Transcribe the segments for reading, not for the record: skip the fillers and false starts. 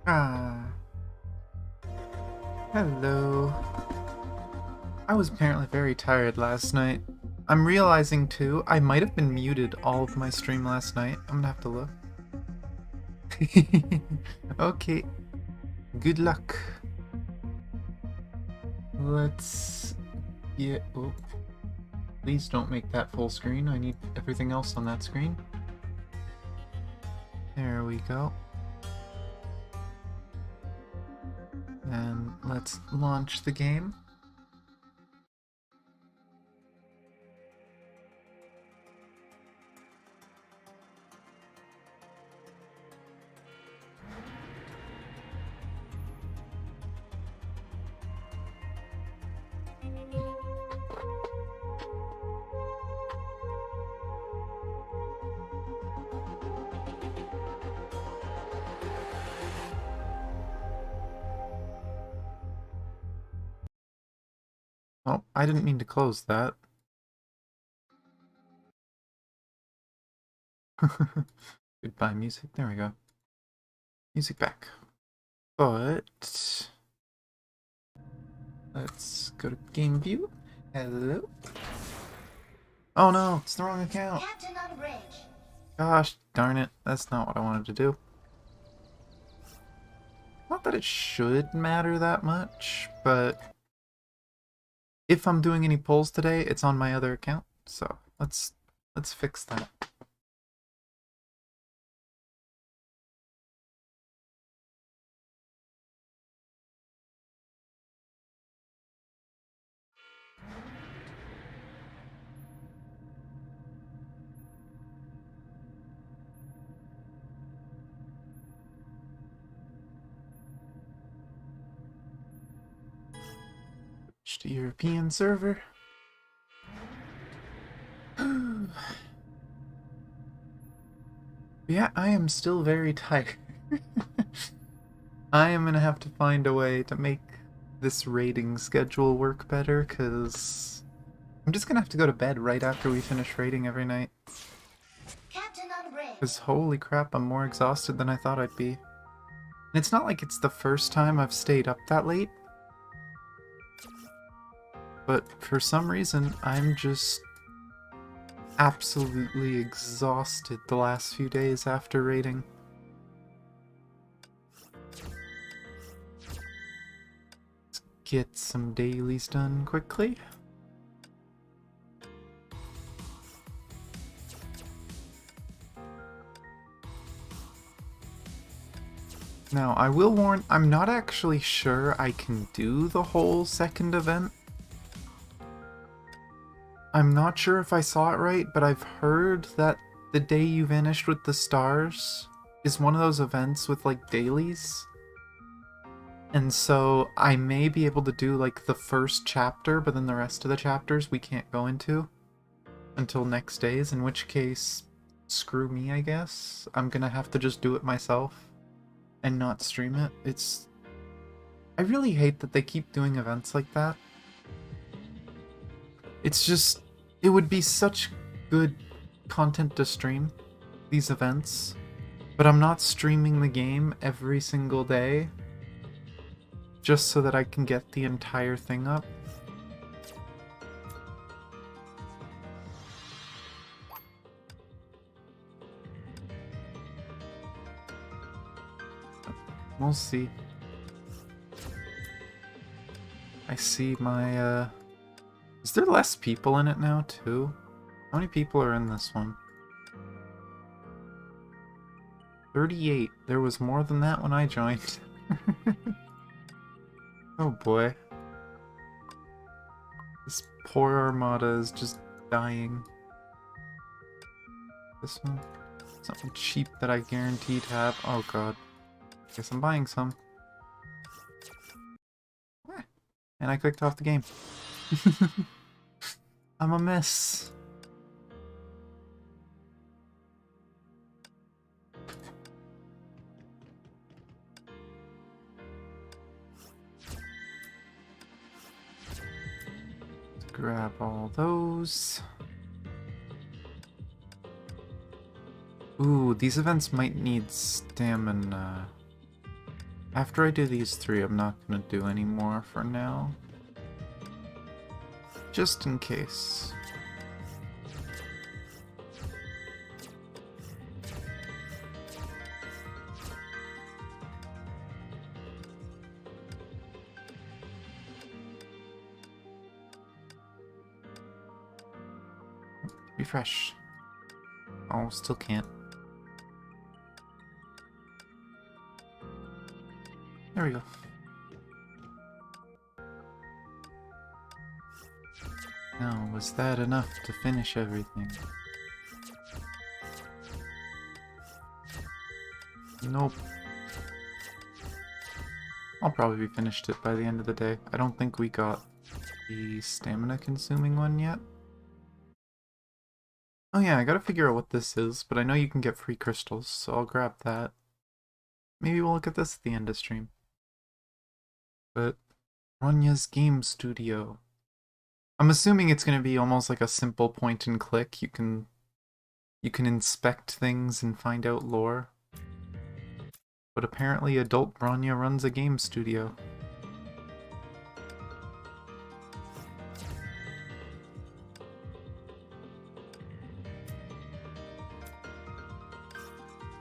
Ah, hello. I was apparently very tired last night. I'm realizing too, I might have been muted all of my stream last night. I'm gonna have to look. Okay, good luck. Let's get... Oh, please don't make that full screen. I need everything else on that screen. There we go. And let's launch the game. Oh, I didn't mean to close that. Goodbye, music. There we go. Music back. But let's go to game view. Hello. Oh no, it's the wrong account. Captain on bridge. Gosh darn it, that's not what I wanted to do. Not that it should matter that much, but if I'm doing any polls today, it's on my other account. So let's fix that. Switch to European server. Yeah, I am still very tired. I am gonna have to find a way to make this raiding schedule work better, because I'm just gonna have to go to bed right after we finish raiding every night. Captain on bridge. Because holy crap, I'm more exhausted than I thought I'd be. And it's not like it's the first time I've stayed up that late. But for some reason, I'm just absolutely exhausted the last few days after raiding. Let's get some dailies done quickly. Now, I will warn, I'm not actually sure I can do the whole second event. I'm not sure if I saw it right, but I've heard that the day you vanished with the stars is one of those events with, like, dailies. And so I may be able to do, like, the first chapter, but then the rest of the chapters we can't go into until next days, in which case, screw me, I guess. I'm gonna have to just do it myself and not stream it. I really hate that they keep doing events like that. It's just, it would be such good content to stream, these events. But I'm not streaming the game every single day just so that I can get the entire thing up. We'll see. I see my, Is there less people in it now, too? How many people are in this one? 38. There was more than that when I joined. Oh boy. This poor armada is just dying. This one? Something cheap that I guaranteed have. Oh god. Guess I'm buying some. And I clicked off the game. I'm a mess. Let's grab all those. Ooh, these events might need stamina. After I do these 3, I'm not gonna do any more for now. Just in case. Refresh. Oh, still can't. There we go. Now, was that enough to finish everything? Nope. I'll probably be finished it by the end of the day. I don't think we got the stamina consuming one yet. Oh yeah, I gotta figure out what this is, but I know you can get free crystals, so I'll grab that. Maybe we'll look at this at the end of stream. But Ronya's Game Studio. I'm assuming it's going to be almost like a simple point and click. You can inspect things and find out lore. But apparently adult Ronya runs a game studio.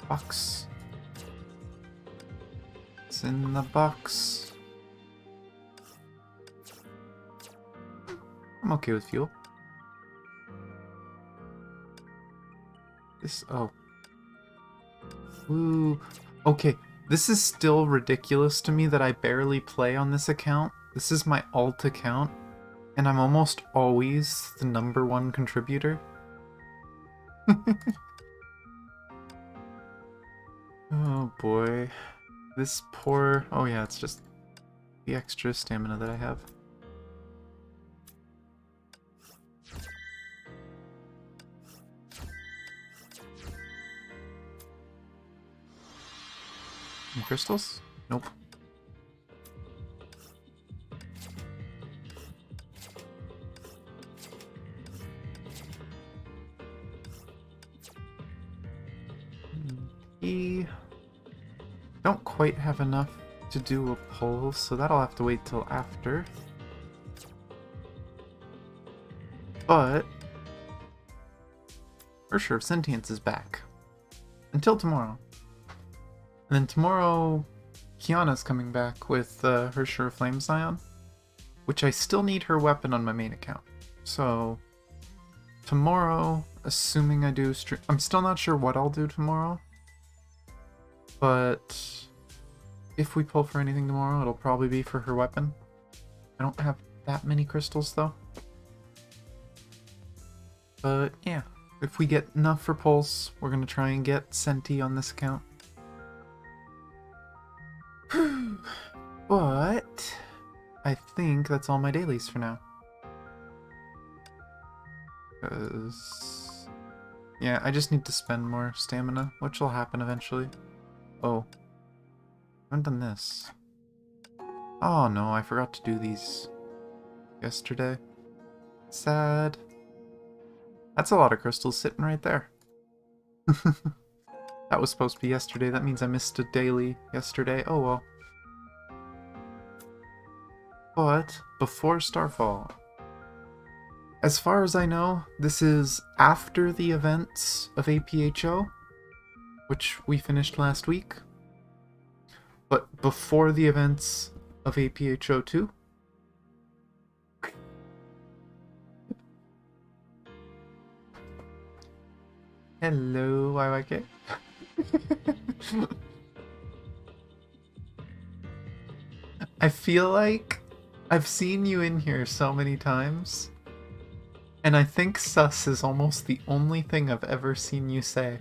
Box. It's in the box. I'm okay with fuel. This, oh. Ooh. Okay, this is still ridiculous to me that I barely play on this account. This is my alt account, and I'm almost always the #1 contributor. Oh boy. This poor... Oh yeah, it's just the extra stamina that I have. Any crystals? Nope. Don't quite have enough to do a pull, so that'll have to wait till after. But Ursher of Sentience is back. Until tomorrow. And then tomorrow, Kiana's coming back with her Sure Flame Scion, which I still need her weapon on my main account. So, tomorrow, assuming I do stream... I'm still not sure what I'll do tomorrow, but if we pull for anything tomorrow, it'll probably be for her weapon. I don't have that many crystals, though. But, yeah. If we get enough for pulls, we're going to try and get Senti on this account. But I think that's all my dailies for now. Because... yeah, I just need to spend more stamina, which will happen eventually. Oh. I haven't done this. Oh no, I forgot to do these yesterday. Sad. That's a lot of crystals sitting right there. That was supposed to be yesterday. That means I missed a daily yesterday. Oh well. But before Starfall, as far as I know, this is after the events of APHO, which we finished last week, but before the events of APHO 2. Hello, YYK. I feel like I've seen you in here so many times, and I think sus is almost the only thing I've ever seen you say.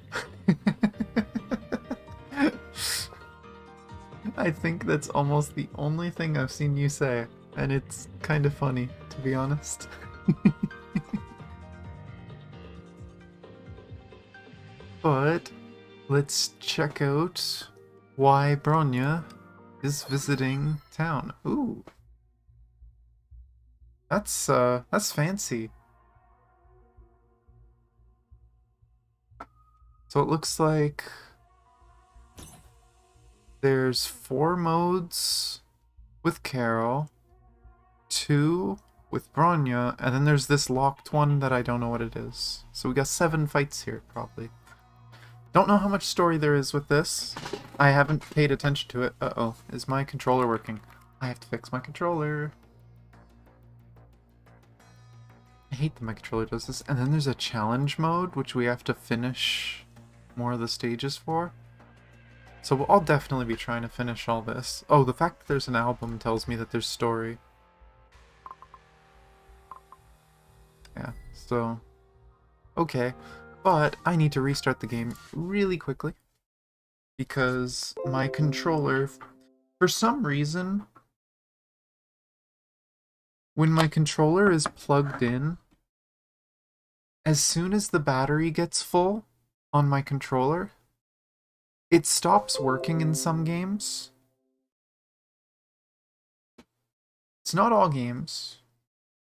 I think that's almost the only thing I've seen you say, and it's kind of funny, to be honest. But let's check out why Bronya is visiting town. Ooh. That's fancy. So it looks like there's 4 modes with Carol, 2 with Bronya, and then there's this locked one that I don't know what it is. So we got 7 fights here, probably. Don't know how much story there is with this. I haven't paid attention to it. Uh-oh, is my controller working? I have to fix my controller. I hate that my controller does this. And then there's a challenge mode, which we have to finish more of the stages for. So I'll definitely be trying to finish all this. Oh, the fact that there's an album tells me that there's story. Yeah, so... okay. But I need to restart the game really quickly. Because my controller... for some reason... when my controller is plugged in, as soon as the battery gets full on my controller, it stops working in some games. It's not all games,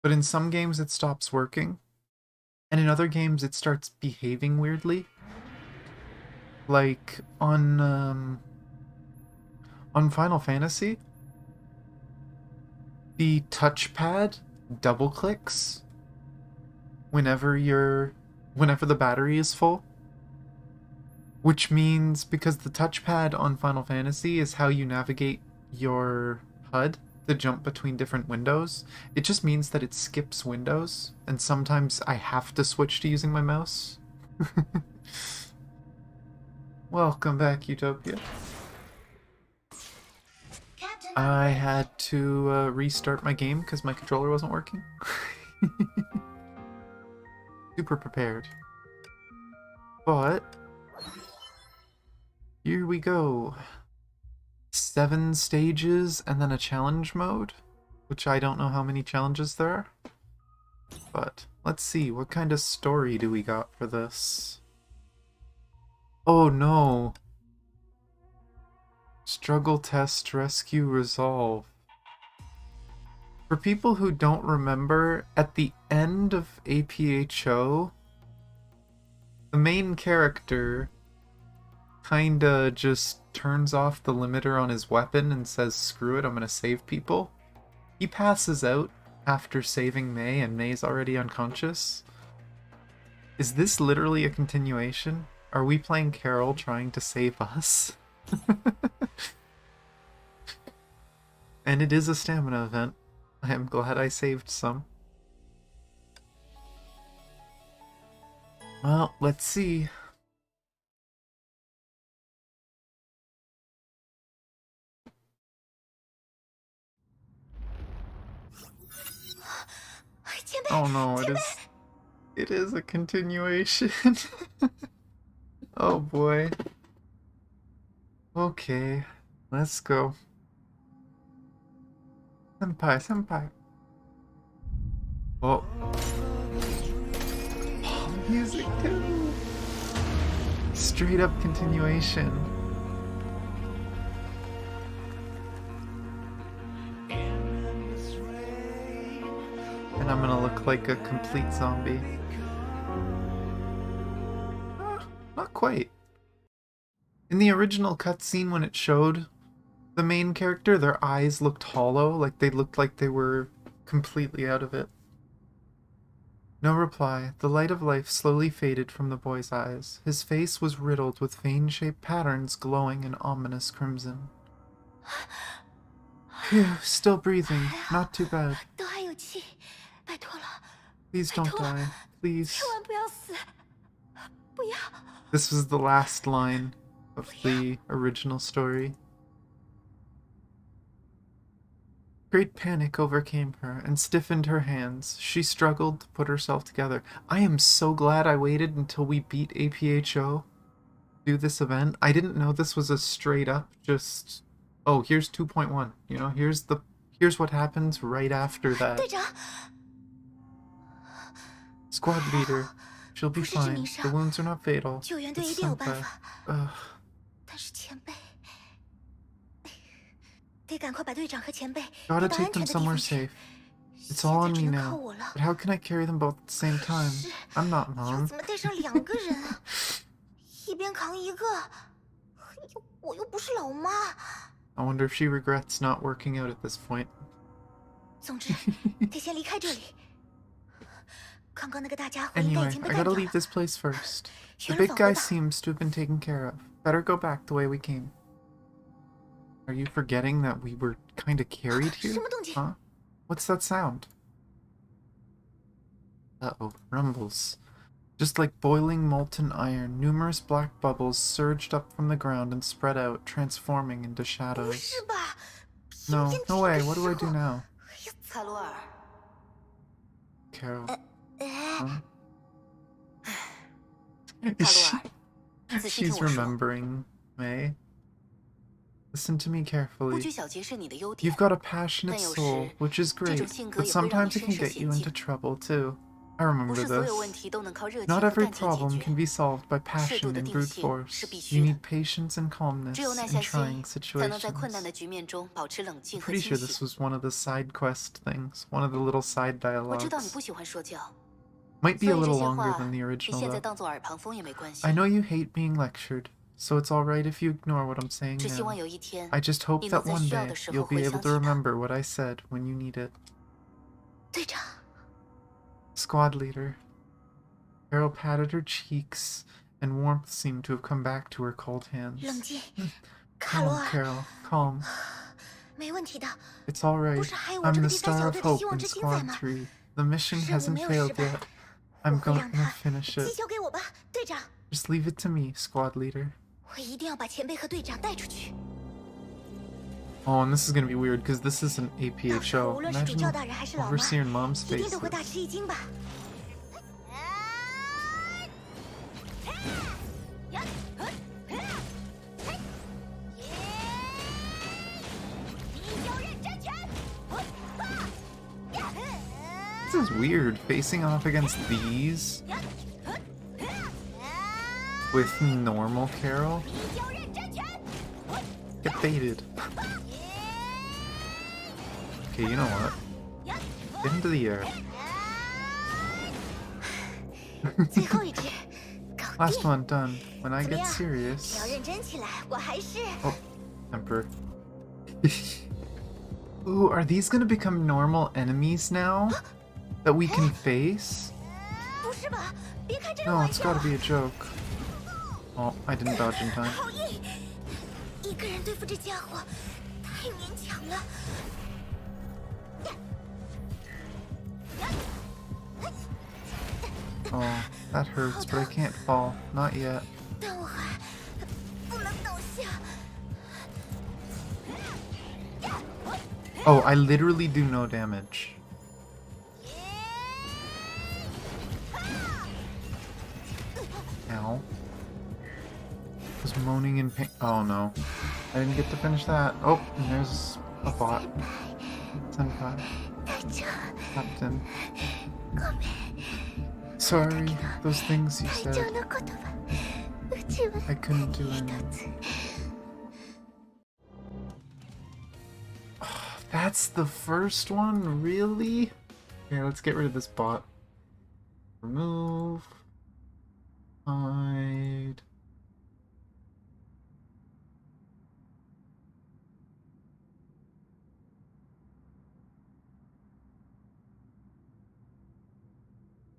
but in some games it stops working, and in other games it starts behaving weirdly. Like on Final Fantasy, the touchpad double clicks whenever the battery is full. Which means, because the touchpad on Final Fantasy is how you navigate your HUD to jump between different windows, it just means that it skips windows, and sometimes I have to switch to using my mouse. Welcome back, Utopia. Captain I had to restart my game because my controller wasn't working. Super prepared. But here we go. 7 stages and then a challenge mode, which I don't know how many challenges there are. But let's see, what kind of story do we got for this? Oh no. Struggle, test, rescue, resolve. For people who don't remember, at the end of APHO, the main character kinda just turns off the limiter on his weapon and says, screw it, I'm gonna save people. He passes out after saving May, and May's already unconscious. Is this literally a continuation? Are we playing Carol trying to save us? And it is a stamina event. I am glad I saved some. Well, let's see. Oh no, it is a continuation. Oh boy. Okay, let's go. Senpai, senpai. Oh. Oh, music too. Straight up continuation. And I'm gonna look like a complete zombie. Not quite. In the original cutscene, when it showed the main character, their eyes looked hollow, like they looked like they were completely out of it. No reply. The light of life slowly faded from the boy's eyes. His face was riddled with vein-shaped patterns glowing in ominous crimson. Phew, still breathing. Not too bad. 都还有气，拜托了， Please don't die. Please. 千万不要死，不要！ This was the last line of the original story. Great panic overcame her and stiffened her hands. She struggled to put herself together. I am so glad I waited until we beat APHO to do this event. I didn't know this was a straight up just, oh, here's 2.1. You know, here's what happens right after that. 队长， Squad leader. She'll be 不是致 fine. 命 The 伤， wounds are not fatal. 救援队 It's 一定有办 Senpai. 法。 Ugh. 但是前辈，得赶快把队长和前辈 Gotta 带到 take 安 them 全的地 somewhere 方去。 safe. It's 现 all 在 on 只 me 能靠 now. 我了。 But how can I carry them both at the same time? 是 I'm not 要 mom. 怎么带上2个人啊？一边扛一个，我又不是老妈。 I wonder if she regrets not working out at this point. 总之，得先离开这里。刚刚那个大家伙应该已 Anyway, 经被 I 干 gotta 掉 leave 了。 this place first. The 学人 big 返 guy 回吧。 seems to have been taken care of. Better go back the way we came. Are you forgetting that we were kind of carried 什 here? 么动静？ Huh? What's that sound? Uh-oh, rumbles. Just like boiling molten iron, numerous black bubbles surged up from the ground and spread out, transforming into 不 shadows. 是吧？ No, 偏 no 偏 way. 这个 What do I 时 do 候 now? 卡罗尔， Carol. 哎， Huh? 卡 Is 罗 she... 尔，仔细听 She's 我说， remembering May. Listen to me 不 carefully. 拘小节是你的优点 You've。got a passionate 但有 soul, 时 which is 这 great, 种性格 but 也会让你 sometimes it 身 can 涉 get you 险 into 境。 trouble too. I 不 remember 是所有问 this. 题都能靠热情 Not 和 every 干劲解 problem 决， can be solved by 适度 passion 的 and 定 brute 性 force. 是必 You 须的。 need patience and calmness 只有耐 in 下 trying 心，才能在困难 situations. 的局面中保持冷静和 Pretty 清 sure this 醒。 was one of the side quest things, one of the little side 我知道你 dialogues. 不喜欢说教， Might be 所 a 以这 little 些 longer 话 than the 你 original 现在 though. 当做耳旁风也没关系 I。know you hate being lectured, so it's alright if you ignore what I'm saying 只希 now. 望有一天， I just hope 你能 that 在 one 需要 day 的时 you'll 候 be 回 able 想 to 起他。 remember what I said when you need it. 队长， Squad leader. Carol patted her cheeks, and warmth seemed to have come back to her cold 冷 hands. 静，卡罗 Calm, 尔， Carol. Calm. 没问题的。 It's all 不 right. 是还有我 I'm 这个 the 第三 star 小 of 队的 hope 希望 in 之星在 Squad 吗？ 3. The mission 任务 hasn't 没有 failed 失败， yet. 我 I'm 会 gonna 让他 finish 寄 it. 交给我吧，队长。 Just leave it to me, Squad leader. 我一定要把前辈和队长带出去。 Oh, and this is gonna be weird because this is an 到时候 APHO. 无论是主教 Imagine 大人还是老妈， overseer mom's 一定都会 faces. 大吃一惊吧。 This is weird, facing off against these with normal Carol. Get baited. Okay, you know what? Get into the air. 最后一只，搞 Last 定。 one done. When I 怎么 get 样？只 serious. 要认真起来，我还是 Oh, Emperor. Ooh, are these gonna become normal enemies now? That we can face? 不是吧？别开这种 No, 玩 it's 笑 gotta。be a joke. Oh, I didn't dodge in time. 好硬，一个人对付这家伙太勉强了。 Oh, that hurts, but I can't fall. Not yet. 但我还不能倒下。 Oh, I literally do no damage. Ow. Was moaning in pain. Oh no. I didn't get to finish that. Oh, and there's a bot. Senpai. 队长， Captain. ごめん。 Sorry, those things you 隊長 said. のことはうちは I couldn't do 一 anything. つ。 That's the first one? Really? Here, let's get rid of this bot. Remove. Hide.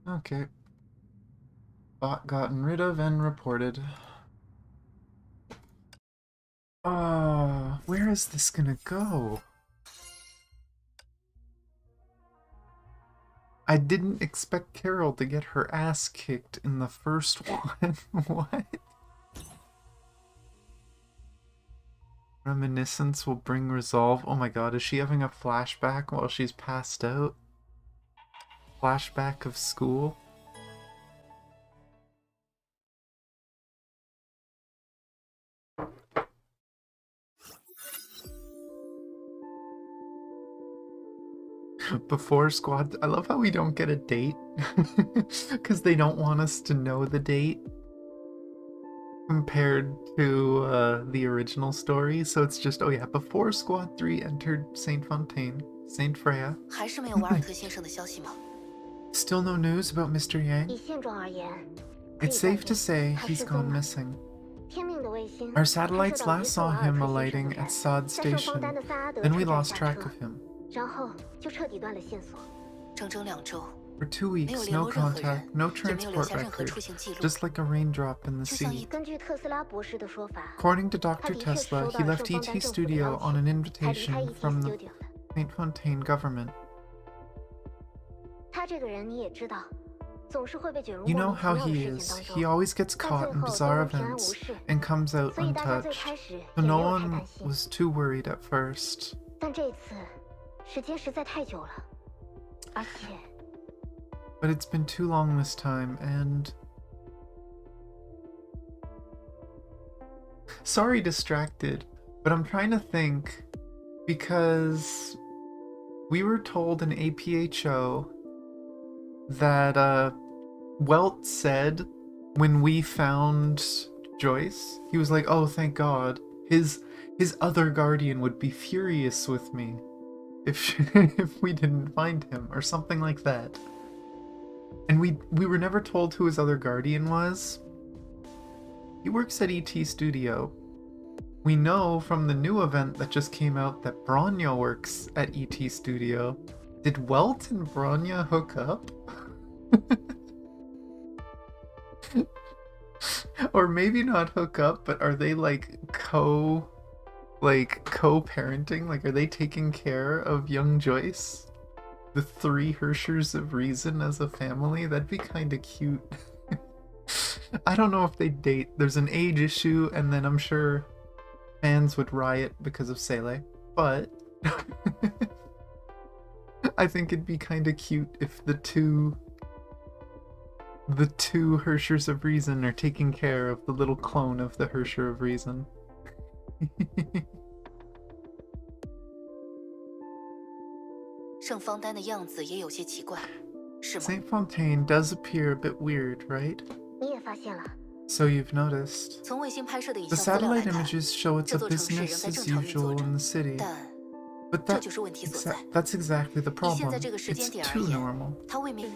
Okay. Bot gotten rid of and reported. Where is this gonna go? I didn't expect Carol to get her ass kicked in the first one. What? Reminiscence will bring resolve. Oh my god, is she having a flashback while she's passed out? Flashback of school? Before squad, I love how we don't get a date. Because they don't want us to know the date. Compared to the original story, so it's just, oh yeah, before Squad 3 entered Saint Fontaine, Saint Freya. 还是没有瓦尔特先生的消息吗？ Still no news about Mr. Yang? 以现状而言， It's safe to say he's gone missing. 天命的卫星 Our satellites last saw him alighting at Sod 在圣 Station, 方丹的萨阿德 then 车 we 站 lost 下 track 车 of him. 然后就彻底断了线索。整整2周， For 2 weeks, 没有联 no 络任何 contact, 人， no 也没有留 transport 下任何 record, 出行记录。 just like a raindrop in the 就像 sea. 一根据特斯拉博士的说法， According to 他 Dr. 的确是 Tesla, 收 he 到了 left 圣方丹 ET 政府的 Studio 邀 on an 请，才离开 invitation ET from the Studio 的。 Saint Fontaine government. 他这个人你也知道，总是会被卷入 You 莫 know 名其 how 妙的 he 事情 is. 当 He 中。 always gets 但 caught 最 in 后 bizarre 都平安无 events 事， and comes out 所以大家最 untouched. 开始也 So 没 no 有太 one 担心。 was too worried at first. 但这次时间实在太久了，而且 But it's been too long this time, and... Sorry, distracted, but I'm trying to think, because we were told in APHO that Welt said when we found Joyce, he was like, oh, thank God. His other guardian would be furious with me if if we didn't find him, or something like that. And we were never told who his other guardian was. He works at ET Studio. We know from the new event that just came out that Bronya works at ET Studio. Did Welt and Bronya hook up? Or maybe not hook up, but are they like co-parenting? Like, are they taking care of young Joyce? The 3 Hershers of Reason as a family? That'd be kind of cute. I don't know if they date. There's an age issue, and then I'm sure fans would riot because of Sele. But I think it'd be kind of cute if the two Hershers of Reason are taking care of the little clone of the Hersher of Reason. Saint Fontaine does appear a bit weird, right? 你也发现了， So you've noticed. 从卫星拍摄的影 The 像资料来 satellite 看， images show it's 这 a 座城市仍 business 在 as 正常运作 usual 着， in the city. 但 But 这就是问题所在。 that's exactly the 以现 problem. 在这个时 It's 间点而 too 言， normal. 它未免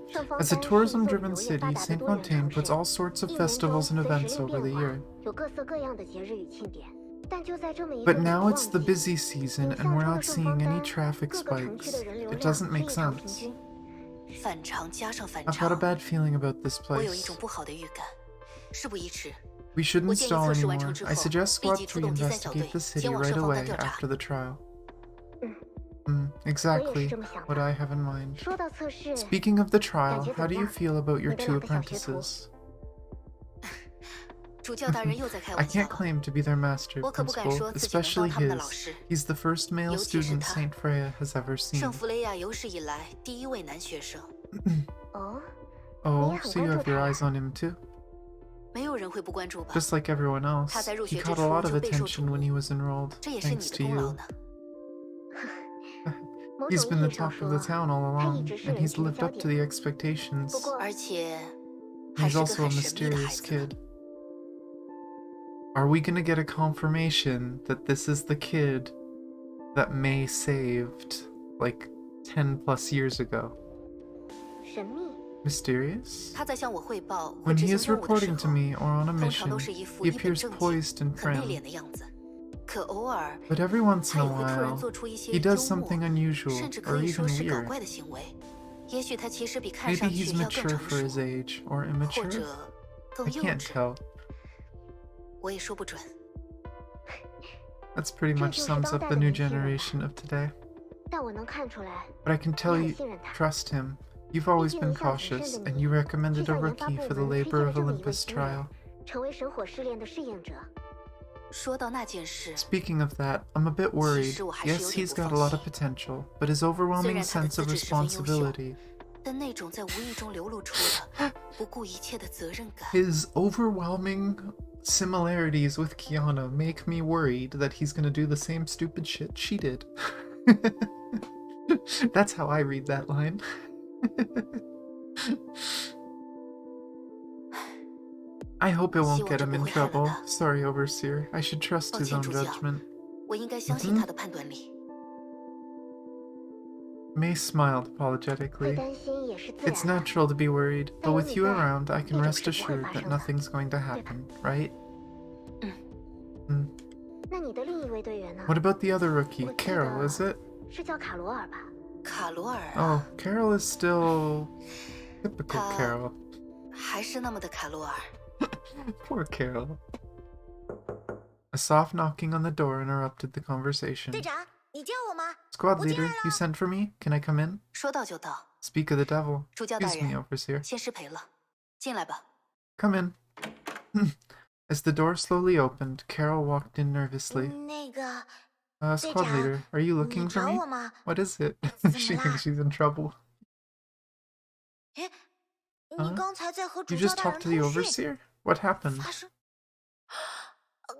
圣方 As a 丹是一座 tourism-driven 旅游业 city, 发达的 Saint 多元 Fontaine 城市， puts all sorts of 一年中 festivals and 随时 events 令 over 变 the 化， year. 有各色各样的节日与庆典。但就在这么一 But 个旅游 now 旺 it's the 季， busy season 影 and 像 we're 中的 not 圣方 seeing 丹 any traffic 各个城区 spikes. 的人流 It 量 doesn't 非 make 常平 sense. 均。反常加上反 I've got a 常， bad feeling about this 我有一种 place. 不好的预感。事不宜迟， We shouldn't 我建议 stall 测试完 anymore. 成之 I 后， suggest 立 Squad 即出 3动第3小队 investigate the city 前往 right 圣方 away 丹调查 after。the trial. 我也 Exactly 是这么想 what 的。 I have in mind. 说到测试， Speaking of the trial, 感觉 how 怎 do 么 you 样？ feel about your 你的 2 2个小学徒。 apprentices? 主教大人又在开 I 玩笑 can't 了。 claim to be their master, 我可不敢 Principal, 说自己能 especially 当他们的老 his. 师。 He's the first male 尤其是 student 他。 Saint Freya has ever 圣 seen. 弗雷亚有史以来第一位男学生，哦， Oh, 你也很 so you 关注 have 他 your 呀？ eyes on him too? 没有人会不关注吧？ Just like everyone else, 他在入 he 学之 caught a lot 初 of 就备受 attention 瞩 when 目， he was enrolled, 这也是你 thanks 的 to 功劳 you. 呢。某 He's 种 been 意 the 义上 top of the 说， town all 他一 along, 直是 and 人 he's 群的 lived 焦 up to 点。 the expectations. 不过，而且还 He's 是个 also a 很神秘的孩 mysterious 子呢。 kid. Are we gonna get a confirmation that this is the kid that May saved, like, 10 plus years ago? 神秘。 Mysterious? 他在向我汇报或 When 执 he 行 is 任务的时 reporting to 候， me or on a 通常 mission, 都是一副 he 一本 appears 正经、 poised and 很内 prim. 敛的样子。可偶尔， But every once 他 in a 也会突然 while, 做出一些 he 幽 does 默， something unusual 甚至 or 可以说 even 是搞 weird. 怪的行为。也许他其实比看 Maybe 上 he's 去要更 mature 成 for his 熟， age, or 或 immature. 者 I 更幼 can't 稚， tell. 我也说不准。 That's pretty much sums up the new generation of today. 但我能看出来， But I can tell 你 you, 很信任他。 trust him. You've always been cautious, and you recommended a rookie for the Labor of Olympus trial. 成为神火试炼的适应者。 说到那件事， Speaking of that, I'm a bit worried. Yes, he's got a lot of potential, but his overwhelming sense of responsibility, 但那种在无意中流露出的不顾一切的责任感， his overwhelming similarities with Kiana make me worried that he's gonna do the same stupid shit she did. That's how I read that line. I hope it won't get him in trouble. Sorry, Overseer. I should trust his own judgment. 我应该相信他的判断力。 May smiled 会 apologetically. 担心也是自 It's 然的。 natural to be worried, but with you around, I can 这种 rest 事不会 assured 发 that 生的。 nothing's going to happen, right? 那你的另一位队员呢？ What about the other rookie? 我记 Carol, 得 is it? 是叫卡罗尔吧？卡罗尔 Oh, 啊， Carol is still typical Ta- Carol. 还是那么的卡罗尔。 Poor Carol. A soft knocking on the door interrupted the conversation. 队长，你叫我吗？ Squad leader, you sent for me? Can I come in? 说到就到， Speak of the devil. 主教大 Excuse me, 人， Overseer. 先失陪了，进来吧。 Come in. As the door slowly opened, Carol walked in nervously. 那个， Squad 队长， leader, are you 你 looking for 找 me? 我吗？ What is it? 怎么 She 啦？ thinks she's in trouble. 哎，你刚才在和 You 主教 just 大 talked 人 to the 通讯， Overseer? What happened? 发生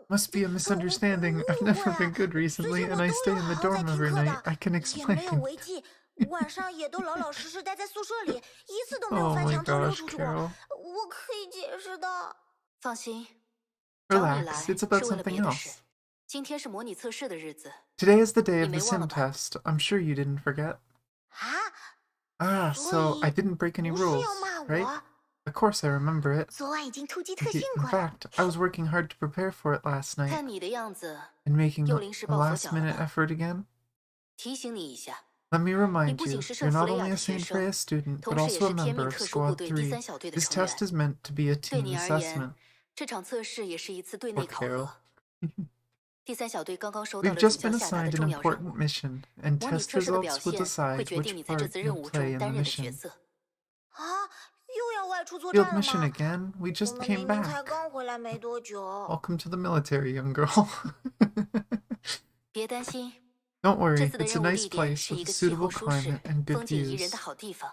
Must be a misunderstanding. I've never been good 最 recently, 近我 and I 都 stay 有 in 好 the 好在 dorm 听 every 课 night. 的， I can 也没有 explain. 违纪，晚上也都老老实实待在宿舍里，一次都没有 Oh 翻 my 墙偷溜 gosh, 出去过。 Carol. 我可以解释的。放心，找你来 Relax, 是 it's about 为了 something 别的事 else.。今天是模拟测试的日子， Today is the day of 你 the 没忘了 sim 吧？ test. I'm sure you didn't forget. 啊， Ah, so I didn't break any 不是 rules, 要骂 right? 我？ Of course I remember it. 昨晚已经突击特 In 训过了。 fact, I was working hard to prepare for it last night 看你的样子， and making 又 a 临时抱佛 last 脚了 minute 吧？ effort again. 提醒你一下， Let me 你 remind 不 you, 仅是 you're 圣弗 not 雷亚 only 的 a 学 Saint 生， Freya student, 同 but 时也 also 是 a 天 member 命 of 特殊部 Squad 队第 3. 三小队的 This 成 test 员。 is meant to be a 对 team 你而 assessment. 言，这场测试也是一次对 Poor 内考 Carol. 核。第三小队刚刚收到 We've 了主 just 教 been 下达的 assigned an 重要任 important 务， mission, and 模拟 test 测试的表 results will 现 decide 会决 which 定你在这 part 次任 you'll 务 play 中 in the 担任的角 mission. 色。啊，又要外出作 Field 战了 mission 吗？ again? We 我 just 们 came 明明才 back. 刚回来没多久。 Welcome to the military, young girl. 别担心， Don't 这 worry, 次的 it's a 任务 nice 地点 place 是 with 一 a 个气 suitable 候舒适、 climate and 风 good 景宜人的 views. 好地方。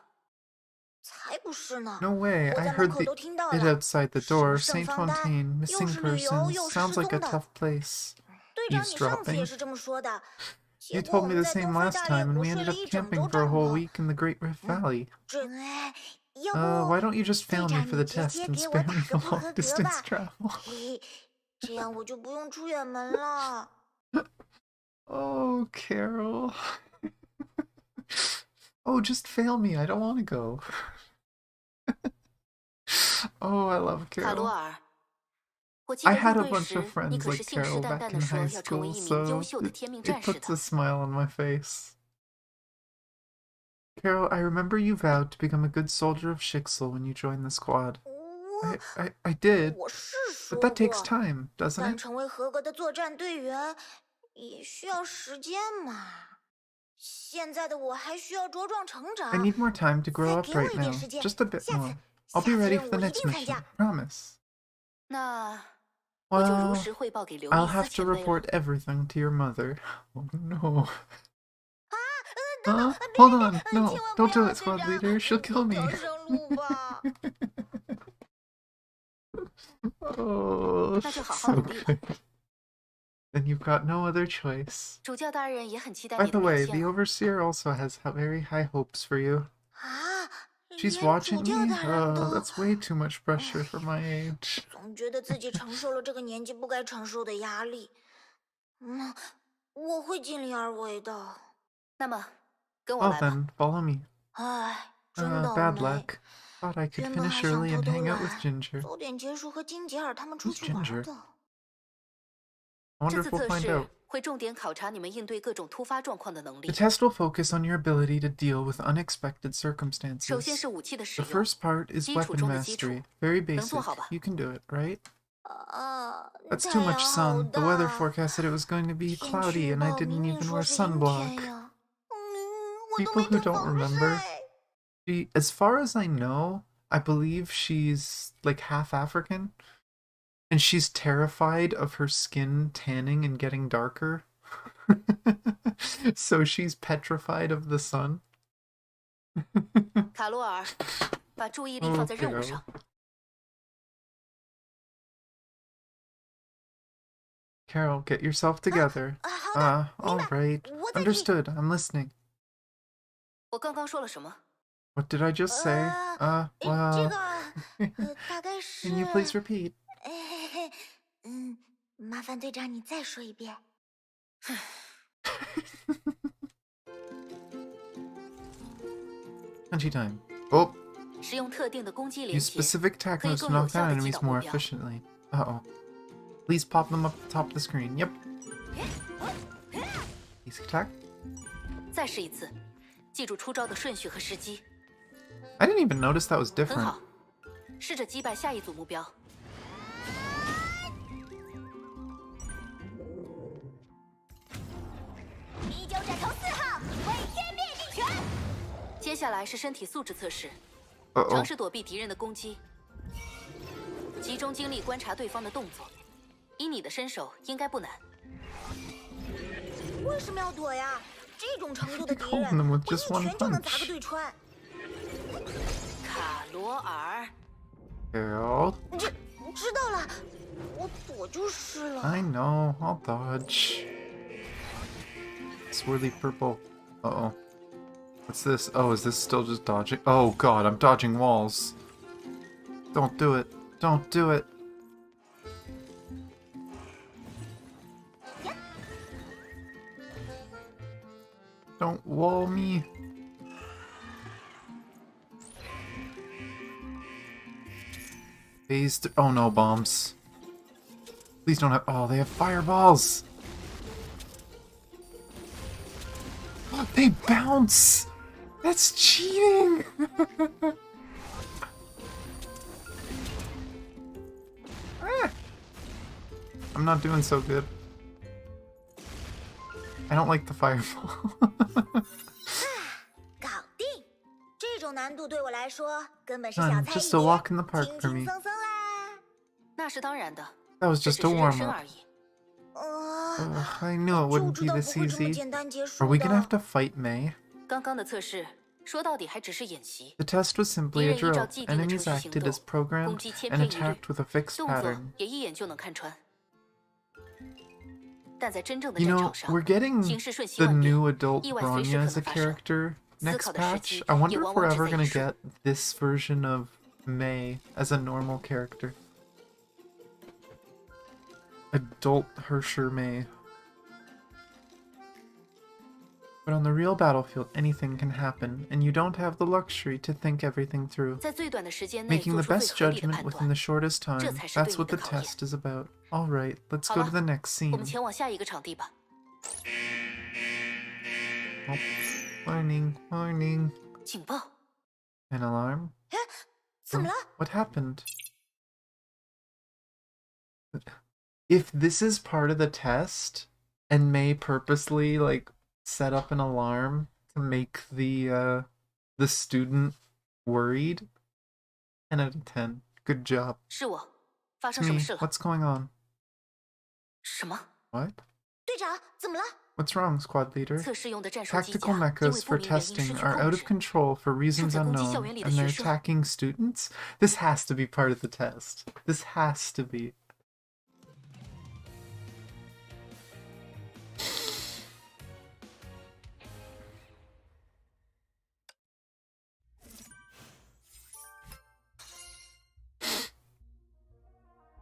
才不是呢！ No way, 我 I 在门 heard 口 the 都听到 it 了。 outside the door. 什么 Saint 圣方丹， Fontaine, 又 missing 是旅游 persons. 又是 Sounds 失 like a 踪的。 tough place. 队长，你上次 Eavesdropping. 也是这么说的。结 You 果我 told me 们 the 在 same 东非 last 大 time, 裂 and 谷 we 睡 ended 了 up 一整 camping 周 for a 帐 whole 篷。 week in the Great Rift Valley. 要不 Why don't you just 队 fail me 长 for 你 the 直 test 接 and 给我 spare 打 me 个 the 不 long 合格 distance 吧？ travel? 嘿，这样我就不用出远门了。Oh, Carol. Oh, just fail me. I don't want to go. Oh, I love 卡罗 Carol. 尔，我记 I 得 had 入 a 队 bunch 时 of，friends 你可是 like 信誓 Carol 旦旦 back 的 in 说 high 要成为 school, 一名优 so 秀的天命 it 战士 puts 的。 a smile on my face. Carol, I remember you vowed to become a good soldier of Shixel when you joined the squad. 我 I did, 我是 but 说 that takes 过， time, doesn't 但 it? 成为合格的作战队员也需要时间嘛。现在的我还需要茁壮成 I 长。 need more time to grow 再 up 给我 right 一点 now, 时间， just a bit 下 more. 次 I'll 下 be 次 ready 任 for 务 the 我一 next 定参 mission, 加。 promise. 那我就如 Well, 实汇报给刘 I'll 易 have 斯 to 前辈了。 report everything to your mother. Oh no. 等等， Hold on, 千 no, 万不 don't do 要 it, 队 squad 长， leader. She'll kill 你 me. 找生路吧。 Oh, 那就好好 so 努力了。 good. Then you've got no other choice. 主教大人也很期待 By 你的 the 表 way, the 现哦。 overseer also has very high hopes for you. 啊， She's 连 watching 主教 me? 大人都 That's way too much pressure for my age. 总觉得自己承受了这个年纪不该承受的压力。我会尽力而为的。那么，跟我 Well 来吧。 then, follow me. 唉，真倒 Bad 霉。 luck. Thought I could 原本 finish 还想 early 偷 and 偷 hang out with 懒， Ginger. 早点结束和金杰尔他们出 Who's 去玩 Ginger? 的。 I 这 wonder 次 if we'll 测 find 试 out. 会重点考察你们应对各种突发状况的能力。 The test will focus on your ability to deal with unexpected 首先 circumstances. 是武器的使 The 用， first part is 基础 weapon 中的基础， mastery. Very 能 basic. 做好吧？ You can do it, right? 太 That's too 阳 much 好 sun. The weather 大， forecast said it was going to be 天气 cloudy, 预 and I 报明 didn't 明 even 说 wear 是阴天 sunblock. 呀。我都 People 没 who 带 don't 防 remember, 晒。 as far as I know, I believe she's like half African, and she's terrified of her skin tanning and getting darker. So she's petrified of the sun. 卡罗尔，把注意力放在任务上。 Carol, get yourself together. 好的，明 All 白。 right. 我在听。 Understood. I'm listening. 我刚刚说了什么？ What did I just say? 这 Well, 个大概是 can you please repeat? 麻烦队长你再说一遍。 Punchy time. Oh, 使用特定的攻击连 use 接， specific attack 可以 moves to 更有 knock 效 down 地击 enemies 倒目 more 标。 efficiently. Uh-oh. Please pop them up the top of the screen. Yep. Basic attack. 再试一次，记住出招的顺序和时机。 I didn't even notice that was 很 different. 好，试着击败下一组目标。米酒斩头4号，为天灭地拳。接下来是身体素质测试， Uh-oh. 尝试躲避敌人的攻击，集中精力观察对方的动作。以你的身手，应该不难。 为什么要躲呀？这种程度的敌 Call 人， them 我 with 一 just one 拳就能砸 punch. 个对穿。卡罗尔， Carol. 知道了，我躲就是了。 I know. I'll dodge. Swirly purple. Uh-oh. What's this? Oh, is this still just dodging? Oh god, I'm dodging walls. Don't do it. Don't do it. Don't wall me. Oh no, bombs. Please don't have. Oh, they have fireballs. They bounce. That's cheating. Ah. I'm not doing so good. I don't like the fireball. 搞定！这种难度对我来说根本是小 Done. 菜一 Just a 碟， walk in the park 轻 for 轻 me. 松松啦。那是当然的， That was 这 just 只 a 是热 warm 身 up. 而已。 I knew it 就 wouldn't 知 be 道不 this 会这么 easy. 简单结 Are 束 we gonna have 的。 to fight May? 刚刚的测试，说到底还只是演习， The test was simply a 敌人依照 drill. 既定的程 Enemies 序行 acted 动， as 攻 programmed 击千 and 篇一律， attacked with a fixed 动作 pattern. 也一眼就能看穿。但在真正的 You 战 know, 场上， we're getting 形势瞬息 the 万变， new adult 意外随时 Bronya 可 as a 能发生。 character 思 next 考的时 patch. 机 I 也 wonder if 往 we're 往只 ever 在 gonna 一瞬。 get this version of May as a normal character. Adult Hersher May. But on the real battlefield, anything can happen, and you don't have the luxury to think everything through. 在最短的时间内 Making 做 the 出 best 最合理的 judgment 判 within 断 the。shortest time. 这才是 That's 对你 what 的 the 考验。 test is about. Alright, let's 好 go 了 to the next 我们 scene. 前往下一个场地吧。 Oh, warning, warning. 警报！ An alarm? 怎么了？ What happened? If this is part of the test, and May purposely like set up an alarm to make the student worried, 10 out of 10. Good job. 是我，发 It's 生什么 me. 事了？ What's going on? 什么？ What? 队长，怎么了？ What's wrong, squad leader? 测试用的战术机甲 Tactical 因为 mechas 不 for 明原因失 testing 去 are 控 out of 制， control for reasons 正在攻击 unknown, 校园里的 and they're 学生。 attacking students? This has to be part of the test. This has to be.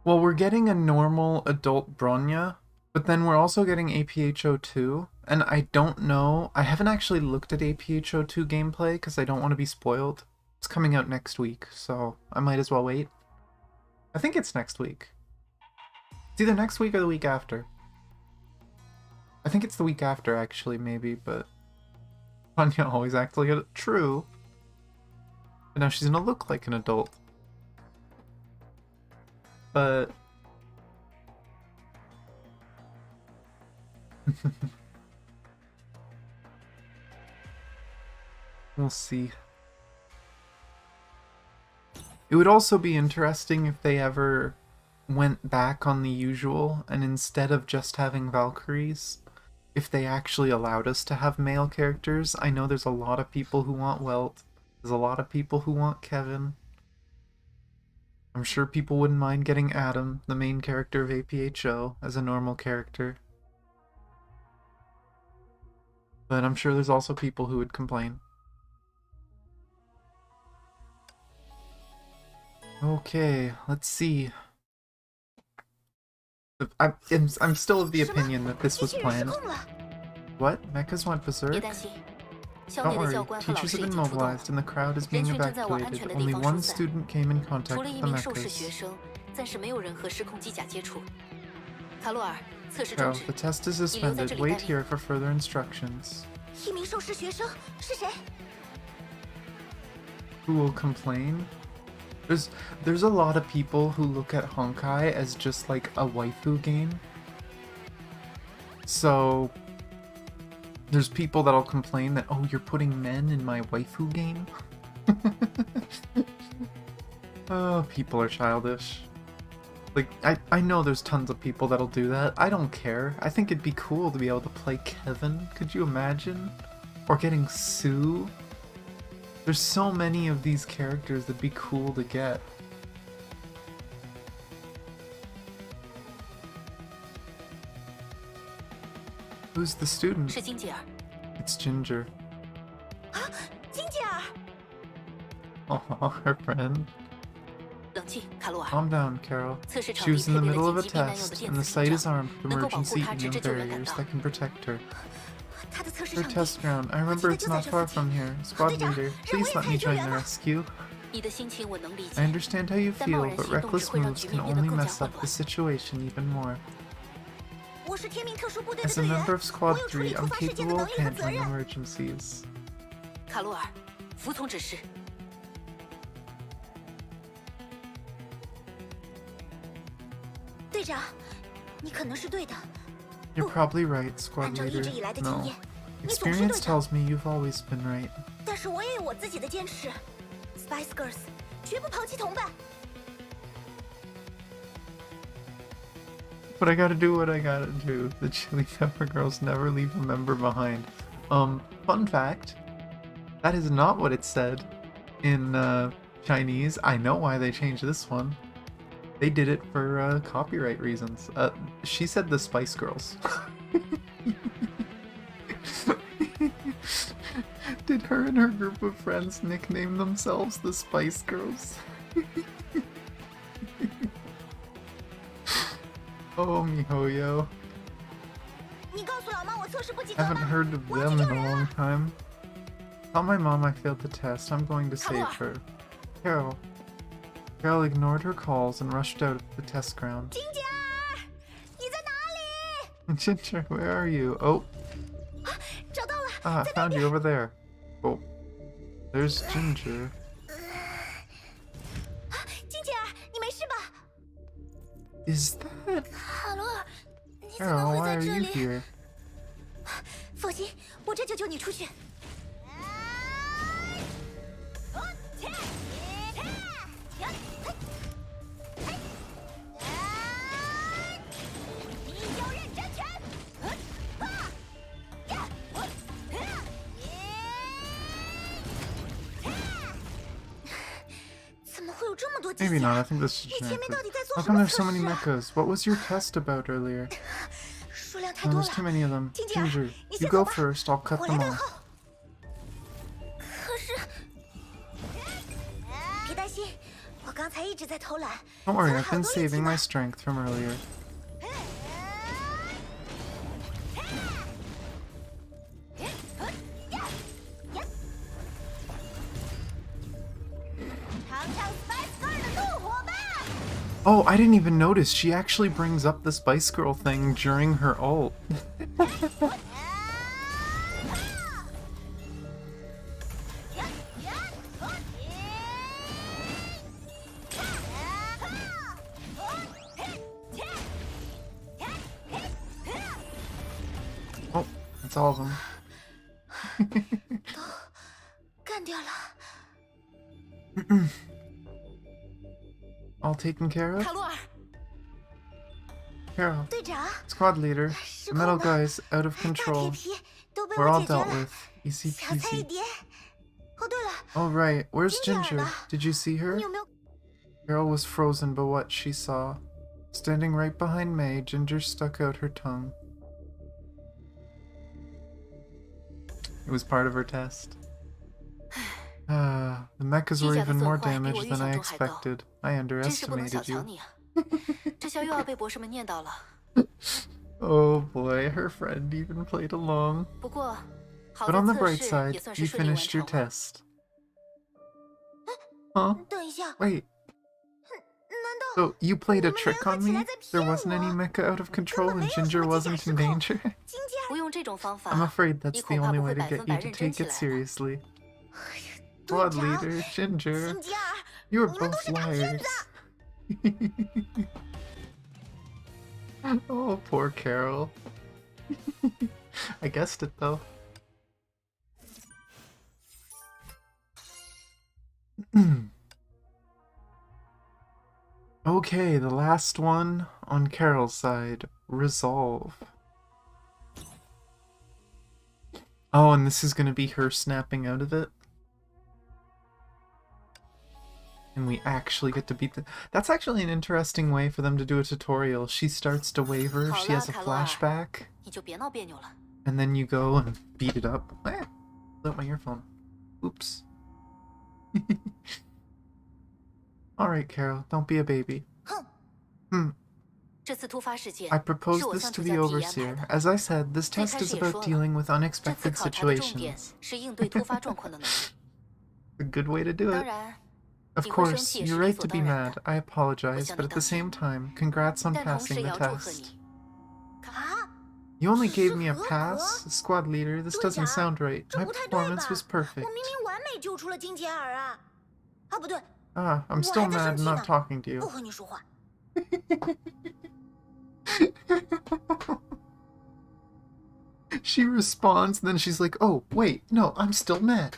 Well, we're getting a normal adult Bronya, but then we're also getting APHO2, and I don't know. I haven't actually looked at APHO2 gameplay because I don't want to be spoiled. It's coming out next week, so I might as well wait. I think it's next week. It's either next week or the week after. I think it's the week after, actually, maybe, but Anya always acts like it. True. But now she's gonna look like an adult. But... we'll see. It would also be interesting if they ever went back on the usual, and instead of just having Valkyries, if they actually allowed us to have male characters. I know there's a lot of people who want Welt. There's a lot of people who want Kevin. I'm sure people wouldn't mind getting Adam, the main character of APHO, as a normal character. But I'm sure there's also people who would complain. Okay, let's see. I'm still of the opinion that this was planned. What? Mechas went berserk? Don't worry, teachers have been mobilized and the crowd is being evacuated. Only one student came in contact with the mechas. Carol, the test is suspended. Wait here for further instructions. Who will complain? There's a lot of people who look at Honkai as just like a waifu game. So there's people that'll complain that, oh, you're putting men in my waifu game? Oh, people are childish. Like, I know there's tons of people that'll do that. I don't care. I think it'd be cool to be able to play Kevin. Could you imagine? Or getting Sue? There's so many of these characters that'd be cool to get. Who's the student? It's Ginger. Oh, her friend. Calm down, Carol. She was in the middle of a test, and the site is armed with emergency immune barriers that can protect her. Her test ground. I remember it's not far from here. Squad leader, please let me join the rescue. I understand how you feel, but reckless moves can only mess up the situation even more. As a member of Squad 3, I'm capable of handling emergencies. 卡洛尔，服从指示。 队长，你可能是对的。 You're probably right, Squad leader. No. Experience tells me you've always been right. 但是我也有我自己的坚持。Spice Girls 绝不抛弃同伴。 But I gotta do what I gotta do. The Chili Pepper Girls never leave a member behind. Fun fact. That is not what it said in Chinese. I know why they changed this one. They did it for copyright reasons. She said the Spice Girls. Did her and her group of friends nickname themselves the Spice Girls? Oh, miHoYo. Haven't heard of them in a long time. Tell my mom I failed the test. I'm going to save her. Carol. Carol ignored her calls and rushed out of the test ground. Ginger, where are you? Oh. Ah, I found you over there. Oh. There's Ginger. Is that... Carol, why are you here? 放心，我这就救你出去。 Maybe not, I think this is generic. How come there's so many mechas? What was your test about earlier? Oh, there's too many of them. Ginger, you go first, I'll cut them off. Don't worry, I've been saving my strength from earlier. Oh, I didn't even notice. She actually brings up the Spice Girl thing during her ult. Oh, that's all of them. 干掉了。 All taken care of? 卡洛尔， Carol, 队长， squad leader, 失 the 控 metal 了， guy's out of 大铁 control. 皮都被 We're 我 all 解决 dealt 了， with. Easy 小菜一 peasy. 碟。哦，对了， Oh, right. Where's Ginger Ginger? 呢？ Did you see her? 你有没有？ Carol was frozen by what she saw. Standing right behind May, Ginger stuck out her tongue. It was part of her test. The mechas were even more damaged than I expected. I 真是不能小 underestimated 瞧 you. 你啊！这下又要被博士们念叨了。 Oh boy, her friend even played along. 不过，好 But 在 on the 测 bright 试 side, 也算是 you 顺利完 finished your 成了。 test. Huh? 等一下， Wait, 难道 so you played a 你们 trick on 联合起 me? 来在 There 骗 wasn't any 我？ mecha out of 根 control 本没 and 有什 Ginger 么机甲 wasn't 失 in 控。 danger? 金姐儿，不用这种方 I'm 法， afraid 你 that's 恐 the 怕 only 不 way 会 to 百 get 分 you 百 to 认真 take 起 it 来的。 seriously. 队 Squad 长， leader, Ginger, 金姐儿， you were 你们都 both 是大骗 liars. 子！ Oh, poor Carol. I guessed it though. Okay, the last one on Carol's side. Resolve. Oh, and this is gonna be her snapping out of it. And we actually get to beat the... That's actually an interesting way for them to do a tutorial. She starts to waver, she has a flashback, 你就别闹别扭了。 and then you go and beat it up. Eh, blew out my earphone. Oops. Alright, Carol, don't be a baby. 哼， 这次突发事件 I 是 proposed 我 this 向 to 主 the 教提安排 Overseer. 的。 As I said, this 最 test 开 is 始也 about 说了， dealing with 这次 unexpected 考察的重点 situations. 是应对突发状况的能力。 A good way to do 当 it. 然， Of 你会生 course, 气也是 you're 理 right 所 to be 当然 mad. 的， I apologize, 我向 but 你 at 道 the 歉。 same time, congrats on 但同时 passing 也 the 要祝贺 test. 你。 啊， You only 这 gave 是 me a 合 pass? 格？ Squad leader, this 队 doesn't 长， sound right. 这 My 不太对 performance 吧？ was 我 perfect. 明明完美救出了金杰尔啊！啊，不对， Ah, I'm 我 still 还在 mad 生气 not 呢， talking to 不 you. 和你说话。 She responds, then she's like, oh, wait, no, I'm still mad.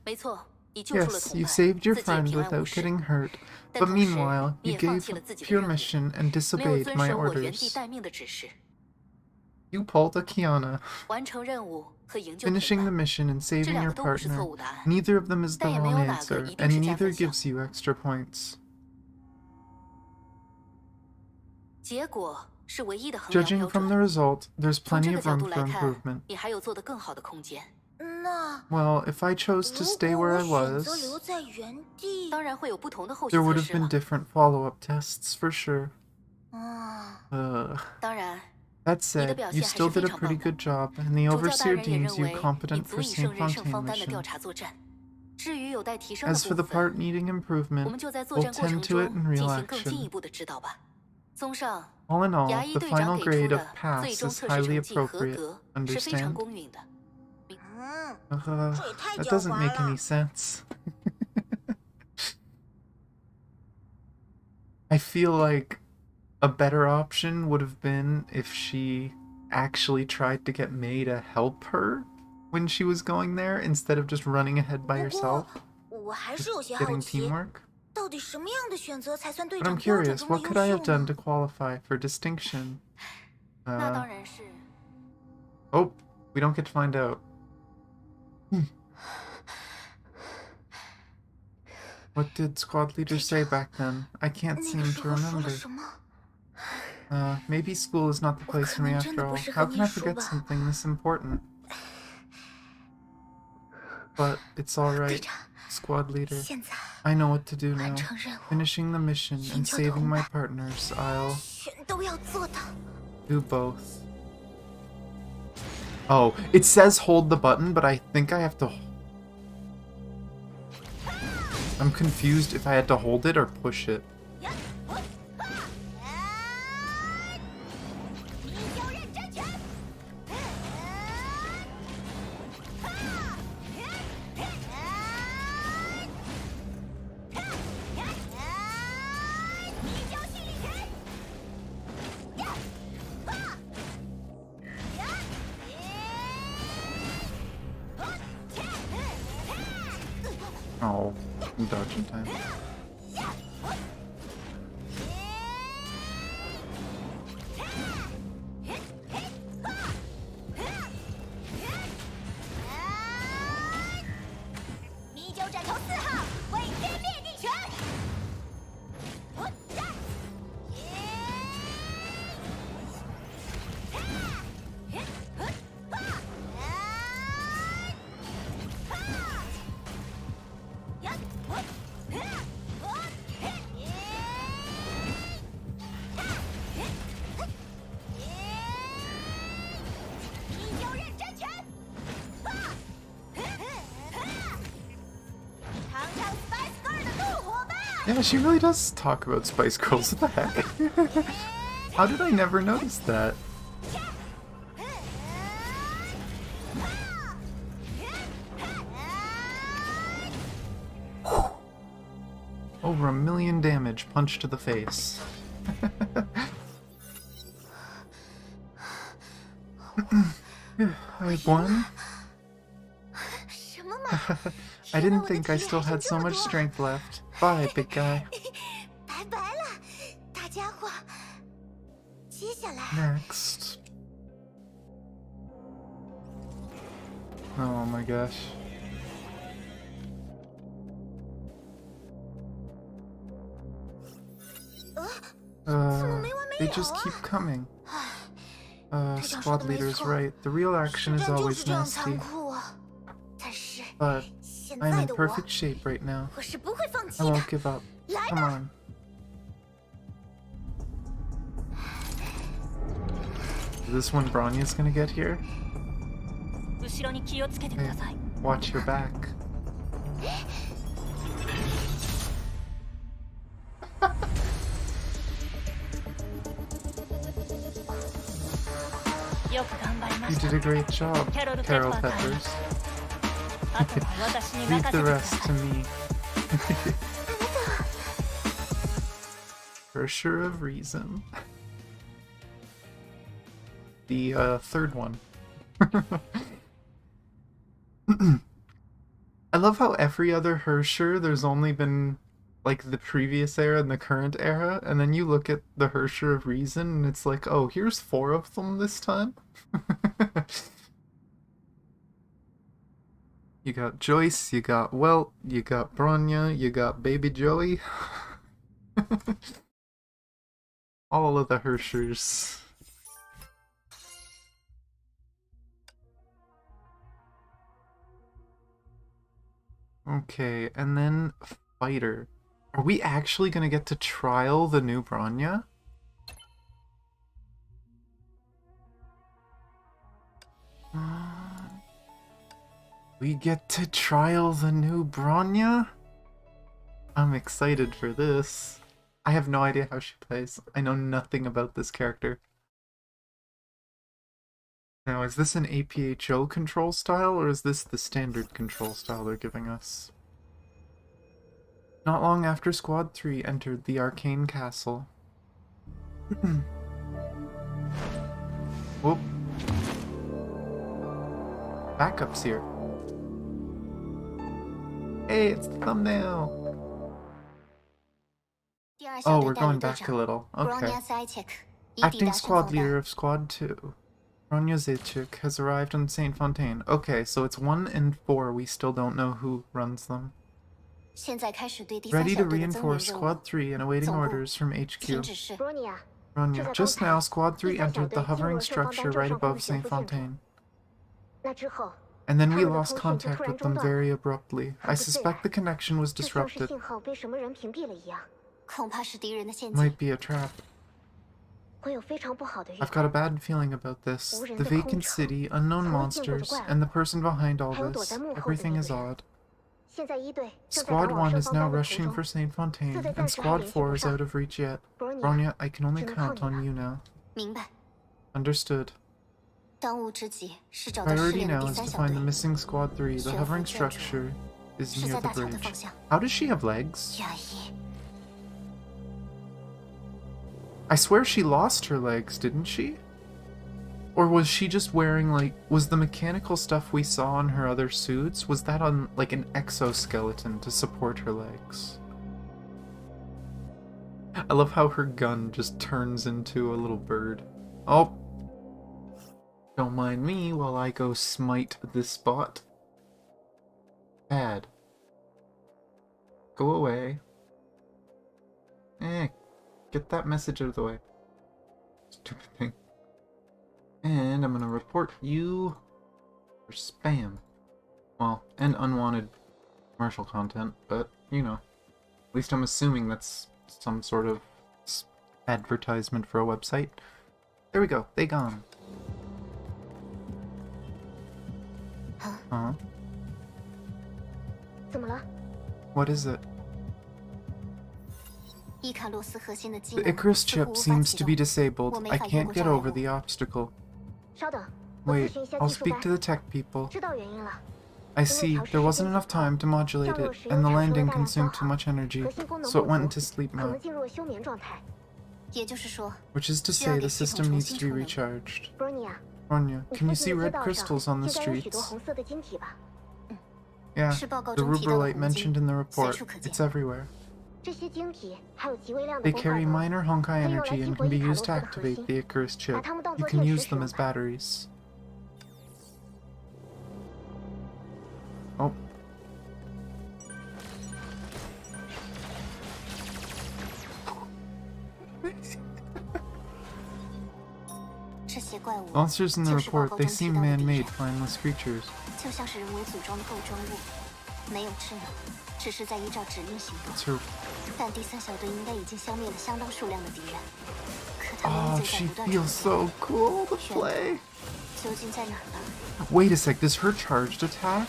没错，你救出了 Yes, 同 you 伴， saved your 自己也 friend 平安无 without 事。 getting hurt. 但 But 同时， meanwhile, 你 you 也放 gave 弃了自己的 pure 任务， mission and 没有 disobeyed 遵 my 守我原地 orders. 待命的指示。 You pulled a Kiana. 完成任务和营救同 Finishing the 伴， mission and 这 saving 两 your 个都不是错 partner. 误答案， Neither of them is the 但也没 wrong 有哪个 answer, 一定 and 是加 neither 分项。 gives you extra points. 结果是唯一的衡量 Judging 标 from the 准。 result, there's 从 plenty 这个 of 角 room 度 for 来看， improvement. 你还有做得更好的空间。那 Well, if I chose to 如 stay 果 where 我 I 选择留 was, 在原地，当然会有不同的后续 there would 测 have 试 been 了。 different follow-up tests for sure. 啊，当然， That 你的 said, 表 you 现还 still 是非 did a 常 pretty 棒的。 good job, and the 主教大 Overseer 人也 deems 认 you 为你 competent 足 for 以胜 St. 任胜 Fontaine 方丹的调 mission. 查作战。至于有待提升的 As for 部 the part 分， needing 我 improvement, 们就在作 we'll 战过程 tend to it 中 in 进 real 行更进一 action. 步的指导吧。综上， All in all, 牙医 the 队长 final 给出 grade of 的 pass 最终 is 测试 highly 成绩合 appropriate. 格是非常 Understand? 公允的。嗯， Uh, 这也太 that 狡 doesn't 猾 make any 了。 sense. I feel like a better option would have been if she actually tried to get May to help her when she was going there instead of just running ahead by 不 yourself, 过我还是有些好 getting 奇， teamwork. 到底什么样的选择才算队 But 长 I'm 标准 curious, 中的 what 优 could I 秀 have done 呢 to？ qualify for distinction? 那当然是 Oh, we don't get to find out. What did squad leader say back then? I can't 那 seem 个时 to 候说了 remember. 什么？ Maybe school is not the place for me after all. How can I forget something this important? But it's 队 alright, 长， squad leader. 现在 I know what to do now. 完成任务， Finishing the mission and saving my partners, I'll 全都要做到。 do both. Oh, it says hold the button, but I think I have to... I'm confused if I had to hold it or push it. Oh, I'm dodging time. Yeah, she really does talk about Spice Girls. What the heck? How did I never notice that? Over 1,000,000 damage, punch to the face. I won? I didn't think I still had so much strength left. Bye, big guy. Next. Oh my gosh. They just keep coming. Squad leader's right. The real action is always nasty. But I'm in perfect shape right now. I won't give up. Come on. Is this when Bronya's gonna get here? Hey, watch your back. You did a great job, Carol Peppers. Leave the rest to me. For sure of reason. The third one. I love how every other Hersher there's only been like the previous era and the current era, and then you look at the Hersher of Reason and it's like, oh, here's 4 of them this time. You got Joyce, you got Welt, you got Bronya, you got Baby Joey. All of the Hershers. Okay, and then Fighter. Are we actually gonna get to trial the new Bronya? We get to trial the new Bronya? I'm excited for this. I have no idea how she plays. I know nothing about this character. Now, is this an APHO control style, or is this the standard control style they're giving us? Not long after Squad 3 entered the Arcane Castle. Whoop. Backup's here. Hey, it's the thumbnail! Oh, we're going back a little. Okay. Acting squad leader of Squad 2. Bronya Zaychik has arrived on Saint Fontaine. Okay, so it's 1 and 4. We still don't know who runs them. Ready to reinforce Squad 3 and awaiting orders from HQ. Bronya, just now Squad 3 entered the hovering structure right above Saint Fontaine. And then we lost contact with them very abruptly. I suspect the connection was disrupted. Might be a trap. I've got a bad feeling about this. The vacant city, unknown monsters, and the person behind all this. Everything is odd. Squad 1 is now rushing for Saint Fontaine, and Squad 4 is out of reach yet. Bronya, I can only count on you now. Understood. Priority now is to find the missing Squad 3. The hovering structure is near the bridge. How does she have legs? I swear she lost her legs, didn't she? Or was she just wearing, like, was the mechanical stuff we saw on her other suits, was that on, like, an exoskeleton to support her legs? I love how her gun just turns into a little bird. Oh! Don't mind me while I go smite this bot. Bad. Go away. Get that message out of the way. Stupid thing. And I'm gonna report you for spam. Well, and unwanted commercial content, but, you know. At least I'm assuming that's some sort of advertisement for a website. There we go, they gone. Huh? 怎么了？ What is it? 伊卡洛斯核心的机 The 能 Icarus 似乎 chip 无法 seems 启 to 动 be disabled. 我没 I 法越 can't 过 get 障碍 over 物 the obstacle. 稍等，我咨 Wait, 询一下 I'll 技术 speak 班 to the tech people. 知道原因了。 I see, there wasn't enough time to modulate it, and the landing consumed too much energy, 核心功能 so 不 it went 足， into sleep 可能 mode. 进入了休眠状态。也就是说， Which is to 需要 say 给 the 系统 system 重 needs 新 to be 充能。 recharged. 波尼亚， Ronya, 你 can you 附 see 近的街 red 道 crystals 上 on the 应该有许多 streets? 红色的晶体吧？ Yeah, 是报告 the 中提到的 rubrolite 红晶 mentioned in the 随 report. 处可见 It's。everywhere. 这些晶体还有极微量的 They 崩坏 carry 能， minor Honkai 可以用来 energy 激 and 活 can be 伊卡洛 used 斯 to 的核 activate 心， the Icarus 把 chip. 它们当 You 做 can 电 use 池使 them 用 as 吧。 batteries. Oh. 这些怪物 Monsters in the 就是报 report, 告 they 中提 seem 到的敌 man-made, 人， mindless creatures. 就像是人为组装的构装物，没有智能，只是在依照指令行动。 It's her... 但第三小队应该已经消灭了相当数量的敌人，可他们依 Oh, 旧在 she 不断 feels 重 so cool to 选择 play. 究竟在哪儿呢？ Wait a sec, does her charged attack?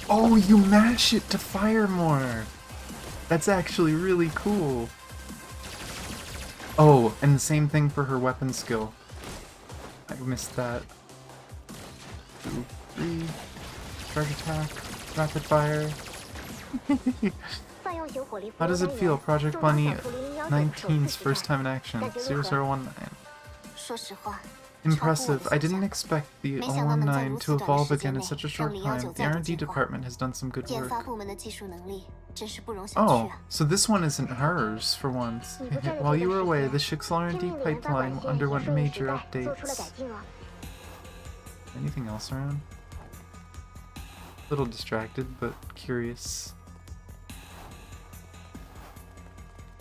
Oh, you mash it to fire more! That's actually really cool. Oh, and the same thing for her weapon skill. I missed that. 2, 3, charge attack, rapid fire. 泛用型火力 How does it feel? Project 重装 Bunny 小兔001 19's 首 first 次 time in action. 感觉如何？ 0019. 说实话， Impressive. 超乎我的 I 想 didn't 象。 expect the 没想到能在 019如 to 此短的 evolve 时 again 间 in 内 such a 让 short 019 time. The 再度 R&D 进化。 department has done some good 研 work. 发部门的技术能力真是不容小觑 Oh, 啊！ so this one isn't hers for once. While you were away, the Shixel 拼 R&D 命的研发管 pipeline 线已经 underwent 顺应时 major 代，做出了改 updates. 进了。 Anything else around? Little distracted, but curious.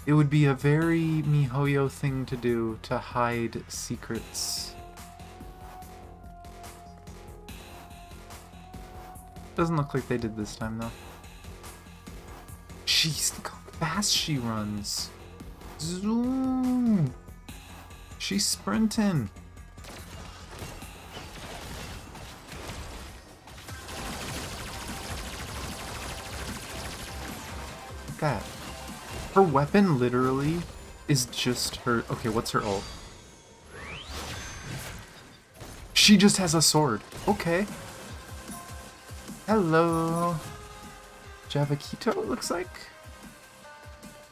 It would be a very MiHoYo thing to do to hide secrets. Doesn't look like they did this time, though. Jeez, look how fast she runs. Zoom! She's sprinting. Look at that. Her weapon literally is just her... Okay, what's her ult? She just has a sword. Okay. Hello. Javakito, it looks like.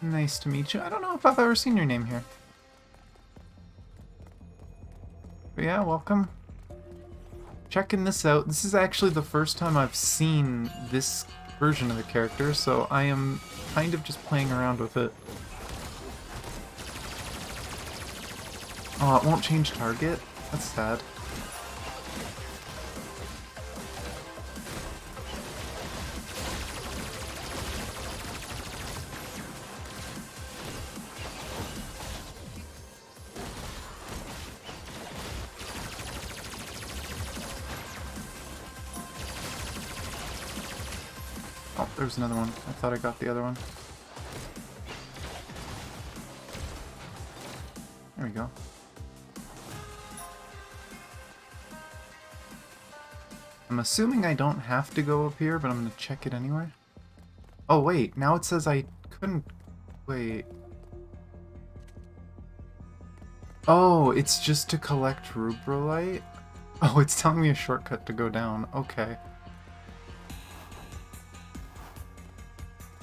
Nice to meet you. I don't know if I've ever seen your name here. But yeah, welcome. Checking this out. This is actually the first time I've seen this version of the character, so I am kind of just playing around with it. Oh, it won't change target? That's sad. Oh, there's another one. I thought I got the other one. There we go. I'm assuming I don't have to go up here, but I'm gonna check it anyway. Oh wait, now it says I couldn't... Wait. Oh, it's just to collect rubrolite? Oh, it's telling me a shortcut to go down. Okay.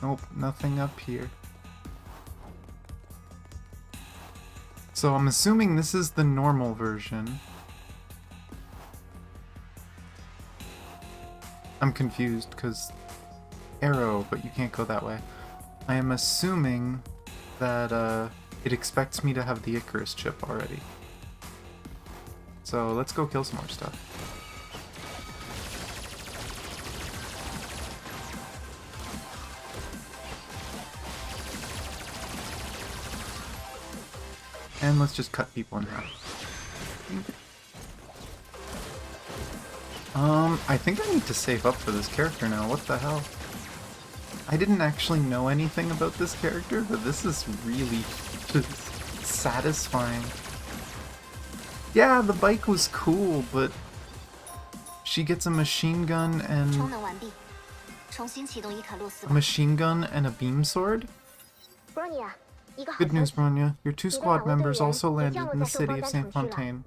Nope, nothing up here. So I'm assuming this is the normal version. I'm confused because arrow, but you can't go that way. I am assuming that it expects me to have the Icarus chip already. So let's go kill some more stuff. And let's just cut people in half. I think I need to save up for this character now. What the hell? I didn't actually know anything about this character, but this is really just satisfying. Yeah, the bike was cool, but she gets a machine gun and a beam sword? Good news, Bronya. Your 2 squad members also landed in the city of Saint Fontaine.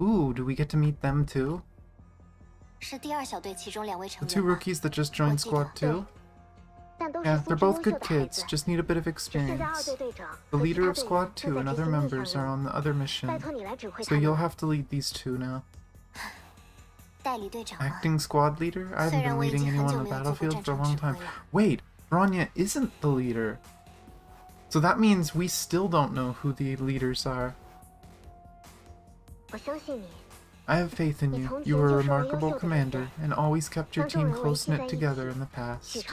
Ooh, do we get to meet them too? The 2 rookies that just joined Squad 2? Yeah, they're both good kids, just need a bit of experience. The leader of Squad 2 and other members are on the other mission, so you'll have to lead these 2 now. Acting squad leader? I haven't been leading anyone on the battlefield for a long time. Wait, Bronya isn't the leader. So that means we still don't know who the leaders are. I have faith in you. You were a remarkable commander, and always kept your team close-knit together in the past.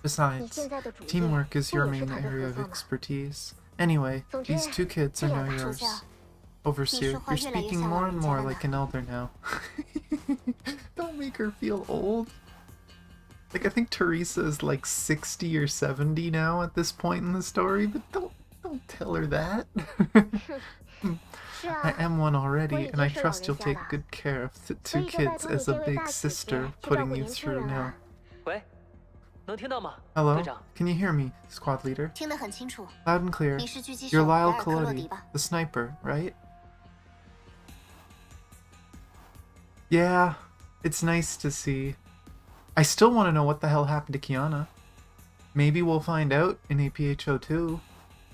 Besides, teamwork is your main area of expertise. Anyway, these 2 kids are now yours. Overseer, you're speaking more and more like an elder now. Don't make her feel old. Like, I think Teresa is like 60 or 70 now at this point in the story, but don't tell her that. I am one already, and I trust you'll take good care of the 2 kids as a big sister putting you through now. Hello? Can you hear me, squad leader? Loud and clear. You're Lyle Colodi, the sniper, right? Yeah, it's nice to see. I still want to know what the hell happened to Kiana. Maybe we'll find out in APHO 2,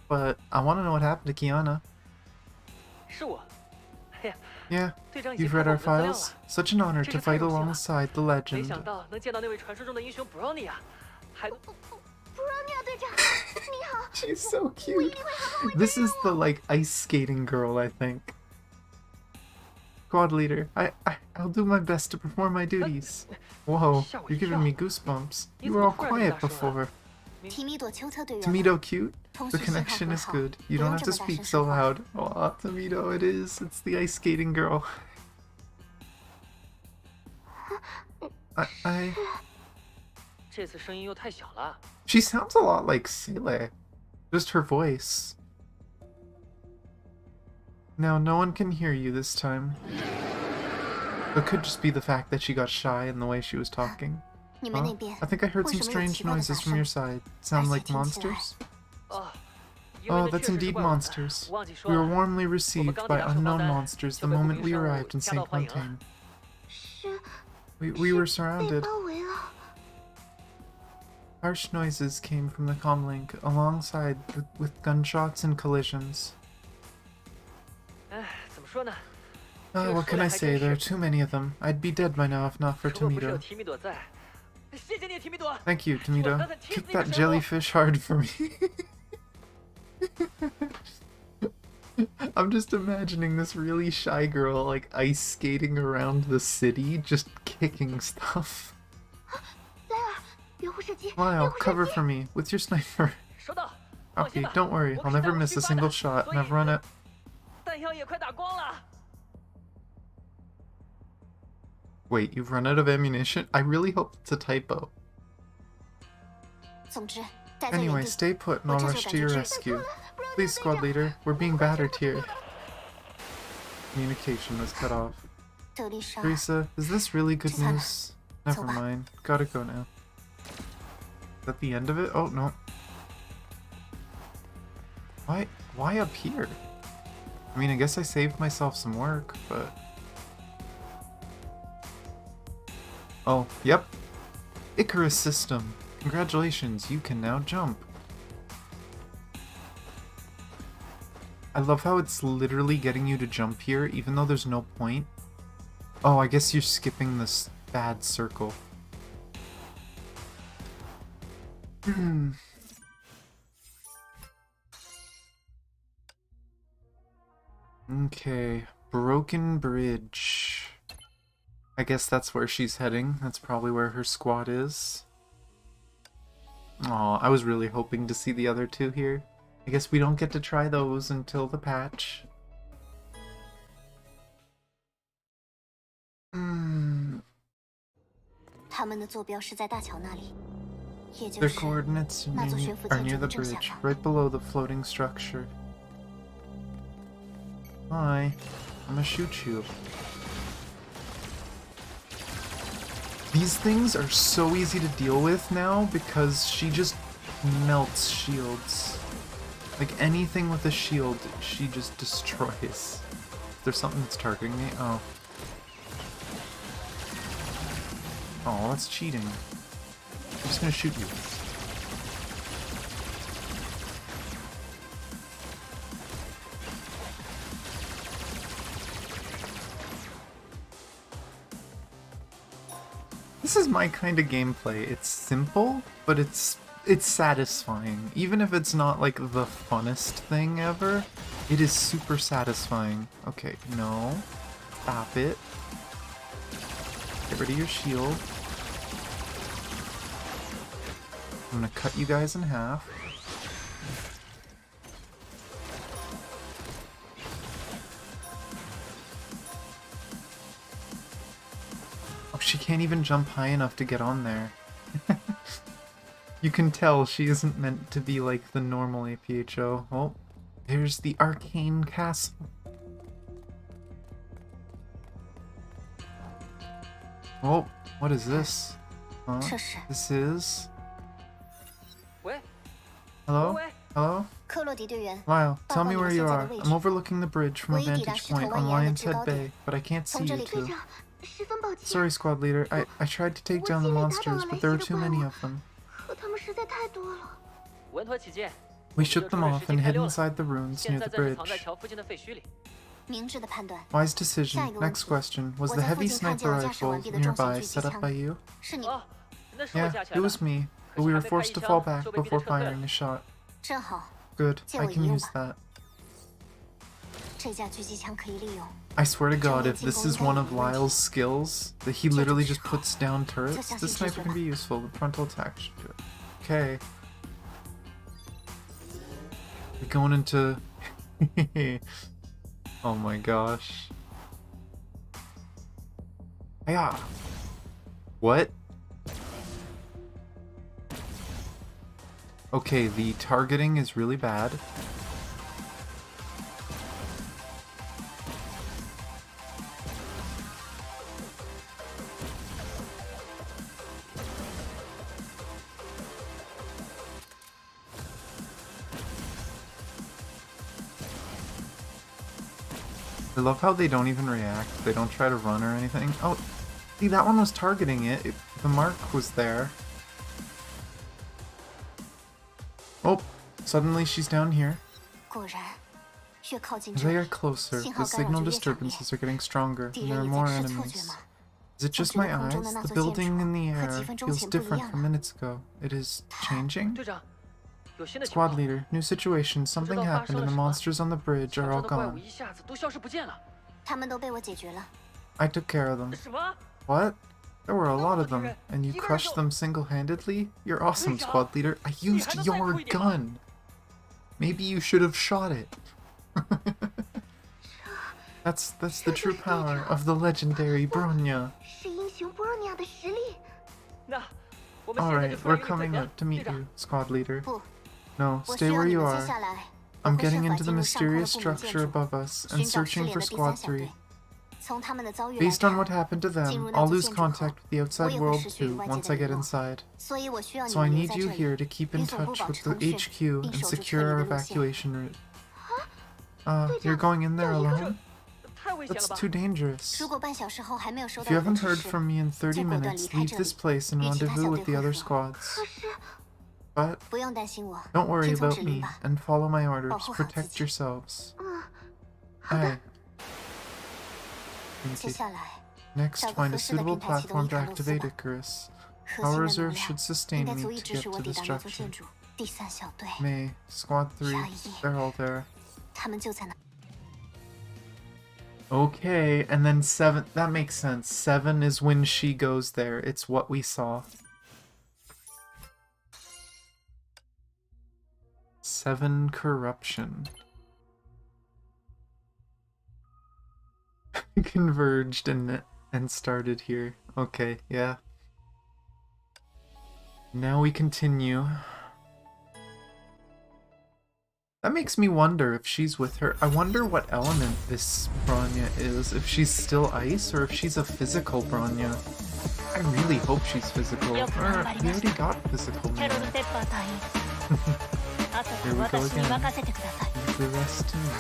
but I want to know what happened to Kiana. Yeah, you've read our files. Such an honor to fight alongside the legend. She's so cute. This is the, like, ice skating girl, I think. Squad leader, I'll do my best to perform my duties. Whoa, you're giving me goosebumps. You were all quiet before. Timido cute? The connection is good. You don't have to speak so loud. Aw, Timido, it is. It's the ice skating girl. She sounds a lot like Scythe. Just her voice. Now, no one can hear you this time. It could just be the fact that she got shy in the way she was talking. Huh? I think I heard some strange noises from your side. Sound like monsters? Oh, that's indeed monsters. We were warmly received by unknown monsters the moment we arrived in Saint Fontaine. We were surrounded. Harsh noises came from the comlink, alongside with gunshots and collisions. What can I say? There are too many of them. I'd be dead by now if not for Timido. Thank you, Timido. Kick that jellyfish hard for me. I'm just imagining this really shy girl, like, ice skating around the city, just kicking stuff. Lyle, cover for me, with your sniper. Okay, don't worry, I'll never miss a single shot, and I've run it. Wait, you've run out of ammunition? I really hope it's a typo. Anyway, stay put and I'll rush to your rescue. Please, squad leader, we're being battered here. Communication was cut off. Teresa, is this really good news? Never mind, gotta go now. Is that the end of it? Oh, no. Why up here? I mean, I guess I saved myself some work, but... Oh, yep. Icarus system. Congratulations, you can now jump. I love how it's literally getting you to jump here, even though there's no point. Oh, I guess you're skipping this bad circle. Okay, Broken Bridge. I guess that's where she's heading. That's probably where her squad is. Aw, I was really hoping to see the other two here. I guess we don't get to try those until the patch. Their coordinates are near the bridge, right below the floating structure. Hi, I'm gonna shoot you. These things are so easy to deal with now because she just melts shields. Like anything with a shield, she just destroys. There's something that's targeting me? Oh. Oh, that's cheating. I'm just gonna shoot you. This is my kind of gameplay. It's simple, but it's satisfying. Even if it's not like the funnest thing ever, it is super satisfying. Okay, no. Stop it. Get rid of your shield. I'm gonna cut you guys in half. Oh, she can't even jump high enough to get on there. You can tell she isn't meant to be like the normal APHO. Oh, there's the Arcane Castle. Oh, what is this? Huh? This is... Hello? Hello? Lyle, tell me where you are. I'm overlooking the bridge from a vantage point on Lion's Head Bay, but I can't see you two. Sorry, squad leader. I tried to take down the monsters, but there were too many of them. We shook them off and hid inside the ruins near the bridge. Wise decision. Next question. Was the heavy sniper rifle nearby set up by you? Yeah, it was me, but we were forced to fall back before firing a shot. Good, I can use that. I swear to God, if this is one of Lyle's skills, that he literally just puts down turrets, this sniper can be useful. The frontal attack should do it. Okay. We're going into... Oh my gosh. Yeah. What? Okay, the targeting is really bad. I love how they don't even react. They don't try to run or anything. Oh, see, that one was targeting it. The mark was there. Oh, suddenly she's down here. As they get closer, the signal disturbances are getting stronger, and there are more enemies. Is it just my eyes? The building in the air feels different from minutes ago. It is changing? Squad leader, new situation. Something happened and the monsters on the bridge are all gone. I took care of them. What? There were a lot of them, and you crushed them single-handedly? You're awesome, squad leader. I used your gun! Maybe you should have shot it. That's the true power of the legendary Bronya. Alright, we're coming up to meet you, squad leader. No, stay where you are. I'm getting into the mysterious structure above us and searching for Squad 3. Based on what happened to them, I'll lose contact with the outside world too once I get inside. So I need you here to keep in touch with the HQ and secure our evacuation route. You're going in there alone? That's too dangerous. If you haven't heard from me in 30 minutes, leave this place and rendezvous with the other squads. But 不用担心我， don't worry 听从 about 指令 me 吧。 and follow my orders. 保护好自己。 Protect yourselves. 好的。 Aye. 接 Thank you. 下来， Next, 找个 find 合 a 适的 suitable 平台启动 platform 伊 to 卡洛斯 activate 吧。 Icarus. 核 Power 心的能 reserve 量 should 应 sustain 该 me 足以 to 支 get 持我 to 抵 the 达那座 structure. 建筑第3小队。 May, Squad 3, 小姨， they're all there. 他们就在那。 Okay, and then 7, that makes sense. 7 is when she goes there. It's what we saw. 7 corruption. Converged and started here. Okay, yeah. Now we continue. That makes me wonder if she's with her. I wonder what element this Bronya is. If she's still ice or if she's a physical Bronya. I really hope she's physical. Or we already got physical now. Here we go again. Leave the rest to me.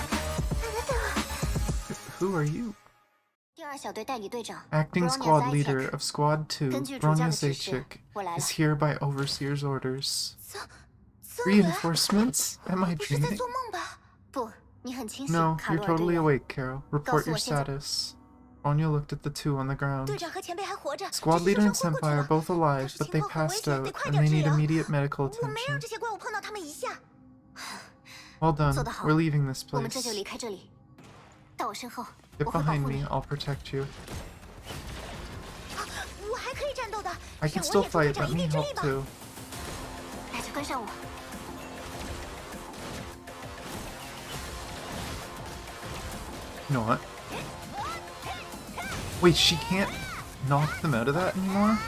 Who are you? 第2小队代理队长 Acting Bronya squad Scythe leader of Squad 2, 根据主将 Bronya 的指示， Zaychik, 我来了。 is here by Overseer's orders. 增援？ Reinforcements? Am I 不是在 dreaming? 做梦吧？不，你很清醒， No, 卡 you're 罗尔队 totally 员。 awake, Carol. Report your 告诉我现在。 status. Bronya looked at the two on the 队 ground. 长和前辈还活着， Squad 只是 leader 受 and 伤昏过去 senpai are 了。 both 但 alive, 是 but 情 they 况很危 passed 险，得 out, 快 and 点 they 治 need 疗。 immediate medical 我没让 attention. 这些怪物碰到他们一下。 Well done. 做得好。 We're leaving this 我们这 place. 就离开这里。到我身后， Get 我会保 behind 护 me. 你。 I'll protect you. 我还可以战斗的， I can 让我 still 也助队 fight. 长 Let 一 me 臂之 help 力吧。 too. 那就跟上我。 You know what? Wait, she can't knock them out of that anymore?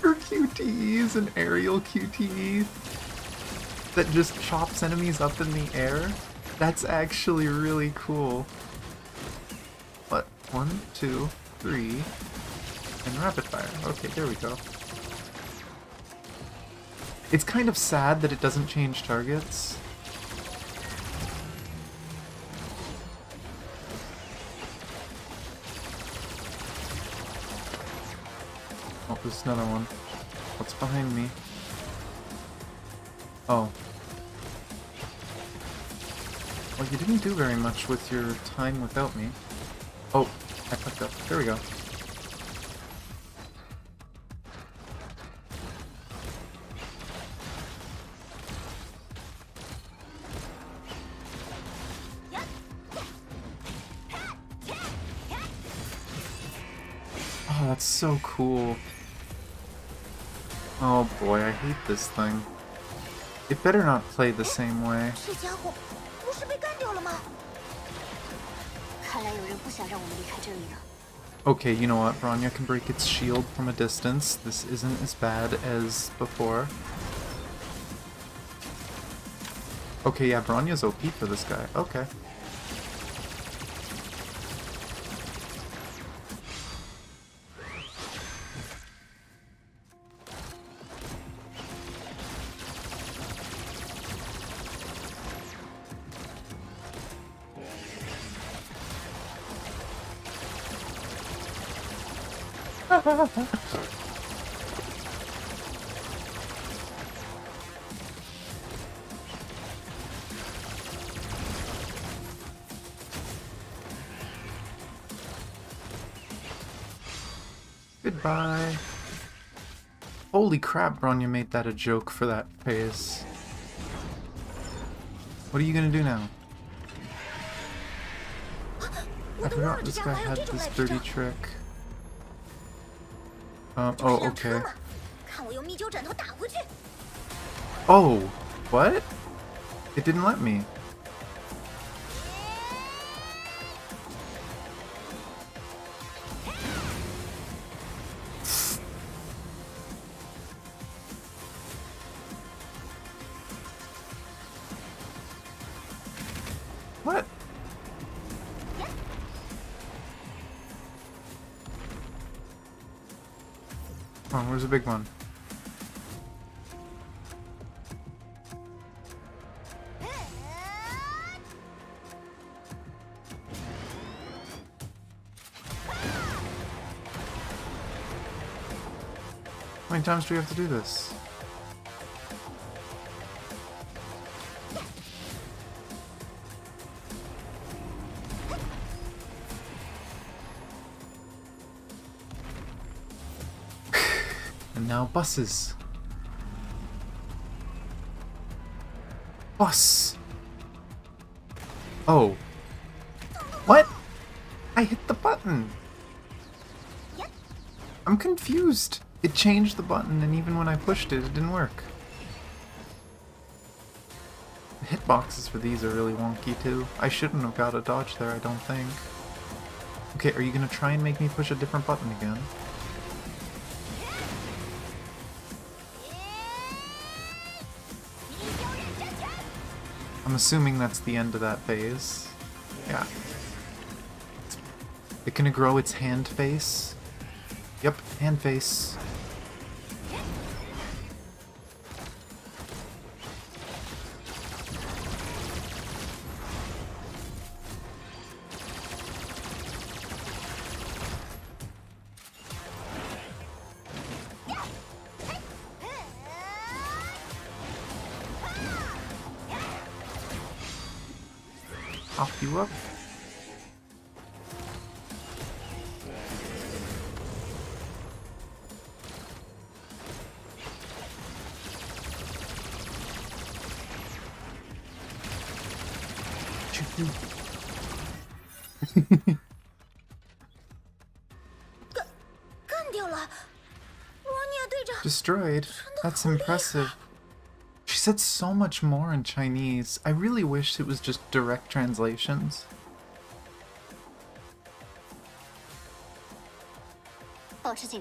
Her QTE is an aerial QTE that just chops enemies up in the air? That's actually really cool. What? 1, 2, 3, and rapid fire. Okay, there we go. It's kind of sad that it doesn't change targets. Oh, there's another one. What's behind me? Oh. Well, you didn't do very much with your time without me. Oh, I fucked up. There we go. Oh, that's so cool. Oh boy, I hate this thing. It better not play the same way. 这家伙不是被干掉了吗？ 看来有人不想让我们离开这里了。 Okay, you know what? Bronya can break its shield from a distance. This isn't as bad as before. Okay, yeah, Bronya's OP for this guy. Okay. Goodbye. Holy crap, Bronya made that a joke for that phase. What are you gonna do now? I forgot this guy had this dirty trick. Oh, 这是辆 okay. 车吗？看我用密灸枕头打回去。 Oh, what? It didn't let me. What? Oh, where's the big one? How many times do we have to do this? And now buses. Bus! Oh. What? I hit the button! I'm confused. It changed the button, and even when I pushed it, it didn't work. The hitboxes for these are really wonky, too. I shouldn't have got a dodge there, I don't think. Okay, are you gonna try and make me push a different button again? I'm assuming that's the end of that phase. Yeah. It gonna grow its hand face? Yep, hand face. Pop you up. Destroyed? That's impressive. She said so much more in Chinese. I really wish it was just direct translations. Stay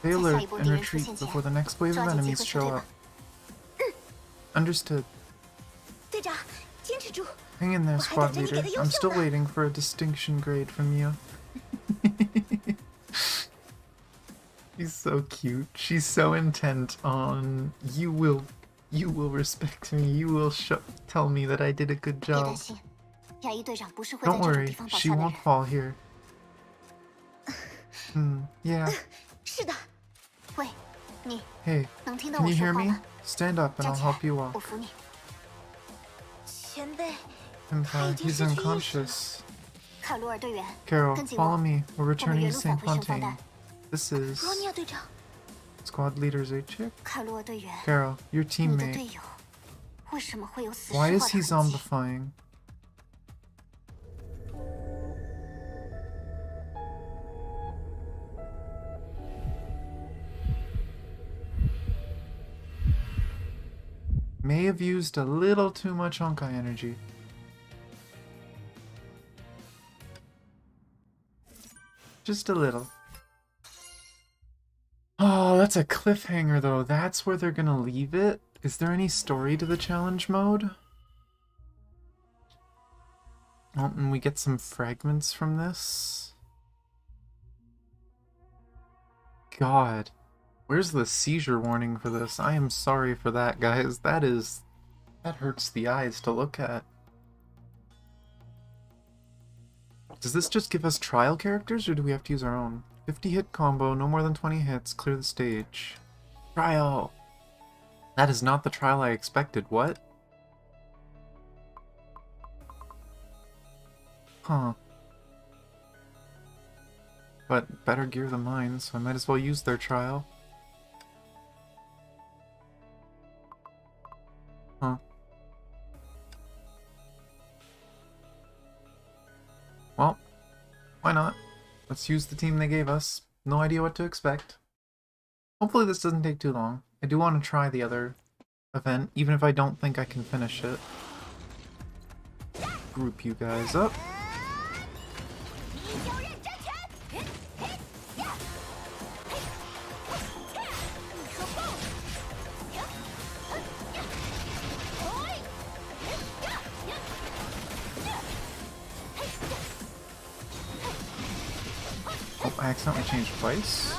alert and retreat before the next wave of enemies show up. Understood. Hang in there, squad leader. I'm still waiting for a distinction grade from you. She's so cute. She's so intent on you will respect me. You will tell me that I did a good job. Don't worry, she won't fall here. Yeah. Hey, can you hear me? Stand up and I'll help you walk. Senpai, he's unconscious. Carol, follow me. We're returning to St. Fontaine. This is... Squad leader's a chick? Carol, your teammate. Why is he zombifying? May have used a little too much Honkai energy. Just a little. Oh, that's a cliffhanger though. That's where they're gonna leave it? Is there any story to the challenge mode? Oh, and we get some fragments from this? God. Where's the seizure warning for this? I am sorry for that, guys. That hurts the eyes to look at. Does this just give us trial characters, or do we have to use our own? 50 hit combo, no more than 20 hits, clear the stage. Trial! That is not the trial I expected, what? Huh. But better gear than mine, so I might as well use their trial. Huh. Well, why not? Let's use the team they gave us. No idea what to expect. Hopefully this doesn't take too long. I do want to try the other event, even if I don't think I can finish it. Group you guys up. Oh, I accidentally changed twice.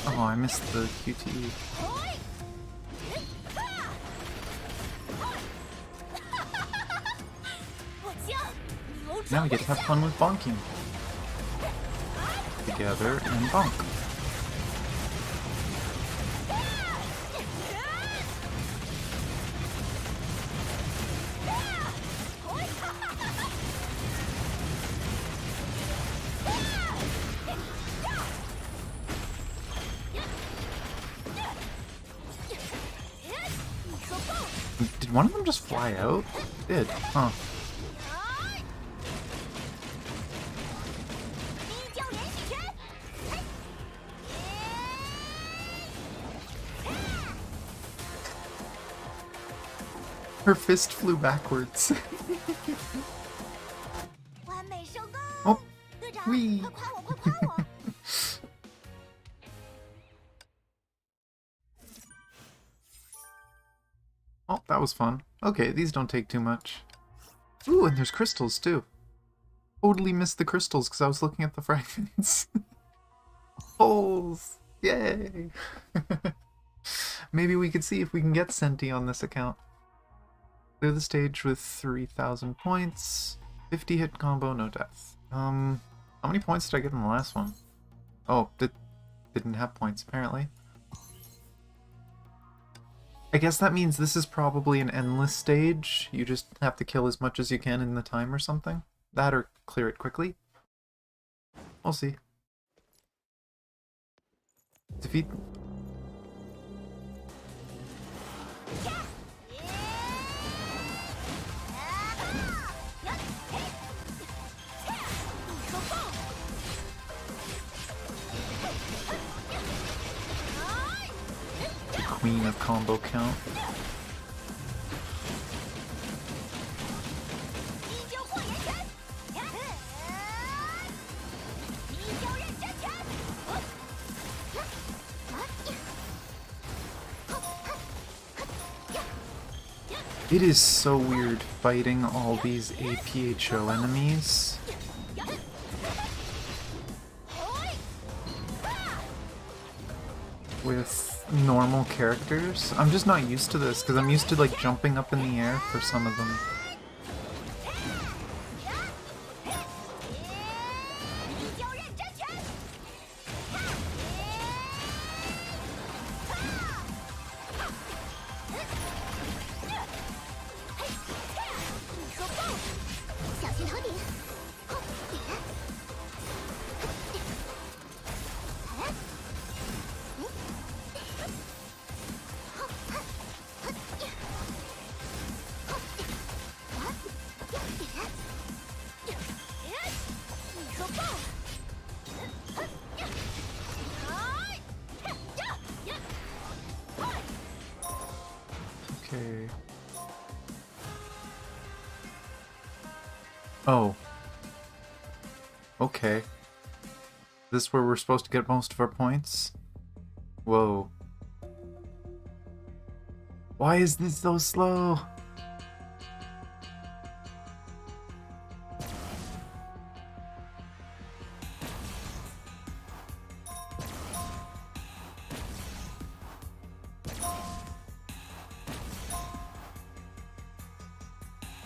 Oh, I missed the QTE. Now we get to have fun with bonking. Together and bonk. Did one of them just fly out? It did, huh? Her fist flew backwards. Oh, wee. Oh, that was fun. Okay, these don't take too much. Ooh, and there's crystals too. Totally missed the crystals because I was looking at the fragments. Holes! Yay! Maybe we could see if we can get Senti on this account. Clear the stage with 3,000 points. 50 hit combo, no death. How many points did I get in the last one? Oh, didn't have points apparently. I guess that means this is probably an endless stage. You just have to kill as much as you can in the time or something. That or clear it quickly. We'll see. Defeat... the queen of combo count. It is so weird fighting all these APHO enemies. With normal characters. I'm just not used to this because I'm used to like jumping up in the air for some of them. Okay. Oh. Okay. This where we're supposed to get most of our points? Whoa. Why is this so slow?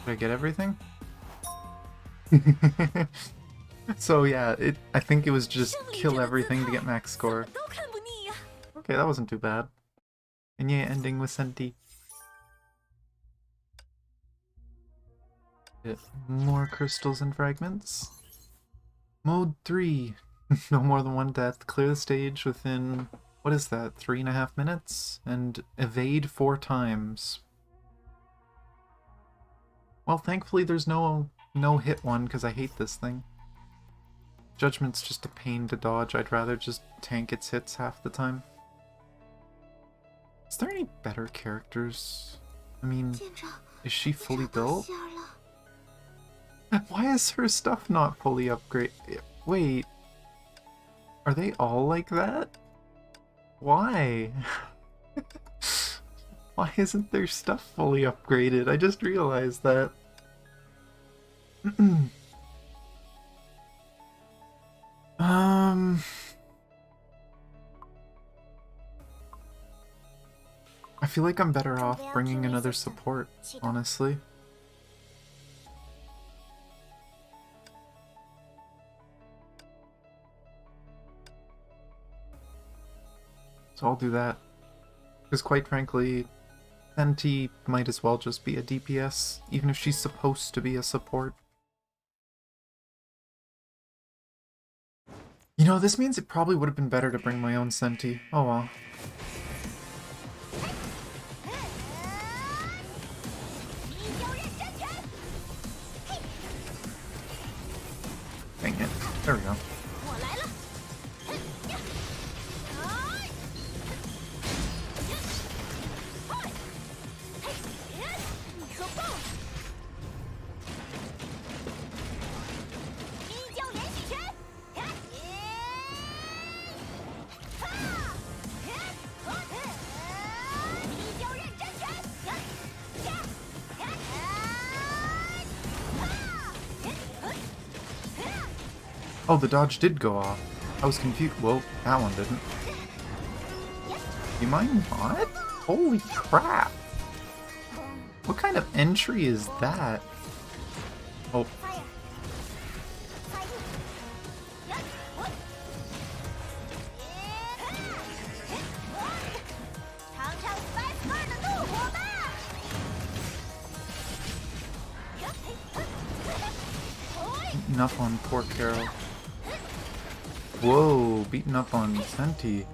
Did I get everything? So yeah, I think it was just kill everything to get max score. Okay, that wasn't too bad. And yeah, ending with Senti. Get more crystals and fragments. Mode 3. No more than one death. Clear the stage within, what is that, 3.5 minutes? And evade 4 times. Well, thankfully there's no hit one, because I hate this thing. Judgment's just a pain to dodge. I'd rather just tank its hits half the time. Is there any better characters? I mean, is she fully built? Why is her stuff not fully upgraded? Wait. Are they all like that? Why? Why isn't their stuff fully upgraded? I just realized that. I feel like I'm better off bringing another support, honestly. So I'll do that. Because quite frankly, Fenty might as well just be a DPS, even if she's supposed to be a support. You know, this means it probably would have been better to bring my own Senti. Oh well. Dang it. There we go. Oh, the dodge did go off. I was confused. Well, that one didn't. You mind not? Holy crap! What kind of entry is that? Oh. Beating up on poor Carol. Whoa, beating up on Senti.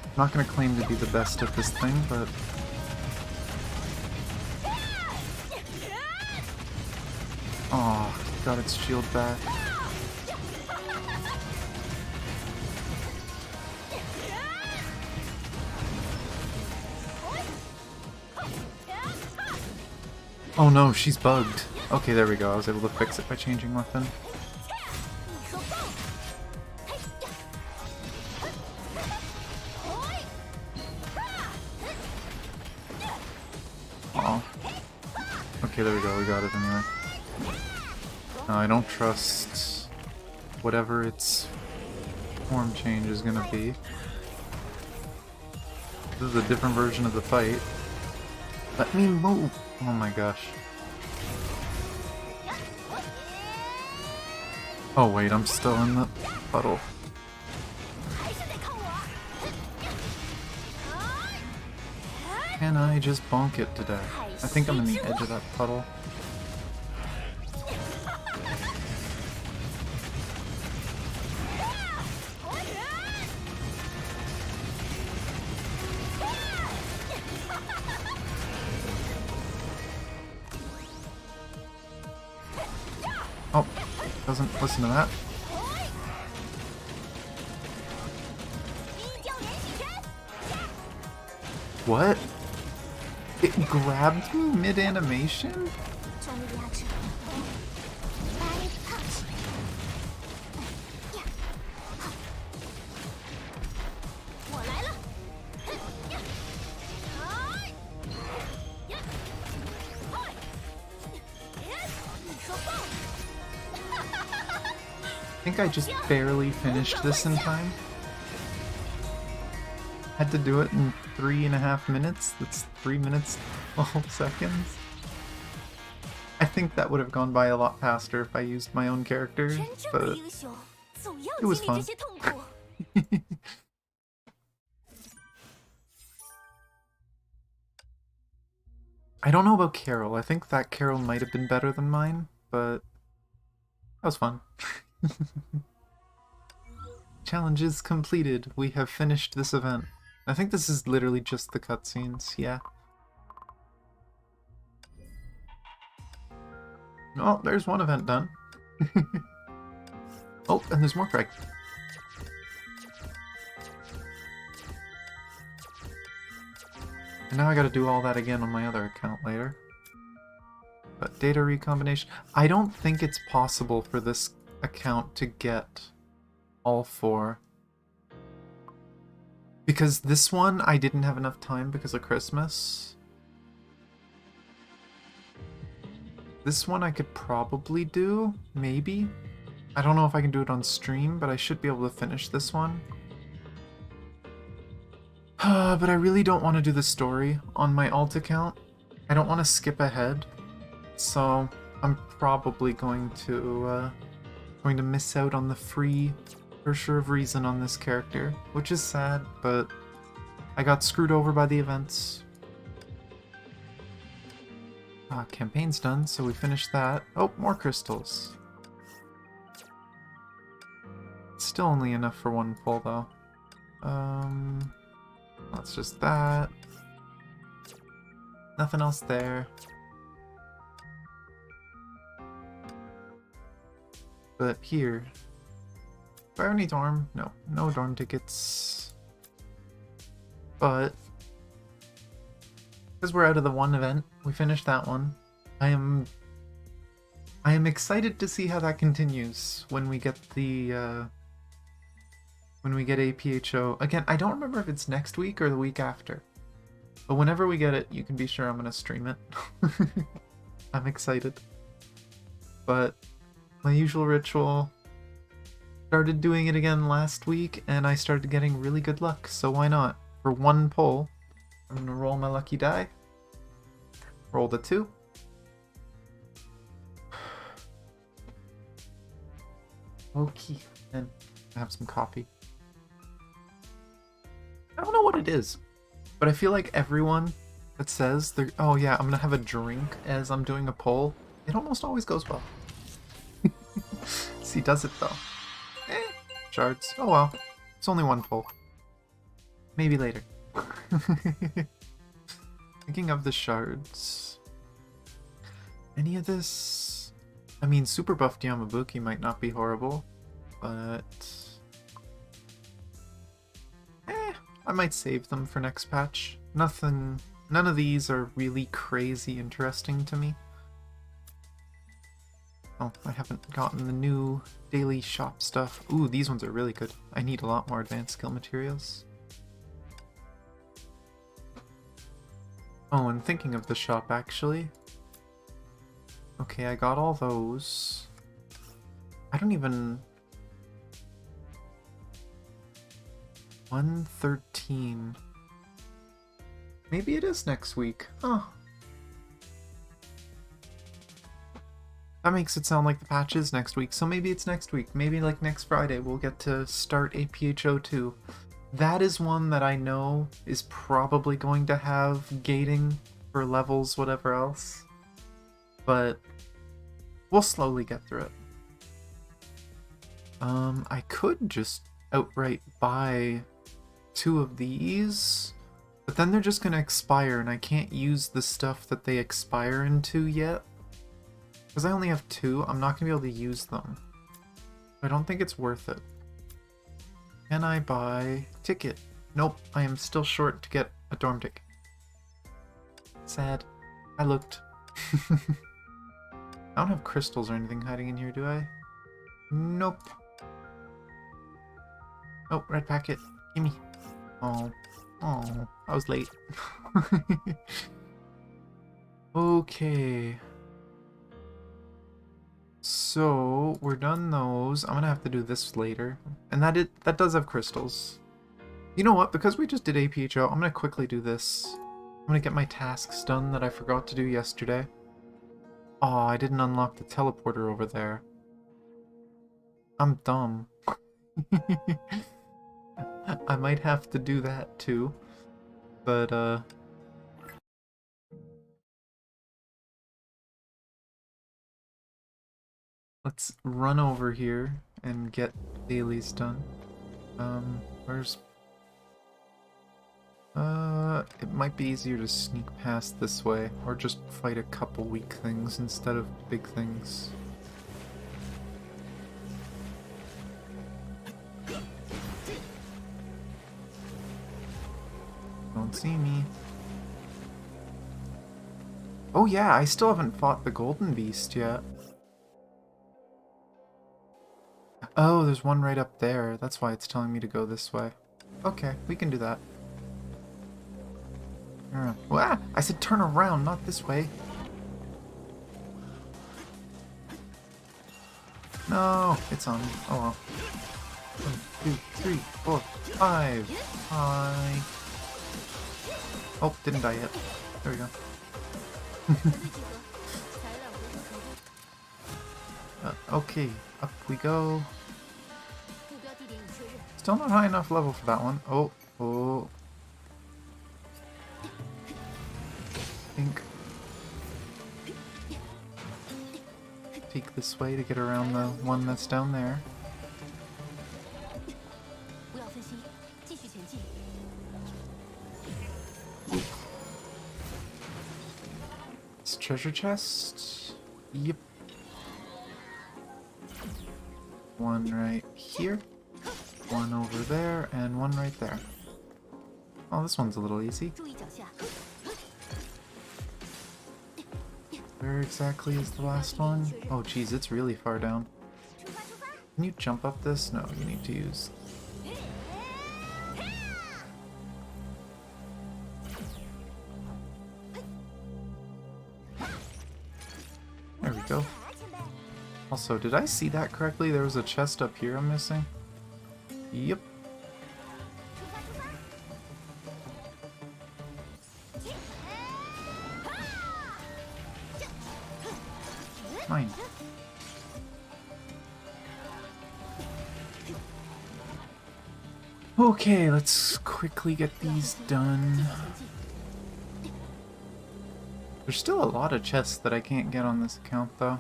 I'm not gonna claim to be the best at this thing, but... Oh, got its shield back. Oh no, she's bugged. Okay, there we go. I was able to fix it by changing weapon. Oh. Okay, there we go. We got it anyway. I don't trust whatever its form change is gonna be. This is a different version of the fight. Let me move! Oh my gosh. Oh wait, I'm still in the puddle. Can I just bonk it to death? I think I'm in the edge of that puddle. Oh, doesn't listen to that. What? It grabbed me mid-animation? I think I just barely finished this in time. Had to do it in 3.5 minutes. That's 3 minutes, 12 seconds. I think that would have gone by a lot faster if I used my own character, but it was fun. I don't know about Carol. I think that Carol might have been better than mine, but that was fun. Challenge is completed. We have finished this event. I think this is literally just the cutscenes, yeah. Oh, there's one event done. Oh, and there's more Craig. And now I gotta do all that again on my other account later. But data recombination... I don't think it's possible for this account to get all 4. Because this one, I didn't have enough time because of Christmas. This one I could probably do, maybe. I don't know if I can do it on stream, but I should be able to finish this one. But I really don't want to do the story on my alt account. I don't want to skip ahead, so I'm probably going to miss out on the free Ursher of Reason on this character, which is sad, but I got screwed over by the events. Campaign's done, so we finished that. Oh, more crystals. Still only enough for one pull, though. That's just that. Nothing else there. But here. Do I have any dorm? No. No dorm tickets. But because we're out of the one event, we finished that one. I am excited to see how that continues when we get the when we get APHO. Again, I don't remember if it's next week or the week after. But whenever we get it, you can be sure I'm going to stream it. I'm excited. But my usual ritual, started doing it again last week, and I started getting really good luck, so why not? For one pull, I'm going to roll my lucky die. Roll the 2. Okay, and have some coffee. I don't know what it is, but I feel like everyone that says they're, oh yeah, I'm gonna have a drink as I'm doing a poll, it almost always goes well. See, does it though? Shards. Oh well, it's only one poll. Maybe later. Thinking of the shards. Any of this? I mean, super buffed Yamabuki might not be horrible, but I might save them for next patch. None of these are really crazy interesting to me. Oh, I haven't gotten the new daily shop stuff. Ooh, these ones are really good. I need a lot more advanced skill materials. Oh, and thinking of the shop, actually. Okay, I got all those. I don't even... 113. Maybe it is next week. Huh. That makes it sound like the patch is next week, so maybe it's next week. Maybe like next Friday we'll get to start APHO2. That is one that I know is probably going to have gating for levels, whatever else. But we'll slowly get through it. I could just outright buy 2 of these, but then they're just gonna expire and I can't use the stuff that they expire into yet. Because I only have 2, I'm not gonna be able to use them. I don't think it's worth it. Can I buy ticket? Nope, I am still short to get a dorm ticket. Sad. I looked. I don't have crystals or anything hiding in here, do I? Nope. Oh, red packet. Gimme. Oh. Oh, I was late. Okay. So, we're done those. I'm gonna have to do this later. And that does have crystals. You know what? Because we just did APHO, I'm gonna quickly do this. I'm gonna get my tasks done that I forgot to do yesterday. Oh, I didn't unlock the teleporter over there. I'm dumb. I might have to do that too. But, let's run over here and get dailies done. Where's... it might be easier to sneak past this way, or just fight a couple weak things instead of big things. Don't see me. Oh yeah, I still haven't fought the Golden Beast yet. Oh, there's one right up there. That's why it's telling me to go this way. Okay, we can do that. Ah, I said turn around, not this way. No, it's on me. Oh well. 1, 2, 3, 4, 5. Hi. Oh, didn't die yet. There we go. Okay, up we go. Still not high enough level for that one. Oh, oh. Think. Take this way to get around the one that's down there. It's treasure chest. Yep. One right here. One over there, and one right there. Oh, this one's a little easy. Where exactly is the last one? Oh geez, it's really far down. Can you jump up this? No, you need to use... There we go. Also, did I see that correctly? There was a chest up here I'm missing? Yep. Mine. Okay, let's quickly get these done. There's still a lot of chests that I can't get on this account, though.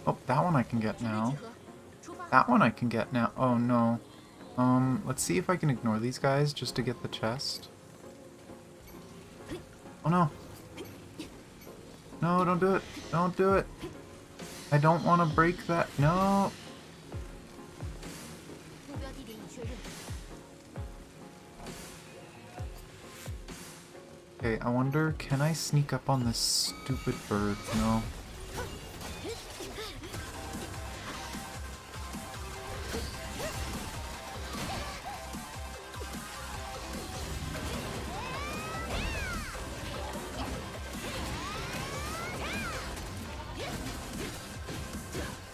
Oh, that one I can get now. That one I can get now. Oh, no. Let's see if I can ignore these guys just to get the chest. Oh, no. No, don't do it. Don't do it. I don't want to break that. No. Okay, I wonder, can I sneak up on this stupid bird? No.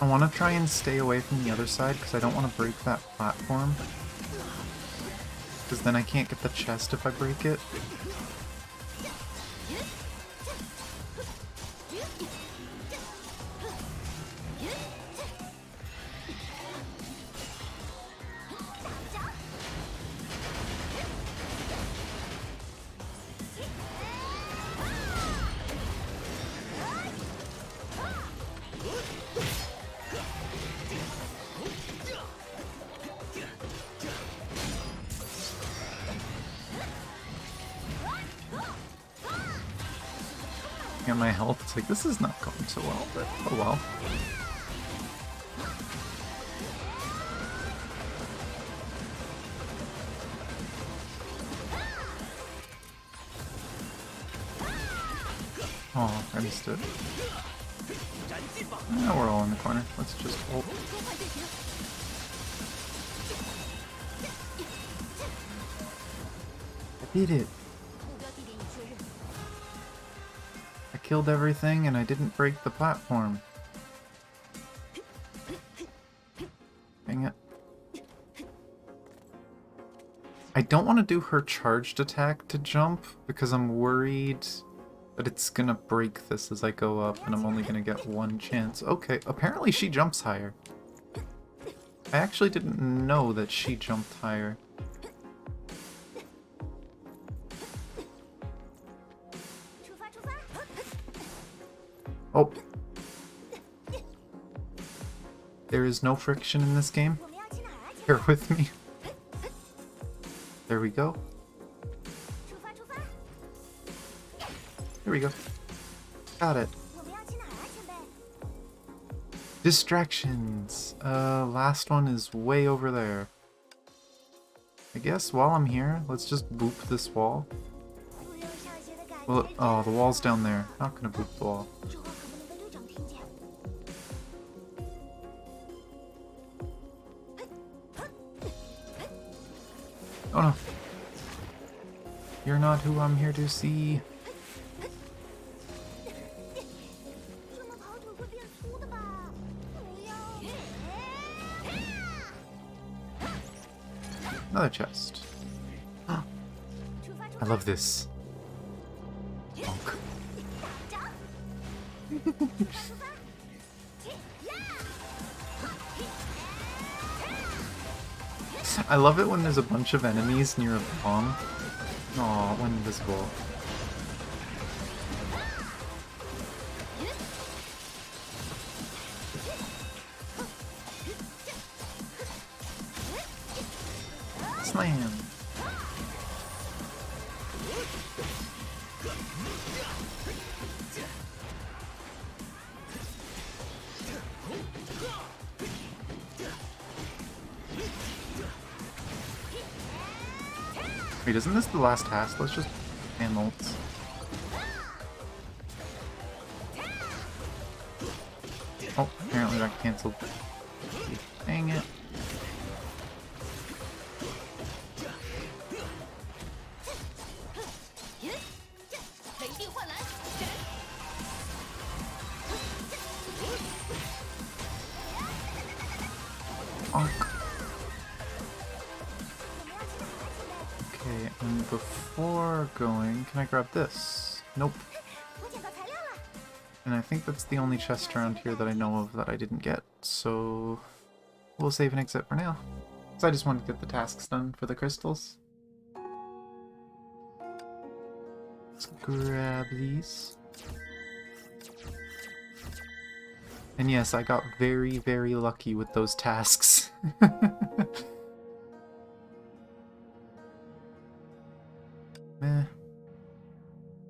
I want to try and stay away from the other side because I don't want to break that platform. Because then I can't get the chest if I break it. At my health, it's like, this is not going so well, but oh well. Oh, I missed it. Now we're all in the corner. Let's just hold. I did it! I killed everything and I didn't break the platform. Dang it. I don't want to do her charged attack to jump because I'm worried that it's gonna break this as I go up and I'm only gonna get one chance. Okay, apparently she jumps higher. I actually didn't know that she jumped higher. Oh. There is no friction in this game. Bear with me. There we go. Here we go. Got it. Distractions. Last one is way over there. I guess while I'm here, let's just boop this wall. Well, oh, the wall's down there. Not gonna boop the wall. Oh no. You're not who I'm here to see. Another chest. I love this. Bonk. I love it when there's a bunch of enemies near a bomb. Aw, when invisible. Slam! Wait, isn't this the last task? Let's just ban ults. Oh, apparently that cancelled. Dang it. Okay, and before going, can I grab this? Nope. And I think that's the only chest around here that I know of that I didn't get, so we'll save and exit for now. So I just wanted to get the tasks done for the crystals. Let's grab these. And yes, I got very, very lucky with those tasks. Meh.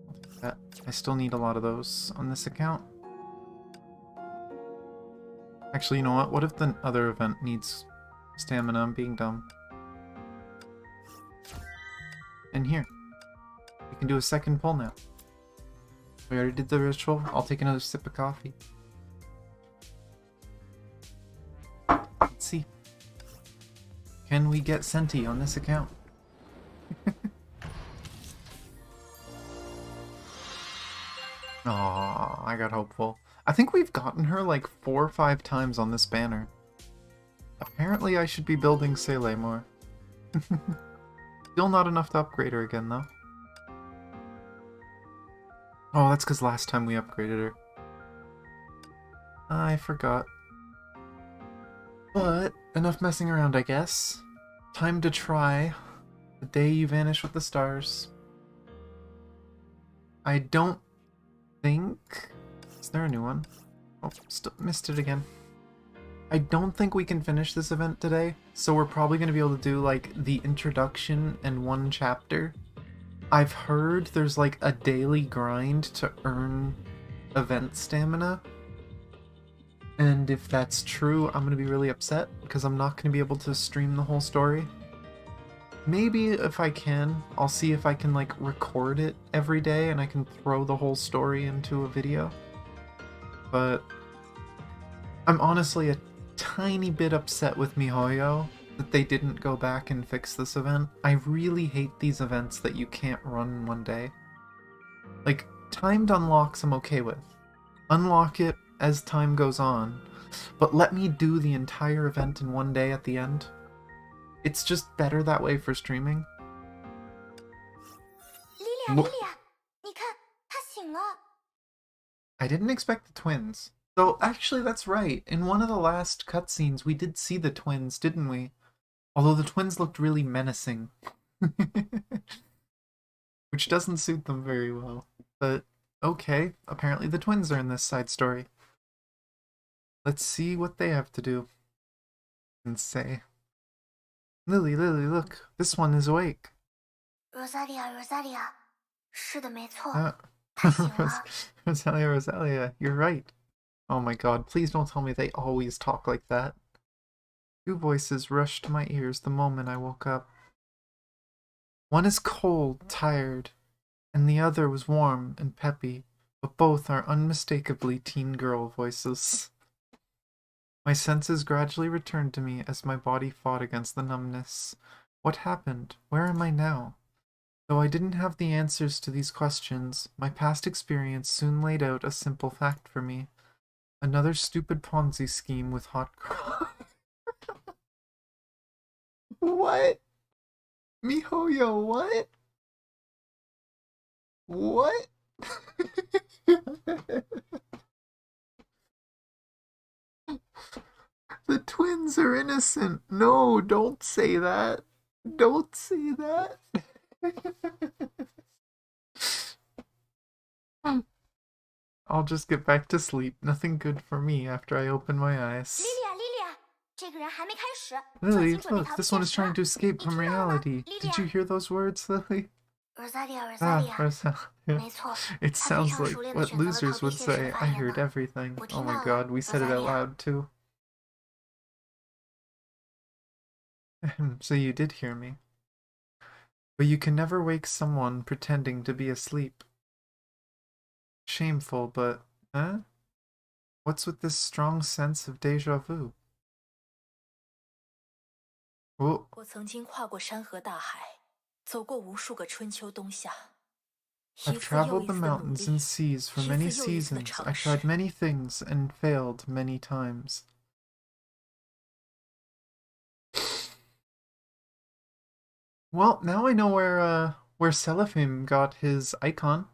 I'll take that. I still need a lot of those on this account. Actually, you know what? What if the other event needs stamina? I'm being dumb. And here. We can do a second pull now. We already did the ritual. I'll take another sip of coffee. Let's see. Can we get Senti on this account? Aw, I got hopeful. I think we've gotten her like 4 or 5 times on this banner. Apparently I should be building Sele more. Still not enough to upgrade her again though. Oh, that's because last time we upgraded her. I forgot. But, enough messing around, I guess. Time to try The Day You Vanish with the Stars. I don't think... Is there a new one? Oh, still missed it again. I don't think we can finish this event today, so we're probably going to be able to do, like, the introduction and 1 chapter. I've heard there's, like, a daily grind to earn event stamina. And if that's true, I'm going to be really upset, because I'm not going to be able to stream the whole story. Maybe if I can, I'll see if I can, like, record it every day and I can throw the whole story into a video. But I'm honestly a tiny bit upset with MiHoYo that they didn't go back and fix this event. I really hate these events that you can't run in one day. Like, timed unlocks I'm okay with. Unlock it as time goes on, but let me do the entire event in one day at the end. It's just better that way for streaming. Lilia, 你看，他醒了。 I didn't expect the twins. Though, actually, that's right. In one of the last cutscenes, we did see the twins, didn't we? Although the twins looked really menacing. Which doesn't suit them very well. But, okay. Apparently the twins are in this side story. Let's see what they have to do. And say... Lily, look. This one is awake. Rosalia, 是的，没错。 Rosalia, you're right. Oh my god, please don't tell me they always talk like that. 2 voices rushed to my ears the moment I woke up. One is cold, tired, and the other was warm and peppy, but both are unmistakably teen girl voices. My senses gradually returned to me as my body fought against the numbness. What happened? Where am I now? Though I didn't have the answers to these questions, my past experience soon laid out a simple fact for me. Another stupid Ponzi scheme with hot... What? Mihoyo, what? What? The twins are innocent. No, don't say that. Don't say that. I'll just get back to sleep. Nothing good for me after I open my eyes. 莉莉娅，莉莉娅，这个人还没开始， Lily, 小心准备 look, 逃避 this one 现 is 实 trying to escape 你 from 听到了吗， reality. 莉莉 Did 娅 you hear those words, Lily? Rosalia， Ah, Rosalia， Rosa. Yeah. 没错， It 他非 sounds 常 like 熟练地 what 选择了逃 losers 避 would 现实的 say. 发 I 言 heard 呢。 everything. 我 Oh 听 my 到了 god, we said it out ，Rosalia。 loud too. So you did hear me. But you can never wake someone pretending to be asleep. Shameful, but... Huh? What's with this strong sense of deja vu? Oh, 我曾经跨过山河大海，走过无数个春秋冬夏， I've 一次又 traveled 一 the 次的努 mountains 力， and seas for 一 many 次又一次的 seasons. 尝 I 试。 tried many things and failed many times. Well, now I know where Seraphim got his icon.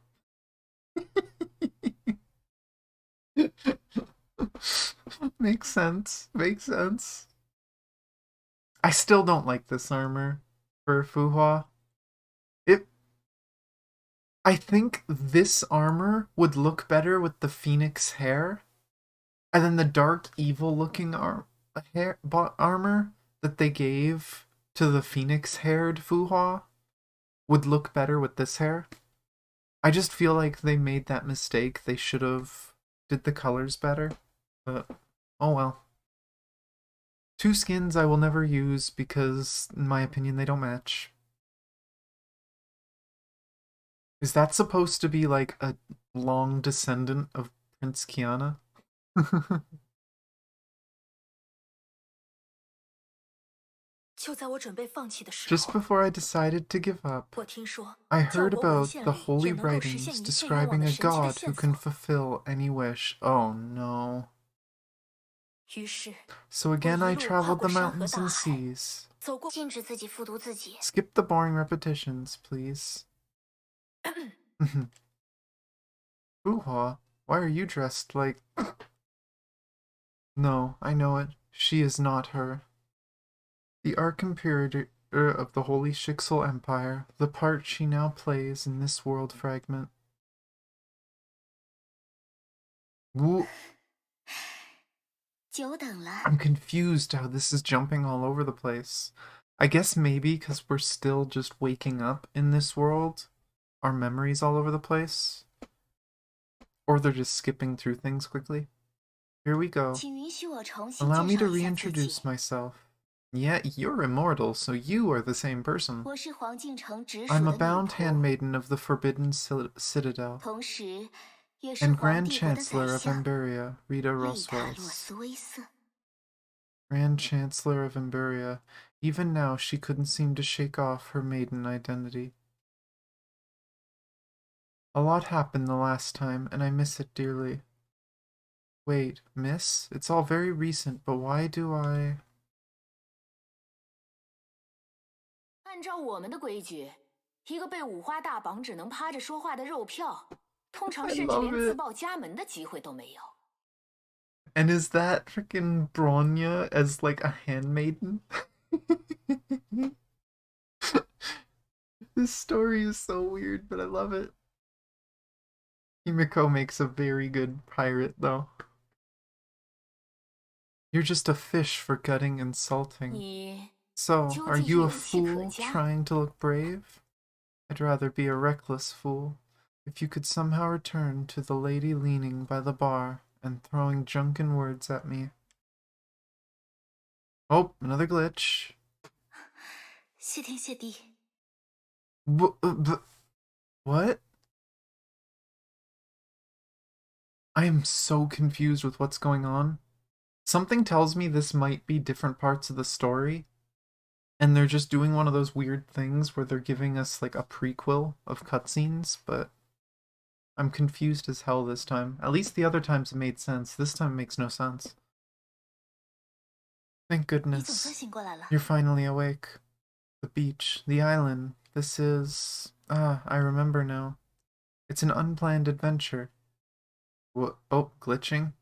Makes sense. Makes sense. I still don't like this armor for Fuhua. I think this armor would look better with the phoenix hair, and then the dark evil looking armor that they gave to the phoenix haired Fuhua would look better with this hair. I just feel like they made that mistake. They should have did the colors better. But oh well. Two skins I will never use because, in my opinion, they don't match. Is that supposed to be like a long descendant of Prince Kiana? Just before I decided to give up, I heard about the holy writings describing a god who can fulfill any wish. Oh no. So again I traveled the mountains and seas. 禁止自己复读自己。 Skip the boring repetitions, please. Fuhua, why are you dressed like... No, I know it. She is not her. The Arch-Imperator of the Holy Shixel Empire, the part she now plays in this world fragment. Woo. 久等了。 I'm confused how this is jumping all over the place. I guess maybe because we're still just waking up in this world, our memories all over the place. Or they're just skipping through things quickly. Here we go. 请允许我重新 Allow 介 me to 绍一下自己。 reintroduce myself. Yeah, you're immortal, so you are the same person. 我是黄敬城直属 I'm 的 a 女 bound 仆， handmaiden of the Forbidden Citadel 同时也是 and 皇 Grand 帝国的宰 Chancellor of 相 Emberia, Rita 丽塔洛 Roswells. 斯威斯。 Grand Chancellor of Emberia. Even now, she couldn't seem to shake off her maiden identity. A lot happened the last time, and I miss it dearly. Wait, miss? It's all very recent, but why do I... 按照我们的规矩，一个被五花大绑只能趴着说话的肉票，通常 I 甚至 love 连 it. 自报家门的机会都没有。 And is that freaking Bronya as like a handmaiden? This story is so weird, but I love it. Himiko makes a very good pirate, though. You're just a fish for gutting and salting. 你 So, are you a 究竟是勇气可 fool 嘉？ trying to look brave? I'd rather be a reckless fool. If you could somehow return to the lady leaning by the bar and throwing drunken words at me. Oh, another glitch. 谢天谢地， What? I am so confused with what's going on. Something tells me this might be different parts of the story, and they're just doing one of those weird things where they're giving us like a prequel of cutscenes, but I'm confused as hell this time. At least the other times it made sense. This time it makes no sense. Thank 你总算 goodness. 醒过来了。 You're finally awake. The beach, the island. This is... I remember now. It's an unplanned adventure. What? Oh, glitching?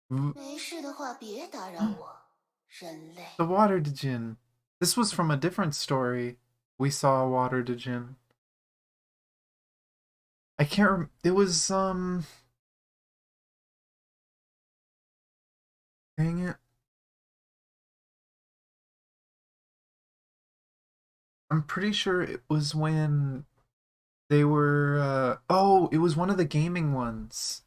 The 没事的话别打扰我，人类。water djinn. This was from a different story. We saw a water djinn. I can't it was, dang it. I'm pretty sure it was when they were, oh, it was one of the gaming ones.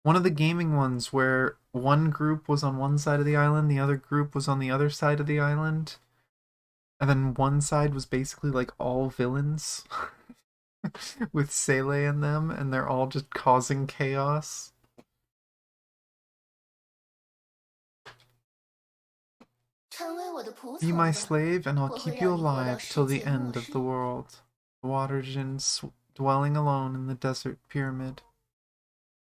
One of the gaming ones where one group was on one side of the island, the other group was on the other side of the island. And then one side was basically like all villains with Scythe in them, and they're all just causing chaos. Be my slave, and I'll keep you alive till the end of the world. The water djinn dwelling alone in the desert pyramid.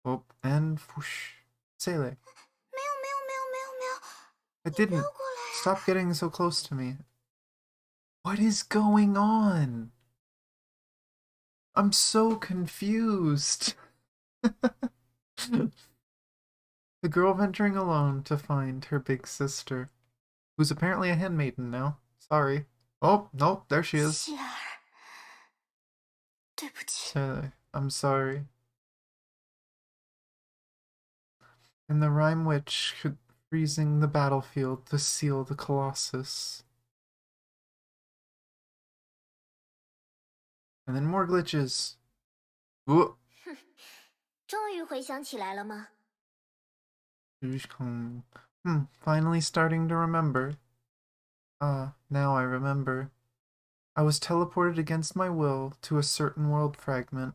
Oh, and whoosh. Scythe. I didn't. Stop getting so close to me. What is going on? I'm so confused. The girl venturing alone to find her big sister, who's apparently a handmaiden now. Sorry. Oh, nope, there she is. I'm sorry. And the rhyme witch freezing the battlefield to seal the Colossus. And then more glitches. Ooh. 终于回想起来了吗？ Finally starting to remember. Now I remember. I was teleported against my will to a certain world fragment,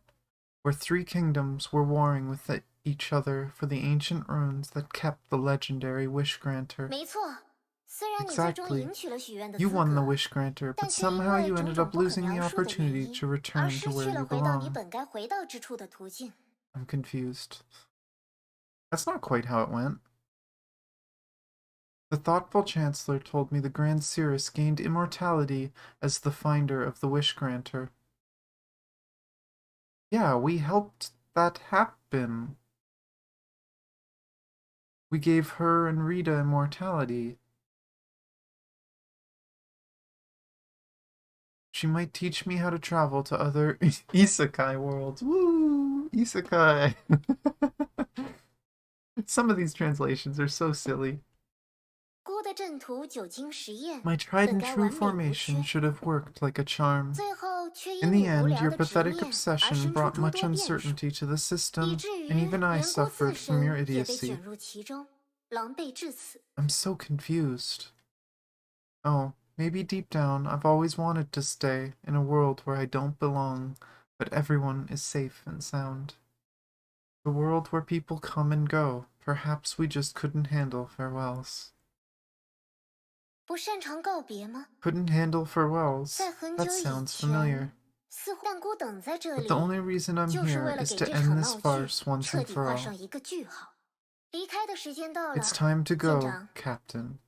where 3 kingdoms were warring with each other for the ancient runes that kept the legendary wish granter. 没错，虽然你最终 Exactly. 赢取了许愿的 You 资 won the 格， wish granter, 但 but 却因 somehow 为 you 种 ended 种 up 不可 losing the 描述的原 opportunity 因， to 而 return 失 to 去 where 了 you 回到你 belong. 本该回到之处的途径。 I'm confused. That's not quite how it went. The thoughtful chancellor told me the Grand Cirrus gained immortality as the finder of the wish granter. Yeah, we helped that happen. We gave her and Rita immortality. She might teach me how to travel to other isekai worlds. Woo! Isekai! Some of these translations are so silly. 孤的阵图久经实验， My tried 本 and 该 true 完美无 formation 缺， should have worked like a charm. 最后却 In 因你 the 无 end, 聊 your 的执 pathetic 念而 obsession 生出 brought 诸 much 多变数， uncertainty to the 以 system, 至于 and even I 连郭自 suffered from your 身也被 idiocy. 卷入其中，狼狈至此。 I'm so confused. Oh, maybe deep down, I've always wanted to stay in a world where I don't belong, but everyone is safe and sound. The world where people come and go. Perhaps we just couldn't handle farewells. 不擅长告别吗？ Couldn't handle farewells? 在很 That 久以 sounds 前， familiar. 似乎但孤等在这 But 里， the only reason I'm 就是 here 为了 is 给 to 这 end 场 this 闹剧 farce once 彻 and 底 for 画 all. 上一个句号。离开的时间到了， It's time to 舰 go, 长。 Captain.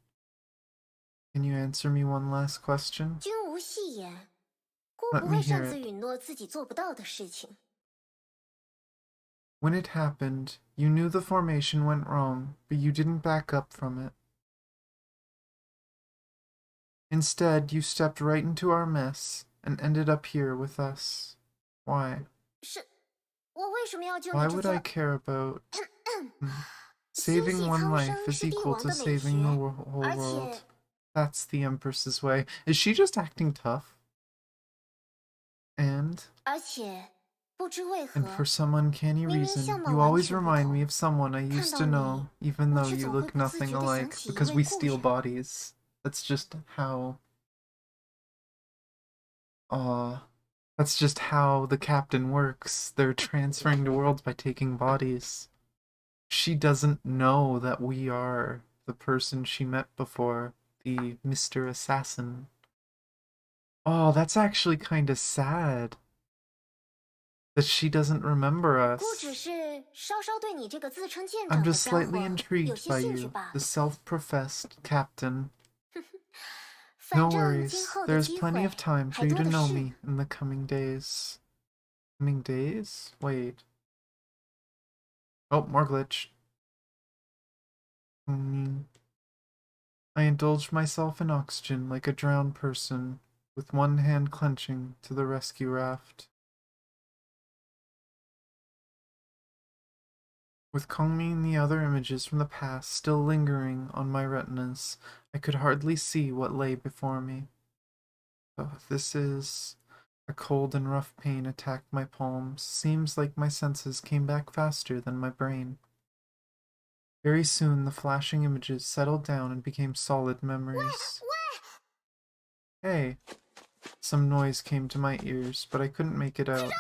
Can you answer me one last question? 君无戏言，孤 Let 不 me 会 hear 擅自 it. 允诺自己做不到的事情。 When it happened, you knew the formation went wrong, but you didn't back up from it. Instead, you stepped right into our mess and ended up here with us. Why? 是，我为什么要救 Why 你这 would I 家？ care about... 心 Saving 系 one 苍 life 生 is 是帝 equal 王 to 的美 saving the 学， whole 而 world. 且 That's the Empress's way. Is she just acting tough? And 而且不知为 for 何， some uncanny 明明 reason, 相貌 you 完 always 全不 remind 同。 me of someone I 看 used 到 to 你， know, even 我 though 却 you 总会 look 不自 nothing 觉地想 alike, 起一 because 位 we 故 steal 人。 bodies. That's just how... that's just how the captain works. They're transferring to worlds by taking bodies. She doesn't know that we are the person she met before, the Mr. Assassin. Oh, that's actually kind of sad. That she doesn't remember 孤只 us. 是稍稍对你这个自称舰 I'm 长的 just 家 slightly 伙有 intrigued 些 by 兴趣 you, 罢 the 了。 self-professed captain. No 反正 worries. 今后的 There's 机 plenty 会 of time 还 for you 多 to 的 know 是。 me in the coming days. Coming days? Wait. Oh, more glitch. I indulged myself in oxygen like a drowned person, with one hand clenching to the rescue raft. With Kongmi and the other images from the past still lingering on my retinas, I could hardly see what lay before me. Oh, this is... A cold and rough pain attacked my palms. Seems like my senses came back faster than my brain. Very soon the flashing images settled down and became solid memories. Hey! Some noise came to my ears, but I couldn't make it out.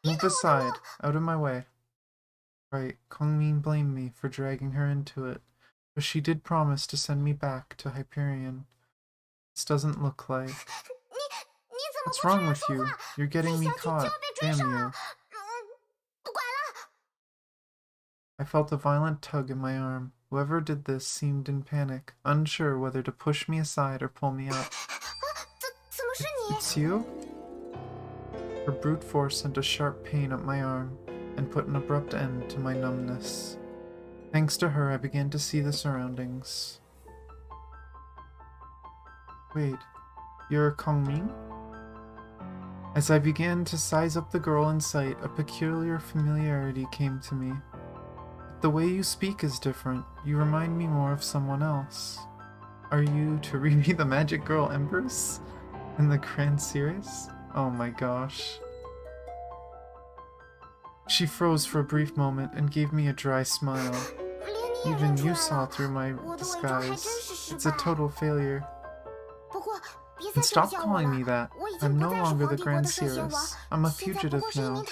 Move aside, out of my way. Right, Kongmin blamed me for dragging her into it, but she did promise to send me back to Hyperion. This doesn't look like... What's wrong with you? You're getting me caught. Damn you. I felt a violent tug in my arm. Whoever did this seemed in panic, unsure whether to push me aside or pull me up. It's you? Her brute force sent a sharp pain up my arm and put an abrupt end to my numbness. Thanks to her, I began to see the surroundings. Wait, you're Kongming? As I began to size up the girl in sight, a peculiar familiarity came to me. The way you speak is different. You remind me more of someone else. Are you Torimi the Magic Girl Empress? In the Grand Series? Oh my gosh. She froze for a brief moment and gave me a dry smile. Even you saw through my disguise. It's a total failure. And stop calling me that. I'm no longer the Grand Series. I'm a fugitive now.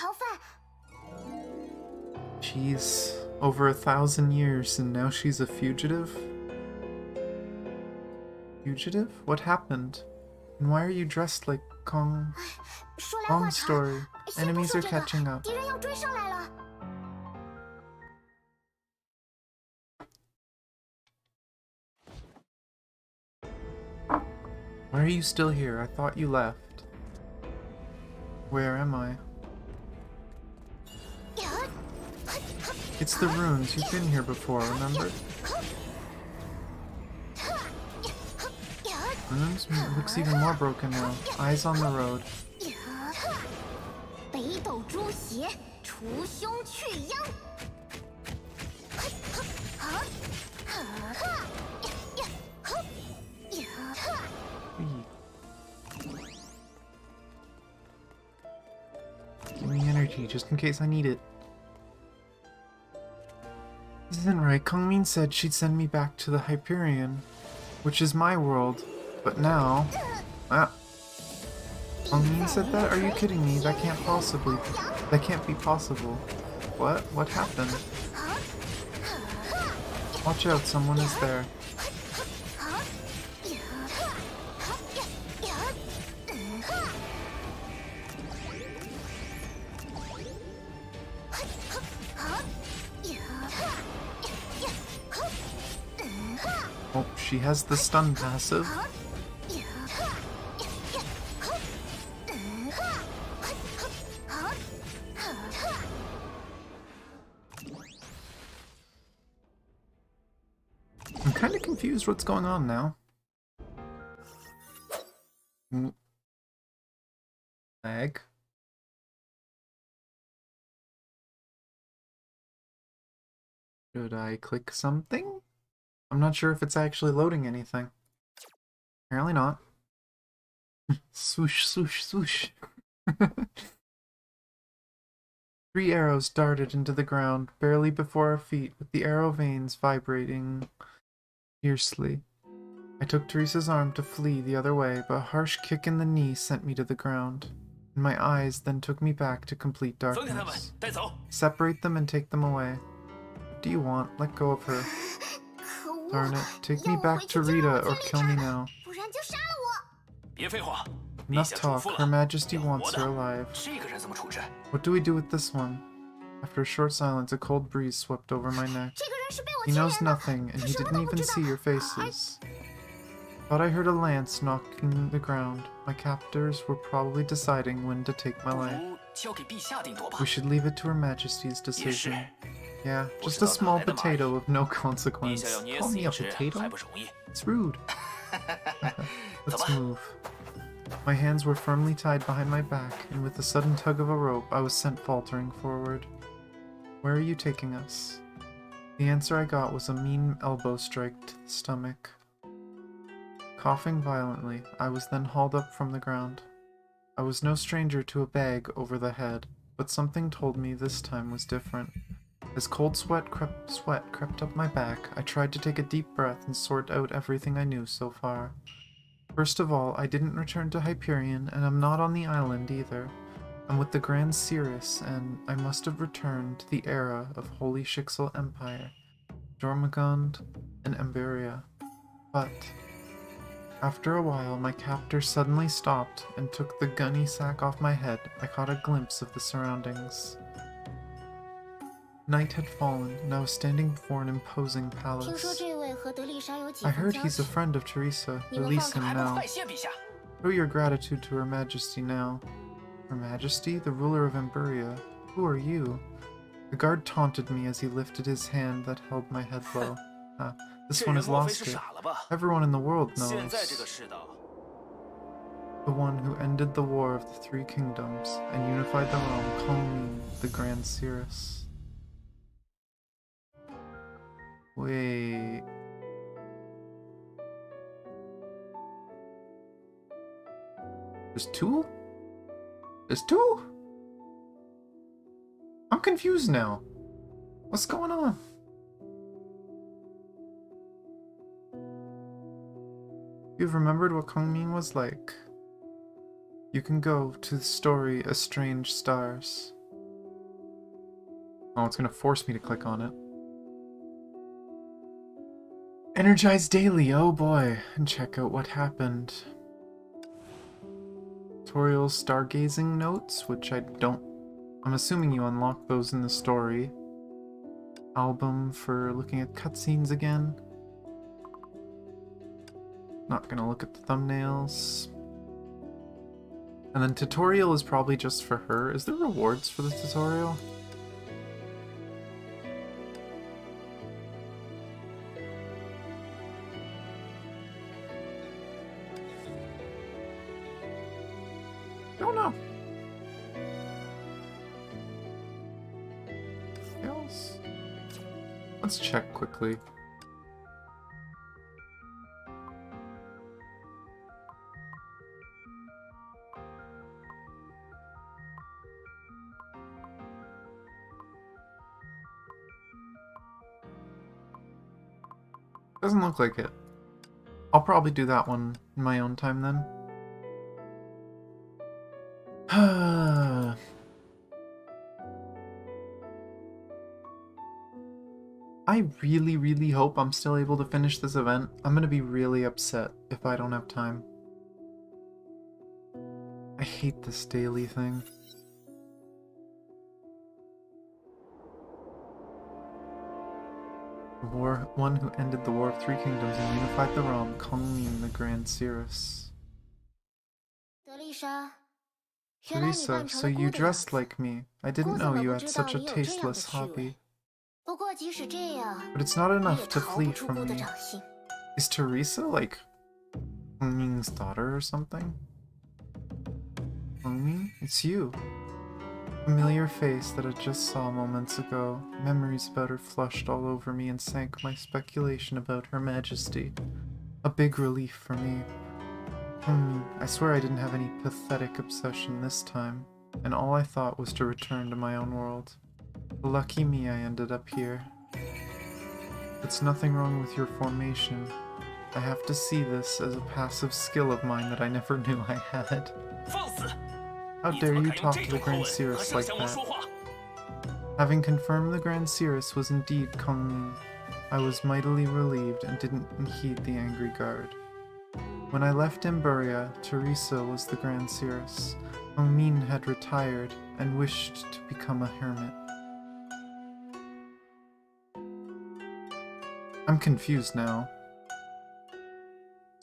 Jeez, over 1,000 years and now she's a fugitive? Fugitive? What happened? And why are you dressed like Kong? Long story. Enemies are catching up. Why are you still here? I thought you left. Where am I? It's the runes. You've been here before, remember? Runes? It looks even more broken now. Eyes on the road. Give me energy, just in case I need it. This isn't right. Kongmin said she'd send me back to the Hyperion, which is my world. But now... Ah. Kongmin said that? Are you kidding me? That can't possibly... That can't be possible. What? What happened? Watch out, someone is there. Oh, she has the stun passive. I'm kind of confused what's going on now. Lag. Should I click something? I'm not sure if it's actually loading anything. Apparently not. Swoosh, swoosh, swoosh. 3 arrows darted into the ground, barely before our feet, with the arrow veins vibrating fiercely. I took Teresa's arm to flee the other way, but a harsh kick in the knee sent me to the ground, and my eyes then took me back to complete darkness. Separate them and take them away. What do you want? Let go of her. Darn it. Take me back to Rita or kill me now. Enough talk. Her Majesty wants her alive. What do we do with this one? After a short silence, a cold breeze swept over my neck. He knows nothing, and he didn't even see your faces. Thought I heard a lance knocking the ground. My captors were probably deciding when to take my life. 交给陛下定夺吧。 We should leave it to Her Majesty's decision. 也是。 Yeah, 不 just 知 a 道哪 small 来的蚂蚁。 potato of no 陛 consequence. 下要捏 Call 死 me 一 a 只 potato? 还不容易。 It's rude. 走 Let's 吧。 move. My hands were firmly tied behind my back, and with a sudden tug of a rope, I was sent faltering forward. Where are you taking us? The answer I got was a mean elbow strike to the stomach. Coughing violently, I was then hauled up from the ground. I was no stranger to a bag over the head, but something told me this time was different. As cold sweat crept up my back, I tried to take a deep breath and sort out everything I knew so far. First of all, I didn't return to Hyperion, and I'm not on the island either. I'm with the Grand Cirrus, and I must have returned to the era of Holy Shixel Empire, Jormungand, and Emberia. But after a while, my captor suddenly stopped and took the gunny sack off my head. I caught a glimpse of the surroundings. Night had fallen, and I was standing before an imposing 听说 palace. 这位和德丽莎有几 I 分 heard 交 he's a 情， friend of Teresa. 你们 Release 放 him 还不 now. 快谢陛下！ Show your gratitude to Her Majesty now. Her Majesty, the ruler of Emberia. Who are you? The guard taunted me as he lifted his hand that held my head low. This 这 one 人 has 莫非 lost 是 it. 傻了吧？ Everyone in the world 现在这个 knows. 世道， The one who ended the war of the Three Kingdoms and unified the realm, calling me the Grand Cirrus. Wait. There's two? There's two? I'm confused now. What's going on? You've remembered what Kongming was like. You can go to the story A Strange Stars. Oh, it's gonna force me to click on it. Energize daily, oh boy, and check out what happened. Tutorial stargazing notes, which I'm assuming you unlock those in the story. Album for looking at cutscenes again. Not gonna look at the thumbnails. And then tutorial is probably just for her. Is there rewards for the tutorial? Don't know. Else? Let's check quickly. Doesn't look like it. I'll probably do that one in my own time then. I really, really hope I'm still able to finish this event. I'm gonna be really upset if I don't have time. I hate this daily thing. One who ended the War of Three Kingdoms and unified the realm, Kongming the Grand Cirrus. 德丽莎，原来你 Teresa, 扮成 so 了 you 姑的样 dressed 子。 like me. I didn't 姑怎 know 么 you 不 had 知道 such a 你有这样的 tasteless 趣味 hobby.？ 不过即使这样， But it's not 你 enough 也 to 逃不 flee 出 from 姑的 me. 掌心。 Is Teresa like Kongming's daughter or something? Kongming? It's you. Familiar face that I just saw moments ago. Memories about her flushed all over me and sank my speculation about Her Majesty. A big relief for me. I swear I didn't have any pathetic obsession this time, and all I thought was to return to my own world. Lucky me I ended up here. It's nothing wrong with your formation. I have to see this as a passive skill of mine that I never knew I had. 放肆！ How 你 dare 怎么 you 敢用 talk 这 to 种 the 口 Grand 吻和 Cirrus 正 like 向我 that? 说话？ Having confirmed the Grand Cirrus was indeed Kongming, I was mightily relieved and didn't heed the angry guard. When I left Emberia, Teresa was the Grand Cirrus. Kongming had retired and wished to become a hermit. I'm confused now.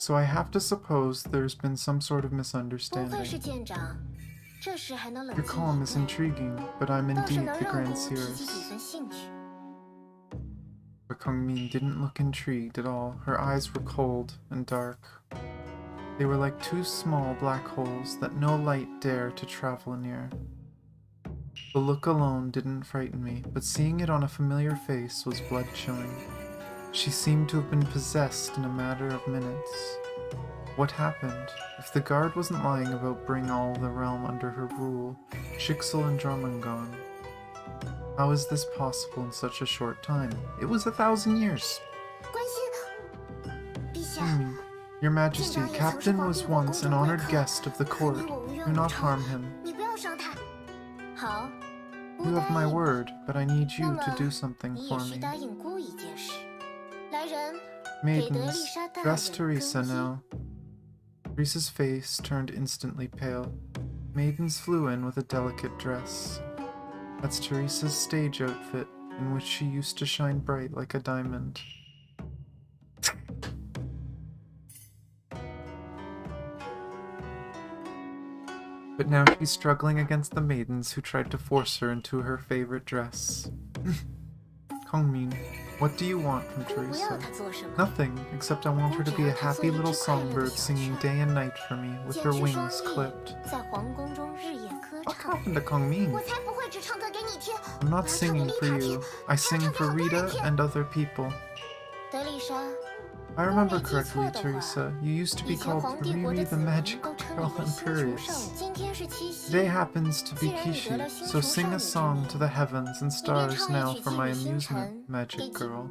So I have to suppose there's been some sort of 不愧是 misunderstanding. 舰长，这时还能冷 Your 静 calm 以 is 对， intriguing, but I'm 倒是 indeed 能 the 让 Grand 公提起几 Seeress. 分兴趣。 But Kongmin didn't look intrigued at all. Her eyes were cold and dark. They were like two small black holes that no light dared to travel near. The look alone didn't frighten me, but seeing it on a familiar face was blood-chilling. She seemed to have been possessed in a matter of minutes. What happened? If the guard wasn't lying about bringing all the realm under her rule, Shixel and Jormungand, how is this possible in such a short time? It was 1,000 years. 关心，陛下， Your Majesty, Captain was once an honored guest of the court. 你我无冤 Do 无 not 仇， harm him. 你不要伤他。好，孤 You 答 have my 应， word, but I need 那 you 么 to do something 你 for 也需 me. 答应孤一件事。来人，给德丽 Maidens, 莎大 dress 人 Teresa 更衣。 now. Teresa's face turned instantly pale. Maidens flew in with a delicate dress. That's Teresa's stage outfit, in which she used to shine bright like a diamond. But now she's struggling against the maidens who tried to force her into her favorite dress. Kongmin, what do you want from 我不要 Teresa? 他做什么？ Nothing, except I want her to be a happy little songbird singing day and night for me, with 剪 her 去双 wings 翼 clipped. 在皇宫中日夜歌 What 唱。 happened to Kongmin? 我才不会只唱歌给你听， I'm 我 not 要唱给 singing 丽 for 塔听 you. I sing for Rita and other people. 德丽莎， I remember 如果没记 correctly, 错的话， Teresa. You used to be 以前 called 皇帝国的 Riri 子 the 民 Magic 都称 Girl 你为星穹圣 Imperious. 女。今天是七夕， Today happens to be 既然你得了 Kishi, 星 so 穹 sing 少 a 女之 song 名， to the heavens and 你便 stars 唱一 now 曲 for 寄 my 予星 amusement, 辰， Magic 给己。 Girl.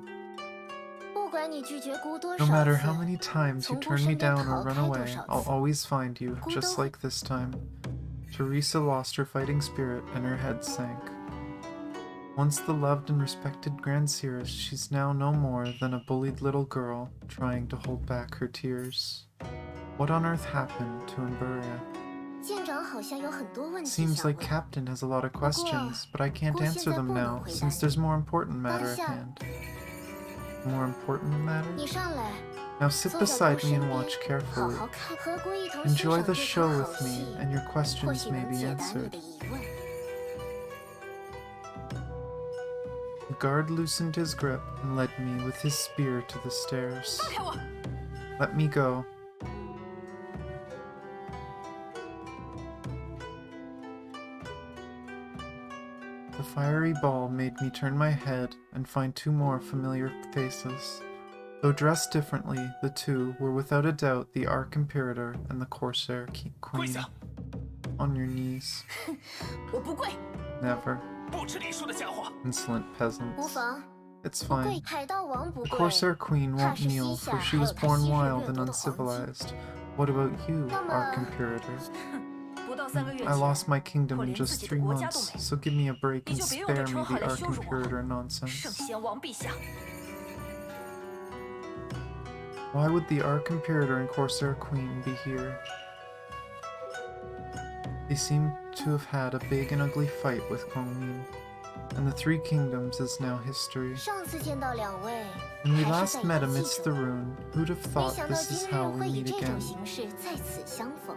不管你拒绝孤多 No 少 matter 次， how many times you 从孤 turn me 身边 down or 逃 run 开多 away, 少 I'll 次， always find you, 孤 just 都 like this time. Teresa lost her fighting spirit and her head sank. Once the loved and respected Grand Seeress, she's now no more than a bullied little girl trying to hold back her tears. What on earth happened to Imburia? 舰长好像有很多问题 Seems 想 like 问。 Captain has a lot of questions, but I can't 不过 answer 现在 them 不能 now, 回答 since 你。 there's more important matter at 当下。 hand. More important matter? 你上来， Now sit 坐在 beside 孤 me 身 and 边 watch， 好 carefully. 好看，和孤一同欣 Enjoy 赏 the 这 show 场 with 好 me, 戏， and your 或 questions 许 may 能 be 解答你 answered. 的疑问。 The guard loosened his grip and led me with his spear to the stairs. 放开我！ Let me go. The fiery ball made me turn my head and find two more familiar faces. Though dressed differently, the two were without a doubt the Arch Imperator and the Corsair 跪 Queen. 下！ On your knees. 我不跪。 Never. 不吃你说的假话。 Insolent 无 peasants. 妨， It's 不跪 fine.，海盗王不 The 跪。 Corsair Queen 怕 won't 是 kneel, 西 for 夏 she 还 was 有她 born 昔日 wild 掠 and 夺的黄金。 uncivilized. What about you, 那么 Arch Imperator? 不到3个月 I 前， lost my kingdom 我 in 连自 just 己的 3国家都 months, 没。 so give me a break 你 and 就别用这 spare 称 me 号 the 来 Arch 羞辱我。 Imperator 圣 nonsense. 贤王陛下， Why would the Arch Imperator and Corsair Queen be here? They seem to have had a big and ugly fight with Kongmin, and the Three Kingdoms is now history. 上次见到两位， When we 还是 last 在 met 游戏 amidst the 中， rune, who'd have 没 thought 想到 this 今 is 日 how 会 we 以 meet 这种 again? 形式在此相逢。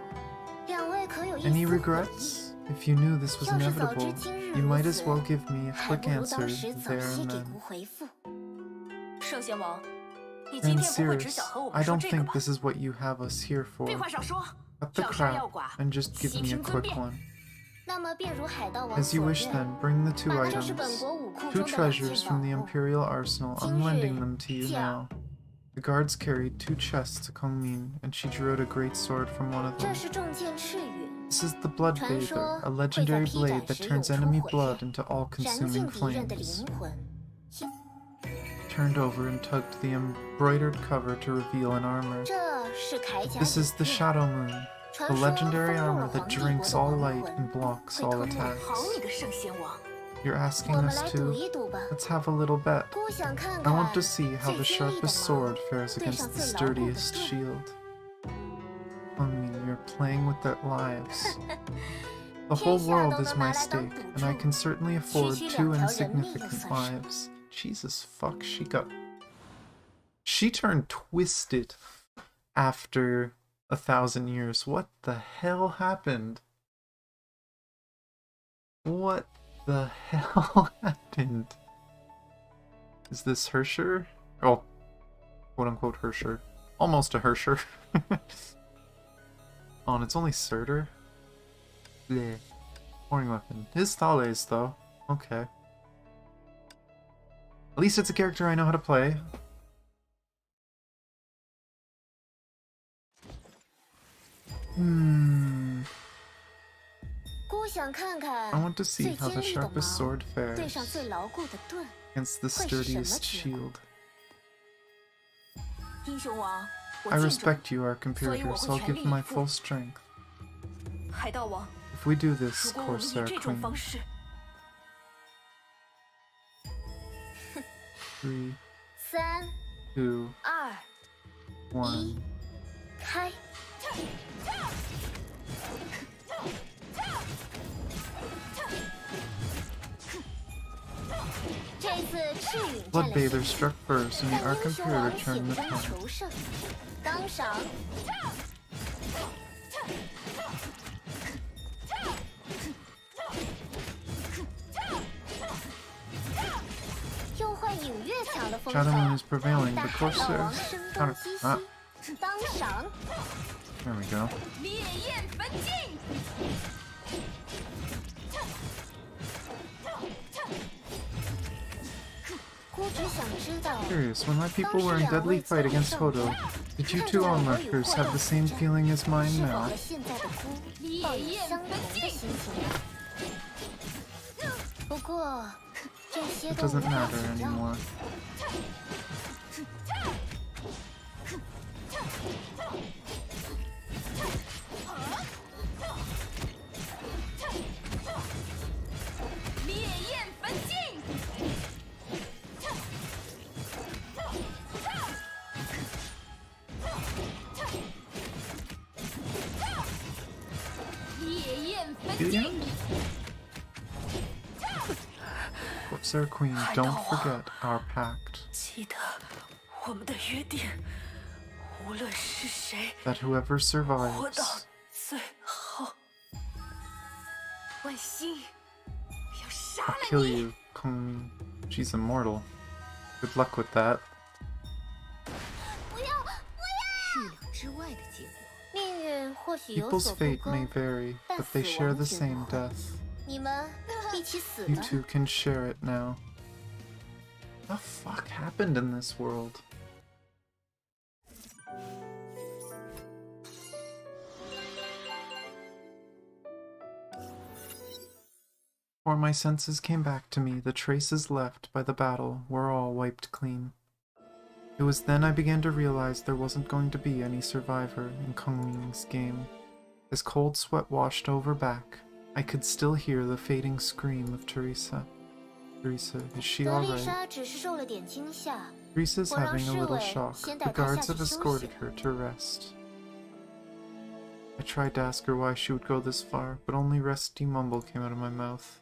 两位可有一丝 Any 悔意？ regrets? If you knew this was 要是早知 inevitable, 今日 you 如 might 此 as well give me a 还 quick 不如 answer 当时早 there 些 and 给 then. 孤回复。圣贤王，你今 And 天不会只 Cirrus, 想和我 I 们说 don't 这个 think 吧？ this is what you have us here for. 废话少说， Cut the 要杀 crap 要剐， and just give 悉 me a 凭尊 quick 便。 one. 那么便如海盗王 As you 所 wish 愿， then, bring the two 那这是本 items. 国武库 Two 中的两件 treasures 宝 from the 物。 Imperial Arsenal. I'm 今日 lending them to you 驾 now. The guards carried 2 chests to Kongmin, and she drew out a great sword from one of 这 them. 是重剑赤羽， This is the Blood 传 Bather, 说 a 会在 legendary 劈 blade 斩 that 时有 turns 出 enemy 火 blood 焰， into 燃 all-consuming 尽敌人的 flames. 灵魂。 Turned over and tugged the embroidered cover to reveal an armor. 这是铠甲 This is the 影片， Shadow Moon, 传 the 说 legendary 封入 armor 了 that 皇帝国 drinks 的 all 亡 light 魂， and blocks 会 all 吞没。 attacks. 好你个圣贤王！ You're asking 我们 us 来赌 to? 一赌吧。 Let's have a little bet. 姑想看 I 看 want to see how 最 the 锋利的 sharpest 矛 sword fares 对上 against the 最牢固的 sturdiest 盾。 shield. You're playing with their lives. The 天 whole 下 world 都 is 能 my 拿来当 stake, 赌 and I 注， can certainly 区 afford 区 22条人命又 insignificant 算什么？ lives. Jesus fuck, she turned twisted. after 1,000 years. What the hell happened? What the hell happened? Is this Hersher? Oh, quote-unquote Hersher. Almost a Hersher. Oh, and it's only Surtur? Bleh. Boring weapon. His Thales, though. Okay. At least it's a character I know how to play. I want to see how the sharpest sword fares against the sturdiest shield. I respect you, our comparator, so I'll give my full strength. If we do this, Corsair Queen. 3, 2, 1. 开！ Bloodbather struck first, and the Arc Imperator turned the tide. 当赏！ 又换影月墙的风格， Shadow Moon is prevailing, 大 but 海盗 Corsair 王声东 counter. 击 Ah, 西，当赏！ there we go. 烈焰焚尽！ Curious, when my people were in deadly fight against Hodo, did you two onlookers have the same feeling as mine 是否 now? 和现在的孤抱有相同的心情呢？不过这些 It 都无 doesn't 关 matter 紧要。 anymore. 烈焰焚尽！ 烈焰焚 The 尽！ end? Corsair Queen, don't forget our pact. 记得我们的约定，无论是谁 That whoever 活 survives 到最后，万心，要杀 will 了 kill 你！ you, Kong. She's immortal. Good luck with that. 不要，不要！预料之外的结果。命运或许有 People's 所不 fate 公， may vary, 但 but 死 they share 亡 the 绝不 same 会。 death. 你们一起死 You 了。 two can share it now. What the fuck happened in this world? Before my senses came back to me, the traces left by the battle were all wiped clean. It was then I began to realize there wasn't going to be any survivor in Kongming's game. As cold sweat washed over back, I could still hear the fading scream of Teresa. Teresa, is she 德丽 alright? 莎只是受了点惊吓， Teresa's 我让 having a 侍 little 卫 shock. 先 The 带她 guards 下 have 去休 escorted 息。 her to rest. I tried to ask her why she would go this far, but only rusty mumble came out of my mouth.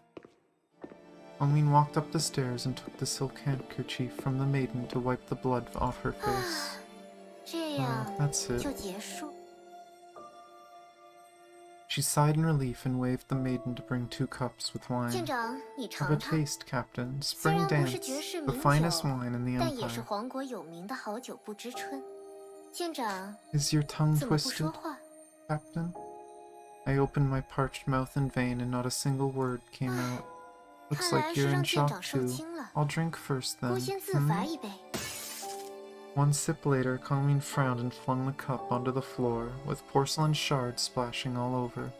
Kongming walked up the stairs and took the silk handkerchief from the maiden to wipe the blood off her face. 这样 That's it. 就结束。 She sighed in relief and waved the maiden to bring 2 cups with 舰 wine. 长，你 Have a 尝尝， taste, Captain. 虽 Spring 然不是 Dance, 绝世 the 名 finest 酒， wine in the 但也是 Empire. 皇国有名的好酒不知春。舰长 Is your tongue 怎么不说 twisted, 话？ Captain? I opened my parched mouth in vain and not a single word came out. Looks 看来 like 是 you're 让 in 舰 shock 长受 too. 惊了。 I'll drink first 孤 then. 先自 hmm? 罚一杯。 One sip later, Kongming frowned and flung the cup onto the floor, with porcelain shards splashing all over.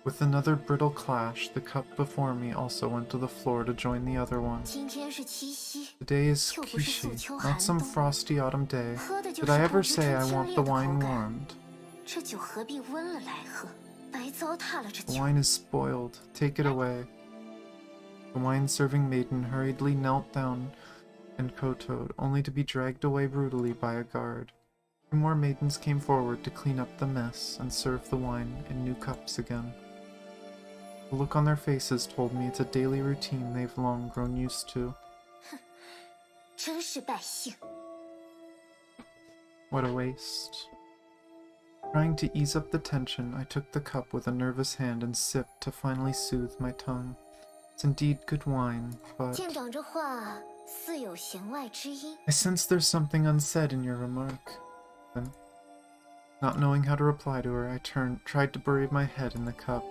With another brittle clash, the cup before me also went to the floor to join the other one. 今天是七夕， Today is 又不是素 Kishi, 秋 not 寒 some 冬， frosty autumn day. 喝的就 Did 是 I 不 ever 知 say 春 I 清 want 冽 the 的口 wine 感。 warmed? 这酒何必温了来喝？白糟蹋了这 The 酒。 wine is spoiled. Take it away. The wine-serving maiden hurriedly knelt down and kowtowed, only to be dragged away brutally by a guard. 2 more maidens came forward to clean up the mess and serve the wine in new cups again. The look on their faces told me it's a daily routine they've long grown used to. 真是败兴。What a waste. Trying to ease up the tension, I took the cup with a nervous hand and sipped to finally soothe my tongue. It's indeed good wine, but... 舰长这话似有弦外之音。 I sense there's something unsaid in your remark. Then, not knowing how to reply to her, I tried to bury my head in the cup.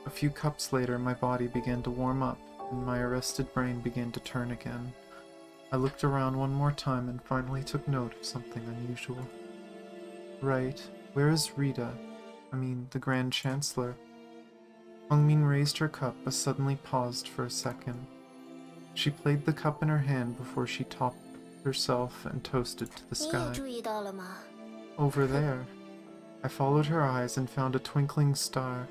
A few cups later, my body began to warm up, and my arrested brain began to turn again. I looked around one more time and finally took note of something unusual. Right, where is Rita? I mean, the Grand Chancellor. Hongmin raised her cup but suddenly paused for a second. She played the cup in her hand before she topped herself and toasted to the 你也 sky. 注意到了吗？ Over there. I followed her eyes and found a twinkling star.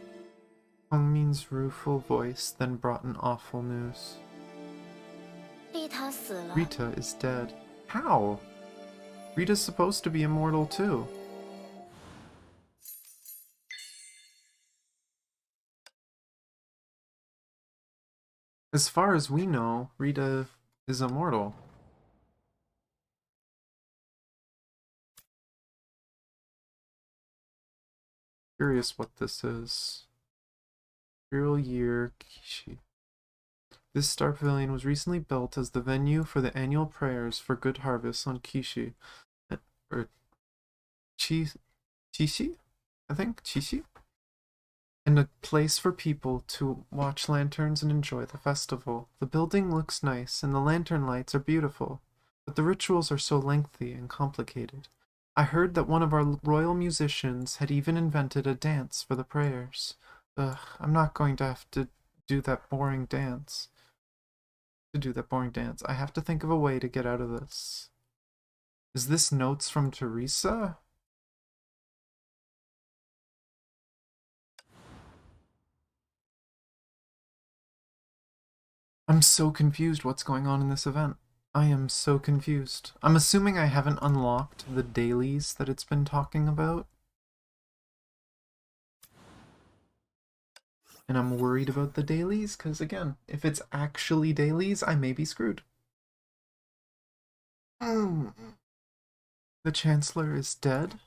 Hongmin's rueful voice then brought an awful news. 丽塔死了。 Rita is dead. How? Rita's supposed to be immortal too. As far as we know, Rita is immortal. Curious what this is. Imperial Year Kishi. This Star Pavilion was recently built as the venue for the annual prayers for good harvests on Kishi. Or Chishi? I think? Chishi? And a place for people to watch lanterns and enjoy the festival. The building looks nice and the lantern lights are beautiful, but the rituals are so lengthy and complicated. I heard that one of our royal musicians had even invented a dance for the prayers. Ugh, I'm not going to have to do that boring dance. I have to think of a way to get out of this. Is this notes from Teresa? I'm so confused what's going on in this event. I am so confused. I'm assuming I haven't unlocked the dailies that it's been talking about. And I'm worried about the dailies, because again, if it's actually dailies, I may be screwed. The Chancellor is dead?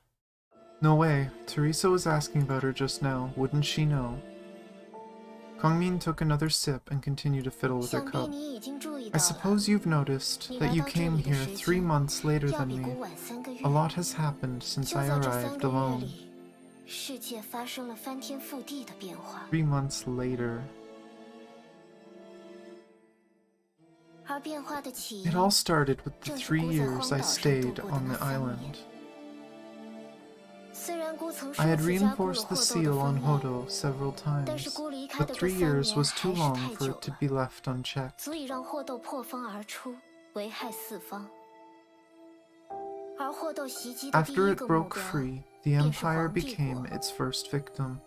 No way. Teresa was asking about her just now. Wouldn't she know? Kongmin took another sip and continued to fiddle with her 想必 cup. 你已经注意 I 到了。 suppose you've noticed 你 that 来 you 到这 came 里的 here 时 3 间 months later 要 than 比 me. 古晚3个月。 A lot has happened since 就 I 在这 arrived 3个月 alone. 里，世界发生了翻天覆地的变化， 3 months later. 而变化的起 It 因 all started with the 正是 3孤在 years 荒 I 岛上 stayed 度过的 on 那 the 3 island. 年。虽然孤曾 I 数 had 次加固了 reinforced the 霍斗的 seal on 封印， Hodo several 但是 times, 孤离开 but 的这 3 3 years 年 was 还 too 是 long 太 for 久 it to 了， be left unchecked. 足以让霍斗破风而出，危害四方。而霍斗袭击的第 After 一 it 个目 broke 标 free, the 便是 Empire 皇帝 became 国。 its first victim.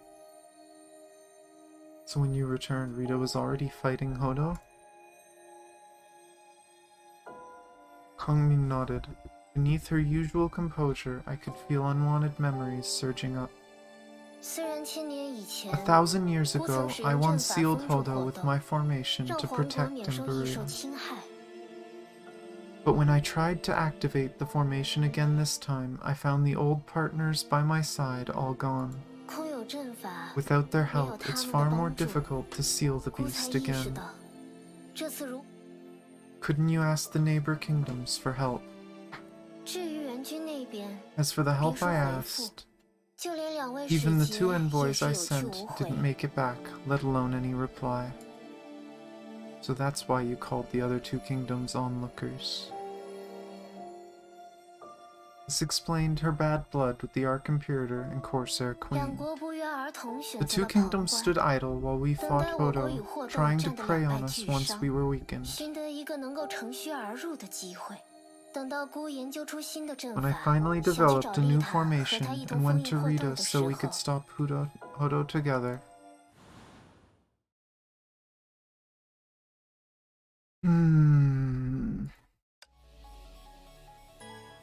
So when you returned, Rita was already fighting Hodo? Kongmin nodded. Beneath her usual composure, I could feel unwanted memories surging up. 虽然千年以前 1,000 years 孤曾 ago, 使 I 用阵 once 法 sealed 封住 Hodo 霍 with 斗， my formation 让 to 皇国 protect 免 and 受异兽 Imperium. 侵害。 But when I tried to activate the formation again this time, I found the old partners by my side all gone. 空有阵法， Without their 没有 help, 他 it's 们的 far more 帮助， difficult to seal the 孤才 beast 意识 again. 到，这次如 Couldn't you ask the neighbor kingdoms for help? 至于援军那边， As for the 别 help 说 I 回复， asked, 就连2位 even the 使节 2也 envoys 是 I 有去 sent 无回。 didn't make it back, let alone any reply. So that's why you called the other 2 kingdoms onlookers. This explained her bad blood with the Arch-Imperator and Corsair 两 Queen. 国不约而同选 The 择 two 了旁 kingdoms 观， stood idle while we 等 fought 待我国与 Hodo, 霍斗 trying to 战得 prey 两 on 败 us 俱 once 伤， we were weakened. 寻得一个能够乘虚而入的机会。等到孤研究出新的阵 When I 法， finally 想去 developed 找 a 丽 new 塔和 formation 他一同 and 封 went 印 to 霍斗 Rita 的 so 时 we 候 could，stop Hodo together.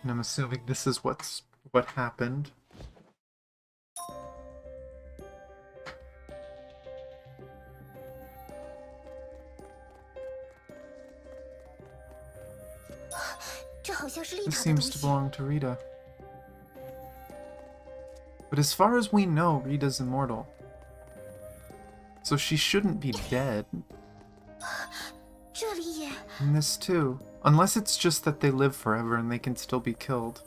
And I'm assuming this is what happened.这好像是丽 This 塔的东 seems to 西。 belong to Rita. But as far as we know, Rita's immortal. So she shouldn't be dead. 这里也 And this too. Unless it's just that they live forever and they can still be killed.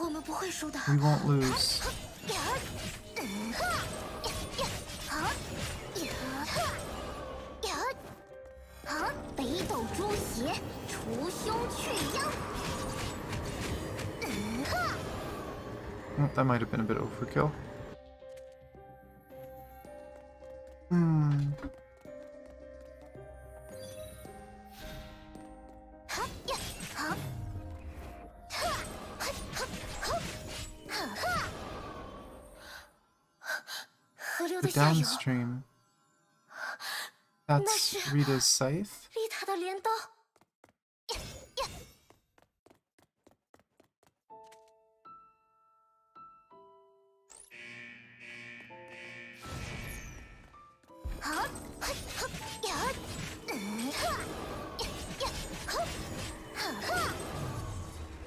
我们不会输的。 We won't lose. 北斗诛邪，除凶去殃。 Oh, that might have been a bit overkill. Hmm. The downstream. That's Rita's Scythe? 丽塔的镰刀。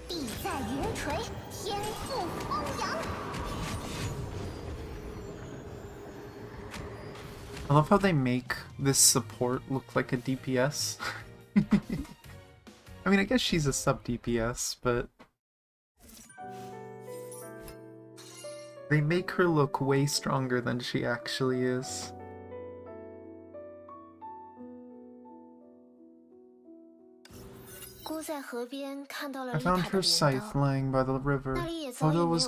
地在云锤，天覆风扬。 I love how they make this support look like a DPS. I mean, I guess she's a sub DPS, but they make her look way stronger than she actually is. I found her scythe lying by the river. Odo was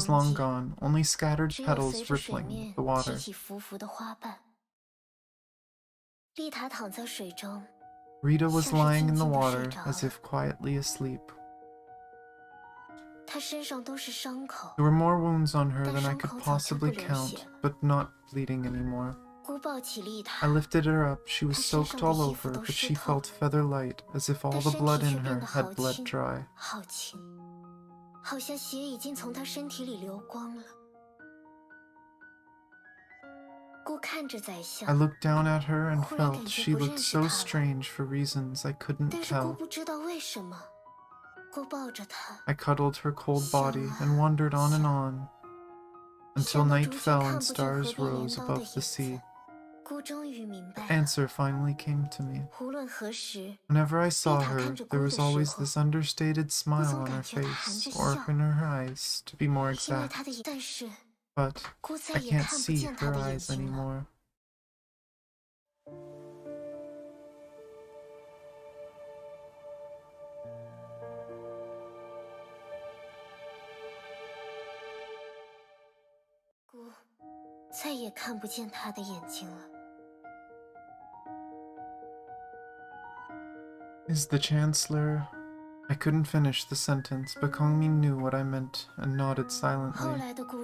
long gone, only scattered petals rippling the water. Rita was lying in the water as if quietly asleep. There were more wounds on her than I could possibly count, but not bleeding anymore. I lifted her up. She was soaked all over, but she felt feather light, as if all the blood in her had bled dry. I looked down at her and felt she looked so strange for reasons I couldn't tell. I cuddled her cold body and wandered on, until night fell and stars rose above the sea. The answer finally came to me. Whenever I saw her, there was always this understated smile on her face, or in her eyes, to be more exact. But I can't see her eyes anymore. Is the Chancellor... I couldn't finish the sentence, but Kongmin knew what I meant and nodded silently.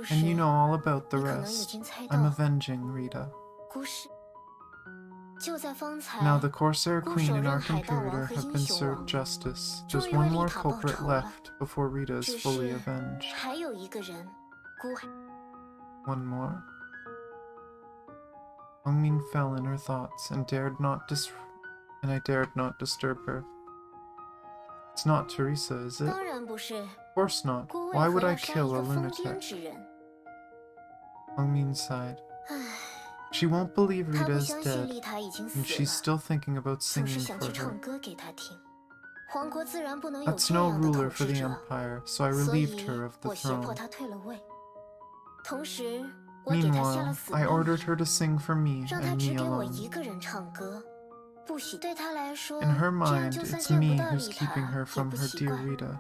And you know all about the rest. I'm avenging Rita. Now the Corsair Queen and our Conspirator have been served justice. There's one more culprit left before Rita is fully avenged. One more? Kongmin fell in her thoughts and I dared not disturb her. It's not Teresa, is it? Of course not. Why would I kill a lunatic? Kongmin sighed. She won't believe Rita is dead, and she's still thinking about singing for her. That's no ruler for the Empire, so I relieved her of the throne. Meanwhile, I ordered her to sing for me and me alone. In her mind, it's me who's keeping her from her dear Rita.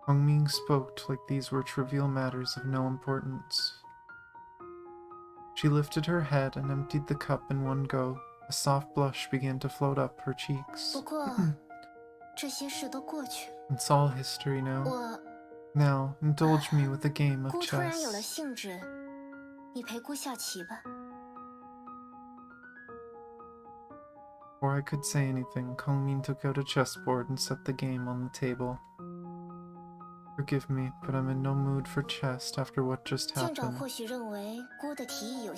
Kongmin spoke like these were trivial matters of no importance. She lifted her head and emptied the cup in one go. A soft blush began to float up her cheeks. It's all history now. Now, indulge me with a game of chess. Before I could say anything, Kongmin took out a chessboard and set the game on the table. Forgive me, but I'm in no mood for chess after what just happened.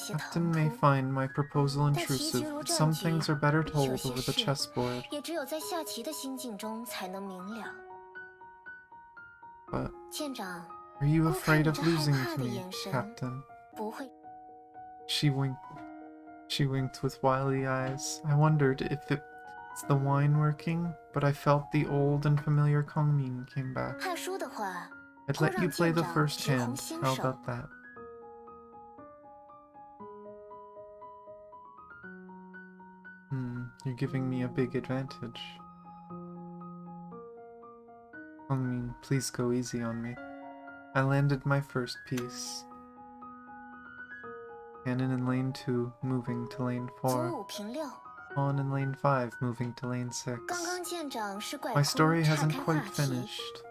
Captain may find my proposal intrusive, but some things are better told over the chessboard. but 舰长， are you 我看 afraid 你 of 这害 losing 怕 to 的 me, 眼神， Captain? 不会。 She winked with wily eyes. I wondered if it's the wine working, but I felt the old and familiar Kongmin came back. 怕输的话， I'd 就 let you 让 play 舰 the 长 first 直红 hand. 先 How 手。 about that? You're giving me a big advantage. Kongmin, please go easy on me. I landed my first piece. Cannon in lane 2, moving to lane 卒 4. 5平6。 Pawn in lane 5, moving to lane 6. 刚刚舰长是怪 My 空 story 岔 hasn't 开话 quite 题。 finished.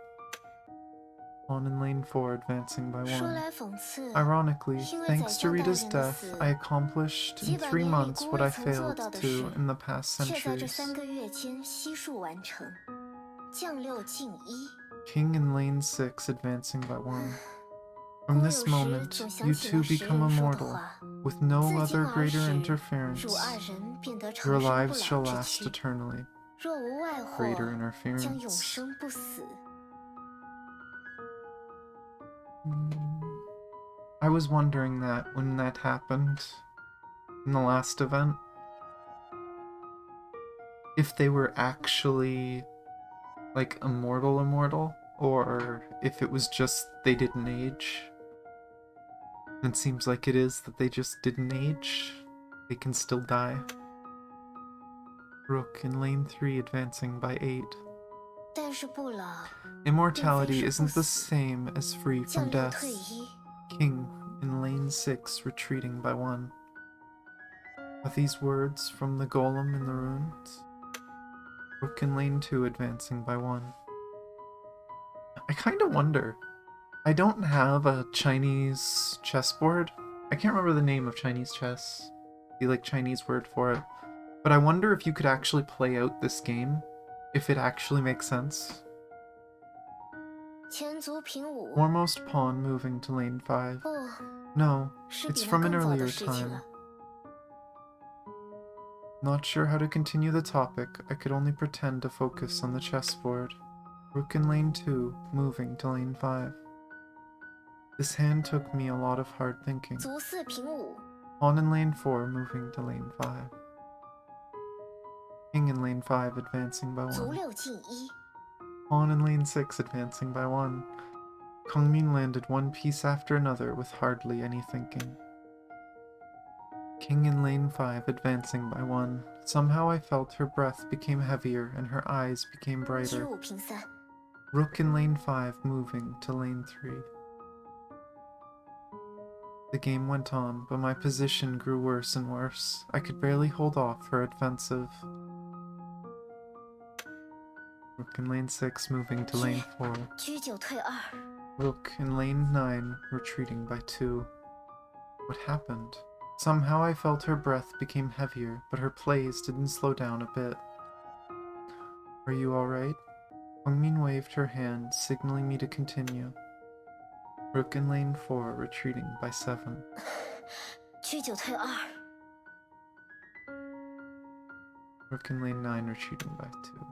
Pawn in lane 4, advancing by 说 1. 来讽刺， Ironically, 因为 thanks 宰 to 相大 Rita's 人的 death, 死， I accomplished 几 in 百 3年里 months 孤 what 未 I 曾做 failed 到的 to 事， in the past 却在这 centuries. 3个月间悉数完成。将6进1。 King in lane 6, advancing by 1. 孤 From 有 this 时 moment, 总想 you 起 two 那谁 become 人说的 immortal, 话。 with no 自今 other 而 greater 始， interference. 汝二人便得 Your 长生不 lives 老 shall 之 last 躯， eternally. 若无外祸， Greater 将永 interference. 生不死。 I was wondering that when that happened in the last event. If they were actually like immortal, or if it was just they didn't age. It seems like it is that they just didn't age. They can still die. Rook in lane 3, advancing by 8. 但是不老， Immortality 并非是不 isn't the 死。 same as free 将 from 6 death. 退1， King in lane 6, retreating by 1. Are these words from the golem in the ruins? Rook in lane 2, advancing by 1. I kind of wonder. I don't have a Chinese chessboard. I can't remember the name of Chinese chess. The like Chinese word for it. But I wonder if you could actually play out this game. If it actually makes sense. 前卒平5。 Foremost pawn moving to lane 5. 不， No, 是 it's 比那 from an 更早的 earlier 事情 time. 了。 Not sure how to continue the topic. I could only pretend to focus on the chessboard. Rook in lane 2, moving to lane 5. This hand took me a lot of hard thinking. 卒4平5。 Pawn in lane 4, moving to lane 5. King in lane 5, advancing by 卒 1. 6进1。 Pawn in lane 6, advancing by 1. Kongmin landed one piece after another with hardly any thinking. King in lane 5, advancing by 1. Somehow I felt her breath became heavier and her eyes became 居 brighter. 5平3。 Rook in lane 5, moving to lane 3. The game went on, but my position grew worse and worse. I could barely hold off her offensive. Rook in lane 6, moving to lane 4. 居9退2。 Rook in lane 9, retreating by 2. What happened? Somehow I felt her breath became heavier, but her plays didn't slow down a bit. Are you alright? Hongmin waved her hand, signaling me to continue. Rook in lane 4, retreating by 7. 居9退2。 Rook in lane 9, retreating by 2.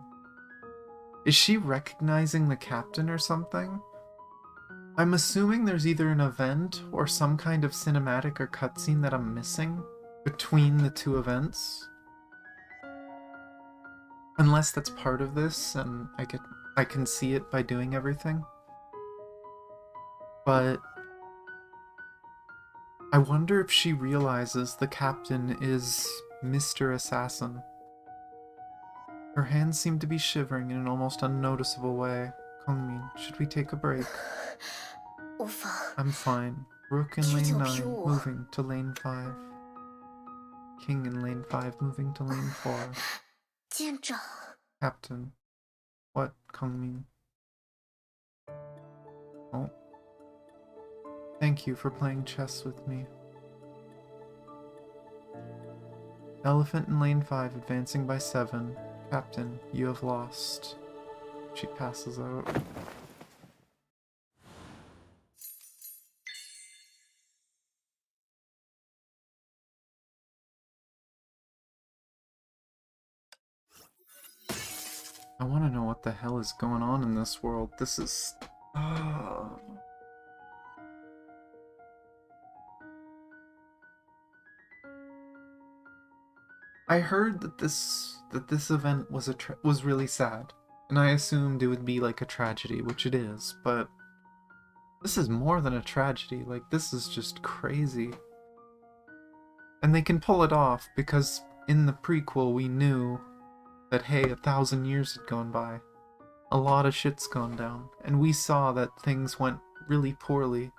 Is she recognizing the captain or something? I'm assuming there's either an event or some kind of cinematic or cutscene that I'm missing between the two events. Unless that's part of this and I can see it by doing everything. But I wonder if she realizes the captain is Mr. Assassin. Her hands seem to be shivering in an almost unnoticeable way. Kongmin, should we take a break? 无妨。 I'm fine. Rook in lane 9, moving to lane 5. King in lane 5, moving to lane 4. 舰长， Captain. What, Kongmin? Oh. Thank you for playing chess with me. Elephant in lane 5, advancing by 7. Captain, you have lost. She passes out. I want to know what the hell is going on in this world. This is I heard that this event was really sad, and I assumed it would be like a tragedy, which it is, but this is more than a tragedy. Like, this is just crazy. And they can pull it off because in the prequel we knew that, hey, 1,000 years had gone by. A lot of shit's gone down, and we saw that things went really poorly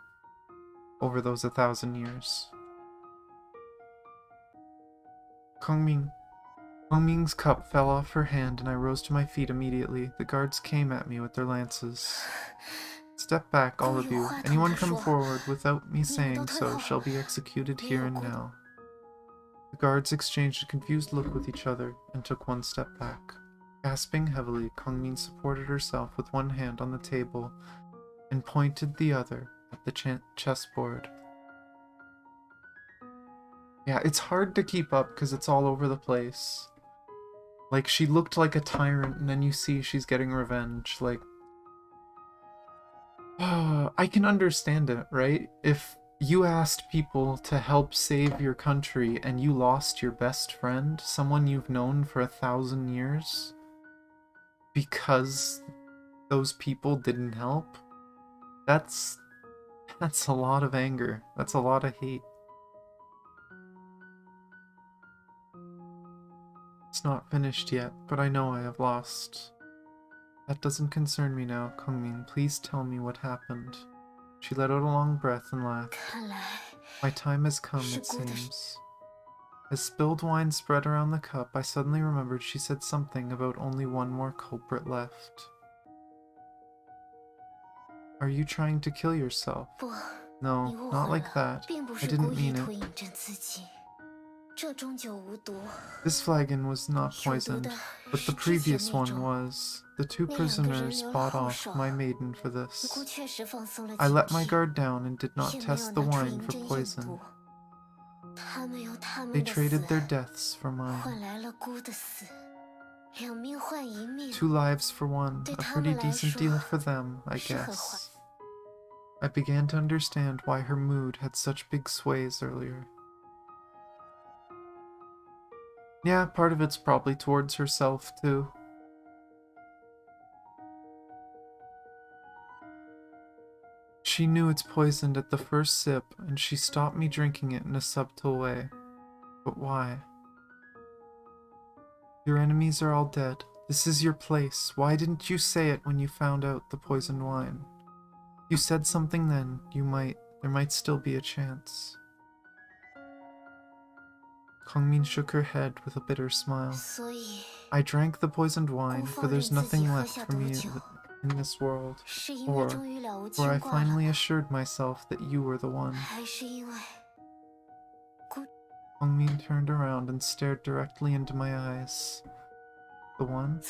over those 1,000 years. Kongming's cup fell off her hand and I rose to my feet immediately. The guards came at me with their lances. Step back, all of you. Anyone come forward without me saying so shall be executed here and now. The guards exchanged a confused look with each other and took one step back. Gasping heavily, Kongming supported herself with one hand on the table and pointed the other at the chessboard. Yeah, it's hard to keep up because it's all over the place. Like, she looked like a tyrant, and then you see she's getting revenge. Like, I can understand it, right? If you asked people to help save your country and you lost your best friend, someone you've known for 1,000 years, because those people didn't help, that's a lot of anger. That's a lot of hate. It's not finished yet, but I know I have lost. That doesn't concern me now, Kongming. Please tell me what happened. She let out a long breath and laughed. My time has come, it seems. As spilled wine spread around the cup, I suddenly remembered she said something about only one more culprit left. Are you trying to kill yourself? No, not like that. I didn't mean it. This flagon was not poisoned, but the previous one was. The 2 prisoners bought off my maiden for this. I let my guard down and did not test the wine for poison. They traded their deaths for mine. 2 lives for 1, a pretty decent deal for them, I guess. I began to understand why her mood had such big sways earlier. Yeah, part of it's probably towards herself, too. She knew it's poisoned at the first sip, and she stopped me drinking it in a subtle way. But why? Your enemies are all dead. This is your place. Why didn't you say it when you found out the poisoned wine? You said something then. There might still be a chance. Kongming shook her head with a bitter smile. I drank the poisoned wine, for there's nothing left for me in this world, or for I finally assured myself that you were the one. Kongming turned around and stared directly into my eyes. The one?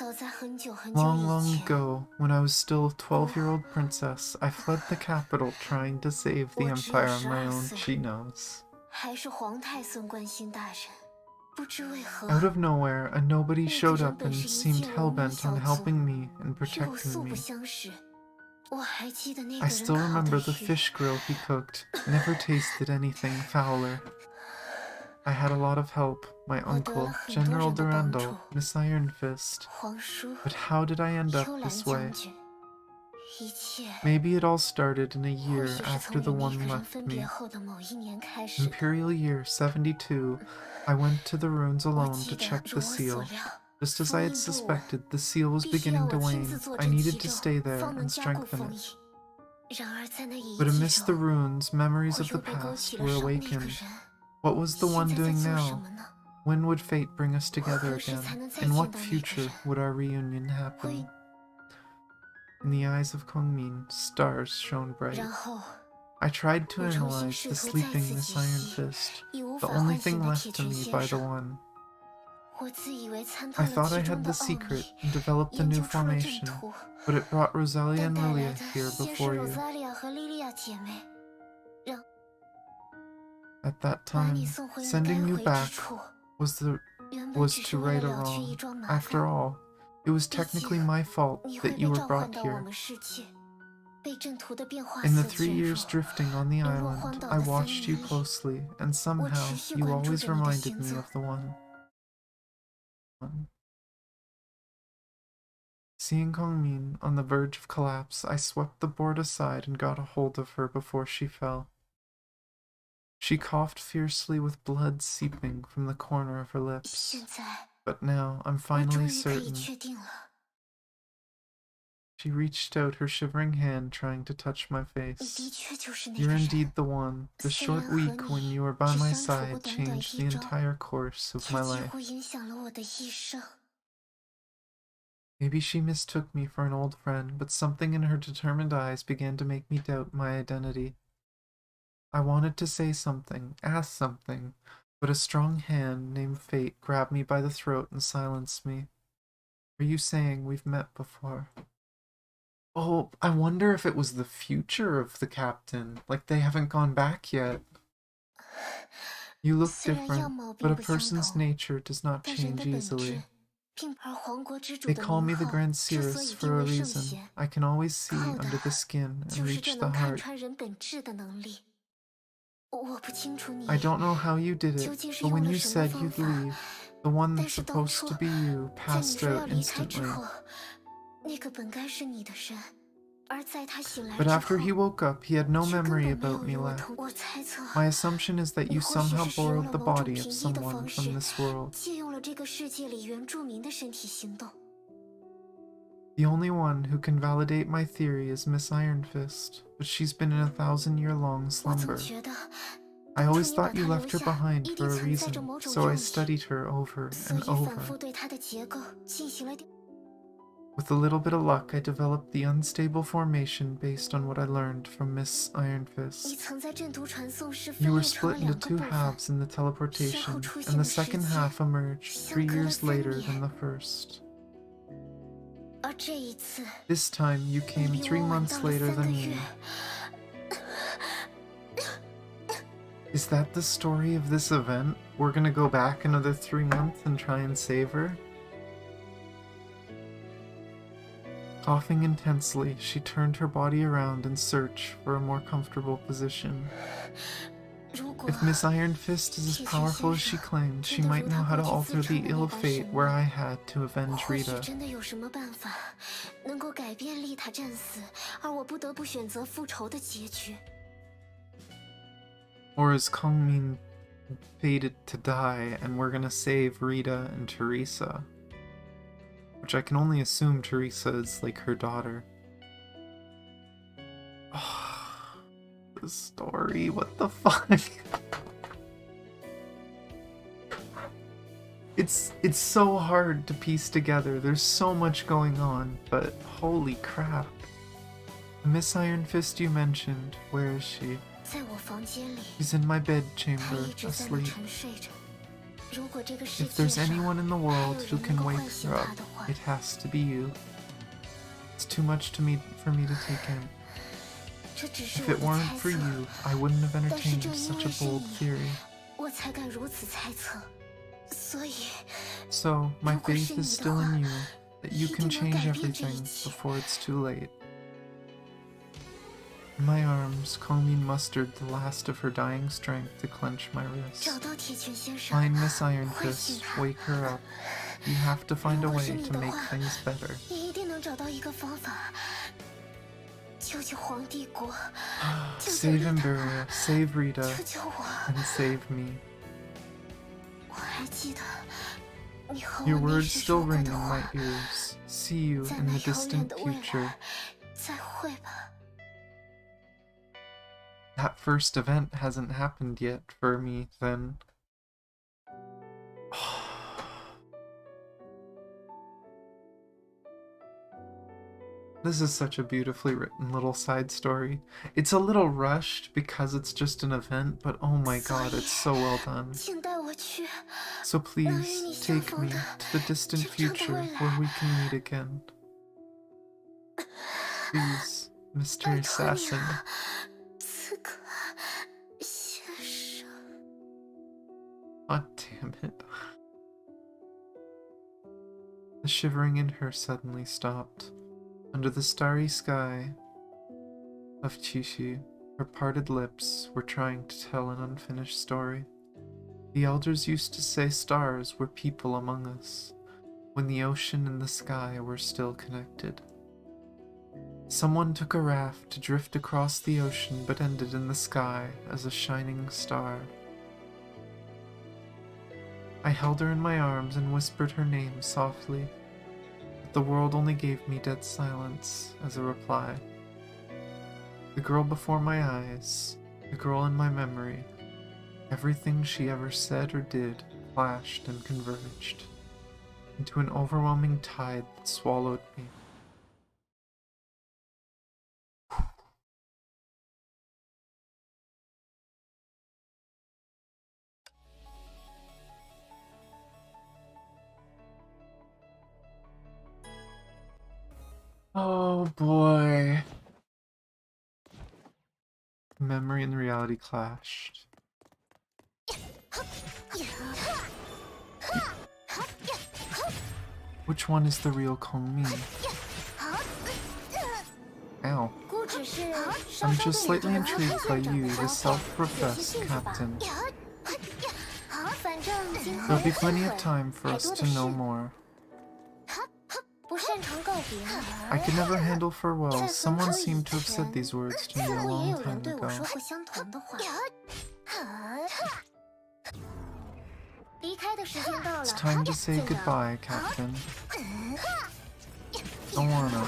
Long, long ago, when I was still a 12-year-old princess, I fled the capital trying to save the empire on my own, she knows. Out of nowhere, a nobody showed up and seemed hellbent on helping me and protecting me. I still remember the fish grill he cooked. Never tasted anything fouler. I had a lot of help. My uncle, General Durandal, Miss Iron Fist. But how did I end up this way? Maybe it all started in a year after the one left me. Imperial year 72, I went to the ruins alone to check the seal. Just as I had suspected, the seal was beginning to wane. I needed to stay there and strengthen it. But amidst the ruins, memories of the past were awakened. What was the one doing now? When would fate bring us together again? In what future would our reunion happen? In the eyes of Kongming, stars shone bright. I tried to analyze the sleeping Miss Iron Fist, the only thing left to me by the one. I thought I had the secret and developed a new formation, but it brought Rosalia and Lilia here before you. At that time, sending you back was to right a wrong. After all, it was technically my fault that you were brought here. In the 3 years drifting on the island, I watched you closely, and somehow you always reminded me of the one. Seeing Kongmin on the verge of collapse, I swept the board aside and got a hold of her before she fell. She coughed fiercely with blood seeping from the corner of her lips. But now I'm finally certain. She reached out her shivering hand, trying to touch my face. You're indeed the one. The short week when you were by my side changed the entire course of my life. Maybe she mistook me for an old friend, but something in her determined eyes began to make me doubt my identity. I wanted to say something, ask something, but a strong hand named Fate grabbed me by the throat and silenced me. Are you saying we've met before? Oh, I wonder if it was the future of the captain, like they haven't gone back yet. You look different, but a person's nature does not change easily. They call me the Grand Seeress for a reason. I can always see under the skin and reach the heart. I don't know how you did it, but when you said you'd leave, the one that's supposed to be you passed out instantly. But after he woke up, he had no memory about me left. My assumption is that you somehow borrowed the body of someone from this world. The only one who can validate my theory is Miss Iron Fist, but she's been in a 1,000-year-long slumber. I always thought you left her behind for a reason, so I studied her over and over. With a little bit of luck, I developed the unstable formation based on what I learned from Miss Iron Fist. You were split into 2 halves in the teleportation, and the second half emerged 3 years later than the first. This time, you came 3 months later than me. Is that the story of this event? We're gonna go back another 3 months and try and save her? Coughing intensely, she turned her body around in search for a more comfortable position. If Miss Iron Fist is as powerful as she claimed, she might know how to alter the ill fate where I had to avenge Rita. Or is Kongmin fated to die and we're gonna save Rita and Teresa? Which I can only assume Teresa is like her daughter. Oh, the story, what the fuck? It's so hard to piece together. There's so much going on, but holy crap. The Miss Iron Fist you mentioned, where is she? She's in my bed chamber, asleep. If there's anyone in the world who can wake her up, it has to be you. It's too much for me to take in. If it weren't for you, I wouldn't have entertained such a bold theory. So, my faith is still in you, that you can change everything before it's too late. In my arms, Kongmin mustered the last of her dying strength to clench my wrist. Find Miss Iron Fist, wake her up. You have to find a way to make things better. Save Imberia, save Rita, and save me. Your words still ring in my ears. See you in the distant future. That first event hasn't happened yet for me, then. This is such a beautifully written little side story. It's a little rushed because it's just an event, but oh my god, it's so well done. So please, take me to the distant future where we can meet again. Please, Mr. Assassin. God damn it. The shivering in her suddenly stopped. Under the starry sky, of Chishi. Her parted lips were trying to tell an unfinished story. The elders used to say stars were people among us, when the ocean and the sky were still connected. Someone took a raft to drift across the ocean but ended in the sky as a shining star. I held her in my arms and whispered her name softly, but the world only gave me dead silence as a reply. The girl before my eyes, the girl in my memory, everything she ever said or did clashed and converged into an overwhelming tide that swallowed me. Oh boy. Memory and reality clashed. Which one is the real Kongmin? Ow. I'm just slightly intrigued by you, the self-professed captain. There'll be plenty of time for us to know more. I could never handle farewell. Someone seemed to have said these words to me a long time ago. It's time to say goodbye, Captain. Don't wanna.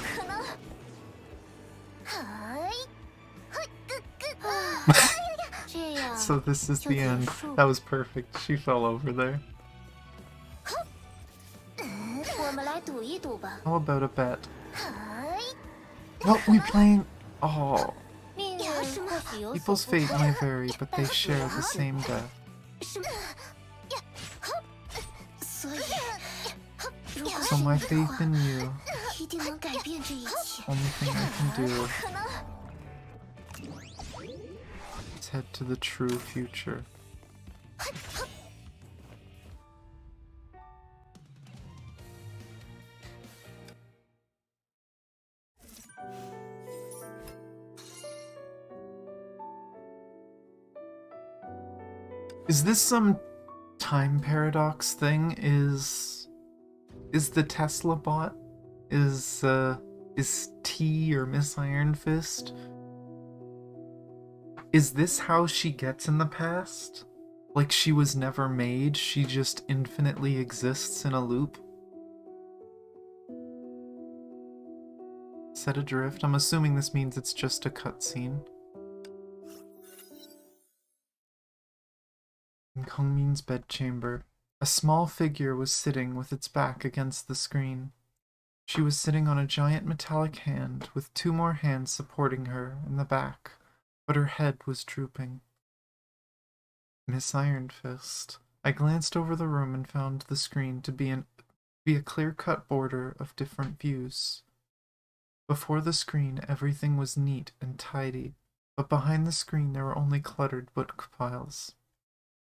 So this is the end. That was perfect. She fell over there. How about a bet? What we playing? Oh. People's fate may vary, but they share the same death. So my faith in you. Only thing I can do is head to the true future. Is this some time paradox thing? Is the Tesla bot? Is T or Miss Iron Fist? Is this how she gets in the past? Like she was never made, she just infinitely exists in a loop? Set adrift? I'm assuming this means it's just a cutscene. In Kongmin's bedchamber, a small figure was sitting with its back against the screen. She was sitting on a giant metallic hand with two more hands supporting her in the back, but her head was drooping. Miss Iron Fist. I glanced over the room and found the screen to be a clear-cut border of different views. Before the screen, everything was neat and tidy, but behind the screen there were only cluttered book piles.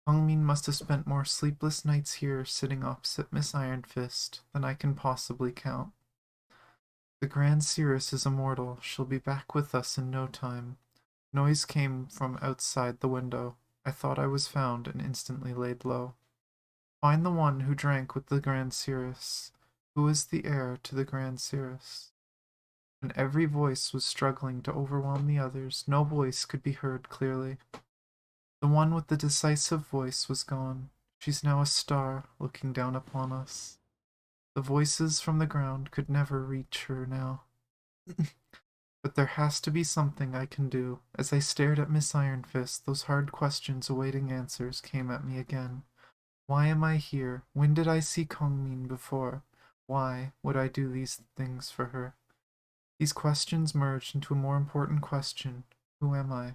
Kongmin must have spent more sleepless nights here sitting opposite Miss Iron Fist than I can possibly count. The Grand Cirrus is immortal. She'll be back with us in no time. Noise came from outside the window. I thought I was found and instantly laid low. Find the one who drank with the Grand Cirrus. Who is the heir to the Grand Cirrus? And every voice was struggling to overwhelm the others. No voice could be heard clearly. The one with the decisive voice was gone. She's now a star looking down upon us. The voices from the ground could never reach her now. But there has to be something I can do. As I stared at Miss Iron Fist, those hard questions awaiting answers came at me again. Why am I here? When did I see Kongmin before? Why would I do these things for her? These questions merged into a more important question. Who am I?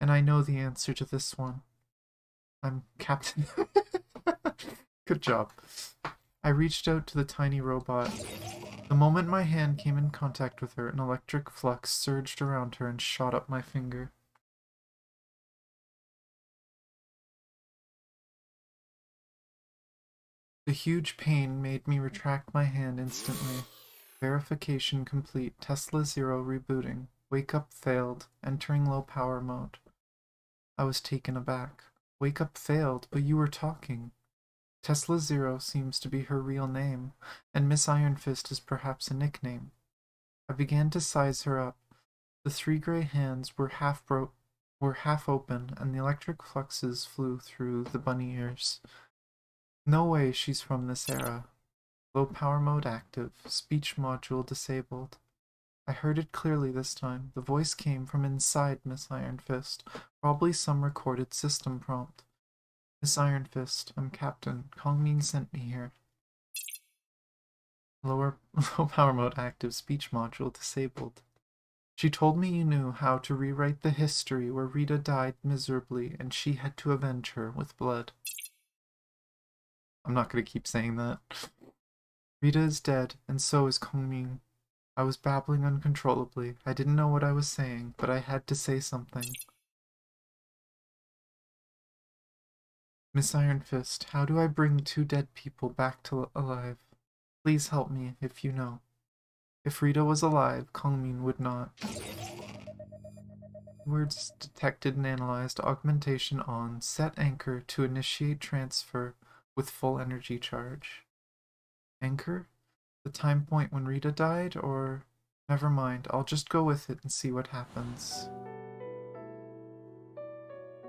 And I know the answer to this one. I'm Captain. Good job. I reached out to the tiny robot. The moment my hand came in contact with her, an electric flux surged around her and shot up my finger. The huge pain made me retract my hand instantly. Verification complete. Tesla Zero rebooting. Wake up failed. Entering low power mode. I was taken aback. Wake up failed, but you were talking. Tesla Zero seems to be her real name, and Miss Iron Fist is perhaps a nickname. I began to size her up. The 3 gray hands were half open, and the electric fluxes flew through the bunny ears. No way she's from this era. Low power mode active. Speech module disabled. I heard it clearly this time. The voice came from inside Miss Iron Fist, probably some recorded system prompt. Miss Iron Fist, I'm Captain. Kongmin sent me here. Low power mode active. Speech module disabled. She told me you knew how to rewrite the history where Rita died miserably and she had to avenge her with blood. I'm not going to keep saying that. Rita is dead, and so is Kongming. I was babbling uncontrollably. I didn't know what I was saying, but I had to say something. Miss Iron Fist, how do I bring 2 dead people back to alive? Please help me if you know. If Rita was alive, Kongmin would not. Words detected and analyzed. Augmentation on. Set anchor to initiate transfer with full energy charge. Anchor? The time point when Rita died, or... Never mind, I'll just go with it and see what happens.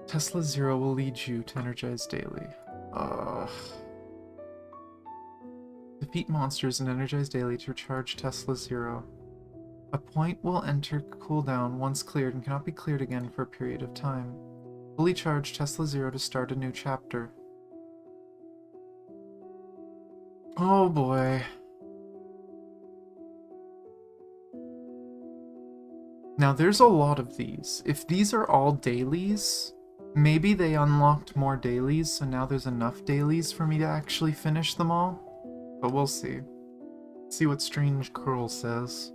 Tesla Zero will lead you to Energize Daily. Ugh. Defeat monsters and Energize Daily to recharge Tesla Zero. A point will enter cooldown once cleared and cannot be cleared again for a period of time. Fully charge Tesla Zero to start a new chapter. Oh boy. Now there's a lot of these. If these are all dailies, maybe they unlocked more dailies, so now there's enough dailies for me to actually finish them all. But we'll see. See what Strange Girl says.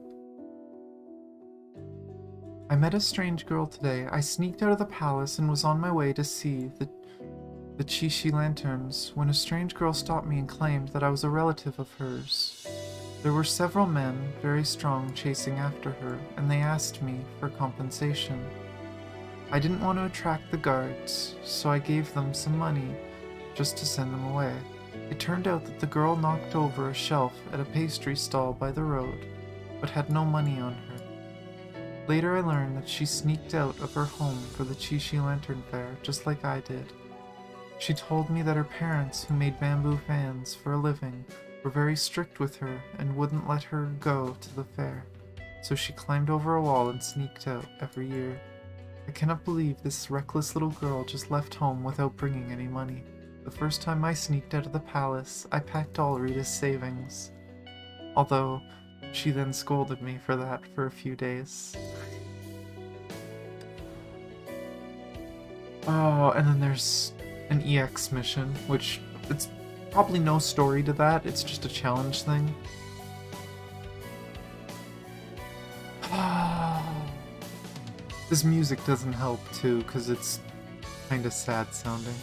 I met a strange girl today. I sneaked out of the palace and was on my way to see the Chishi lanterns when a strange girl stopped me and claimed that I was a relative of hers. There were several men, very strong, chasing after her, and they asked me for compensation. I didn't want to attract the guards, so I gave them some money just to send them away. It turned out that the girl knocked over a shelf at a pastry stall by the road, but had no money on her. Later I learned that she sneaked out of her home for the Chishi Lantern Fair, just like I did. She told me that her parents, who made bamboo fans for a living, were very strict with her and wouldn't let her go to the fair, so she climbed over a wall and sneaked out every year. I cannot believe this reckless little girl just left home without bringing any money. The first time I sneaked out of the palace, I packed all Rita's savings. Although, she then scolded me for that for a few days. Oh, and then there's an EX mission, which it's probably no story to that, it's just a challenge thing. This music doesn't help too, because it's kind of sad sounding.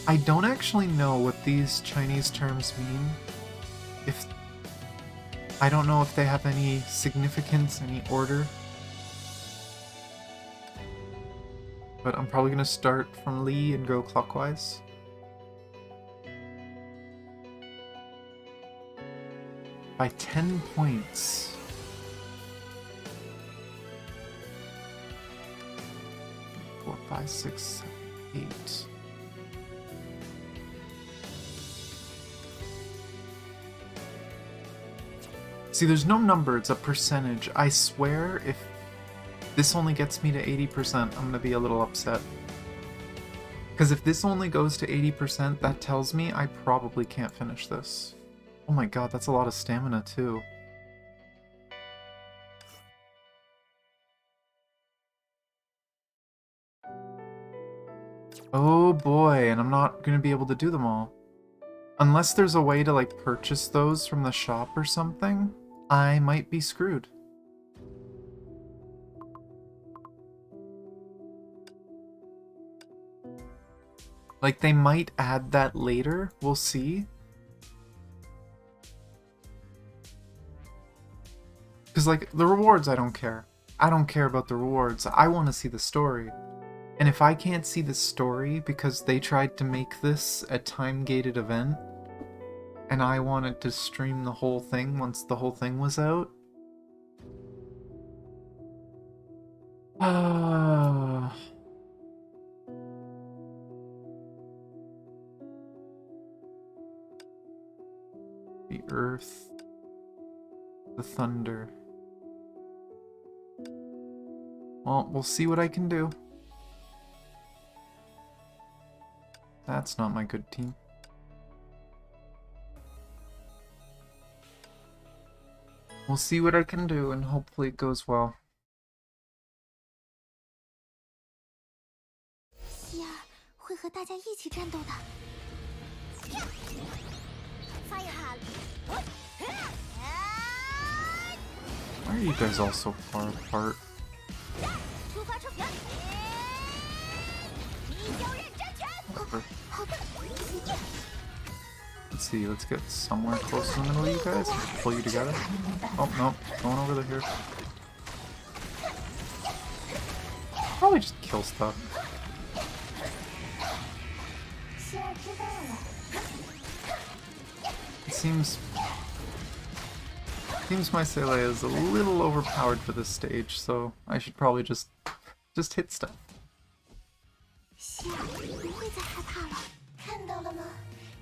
I don't actually know what these Chinese terms mean. I don't know if they have any significance, any order. But I'm probably gonna start from Lee and go clockwise. By 10 points. Four, five, six, 7, 8. See, there's no number, it's a percentage. I swear if this only gets me to 80%, I'm gonna be a little upset. Because if this only goes to 80%, that tells me I probably can't finish this. Oh my god, that's a lot of stamina too. Oh boy, and I'm not gonna be able to do them all. Unless there's a way to like purchase those from the shop or something, I might be screwed. Like, they might add that later, we'll see. Because, like, the rewards I don't care. I don't care about the rewards. I want to see the story. And if I can't see the story because they tried to make this a time-gated event, and I wanted to stream the whole thing once the whole thing was out, the earth, the thunder. Well, we'll see what I can do. That's not my good team. We'll see what I can do, and hopefully it goes well. 希儿会和大家一起战斗的。Fire! Why are you guys all so far apart? 出发成员，你要认真拳。好的。 Let's see, let's get somewhere close to the middle of you guys. Pull you together. Oh, no. Going over here. Probably just kill stuff. 希儿知道了。 It seems my Scythe is a little overpowered for this stage, so I should probably just hit stuff. 希儿不会再害怕了，看到了吗？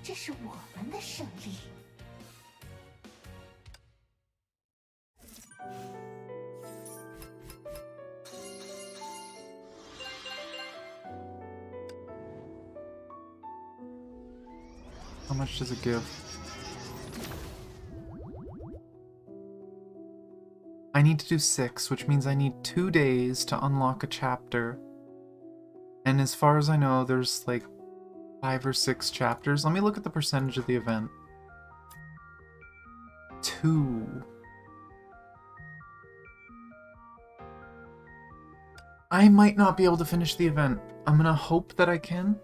这是我们的胜利。 How much does it give? I need to do 6, which means I need 2 days to unlock a chapter. And as far as I know, there's like 5 or 6 chapters. Let me look at the percentage of the event. 2. I might not be able to finish the event. I'm gonna hope that I can.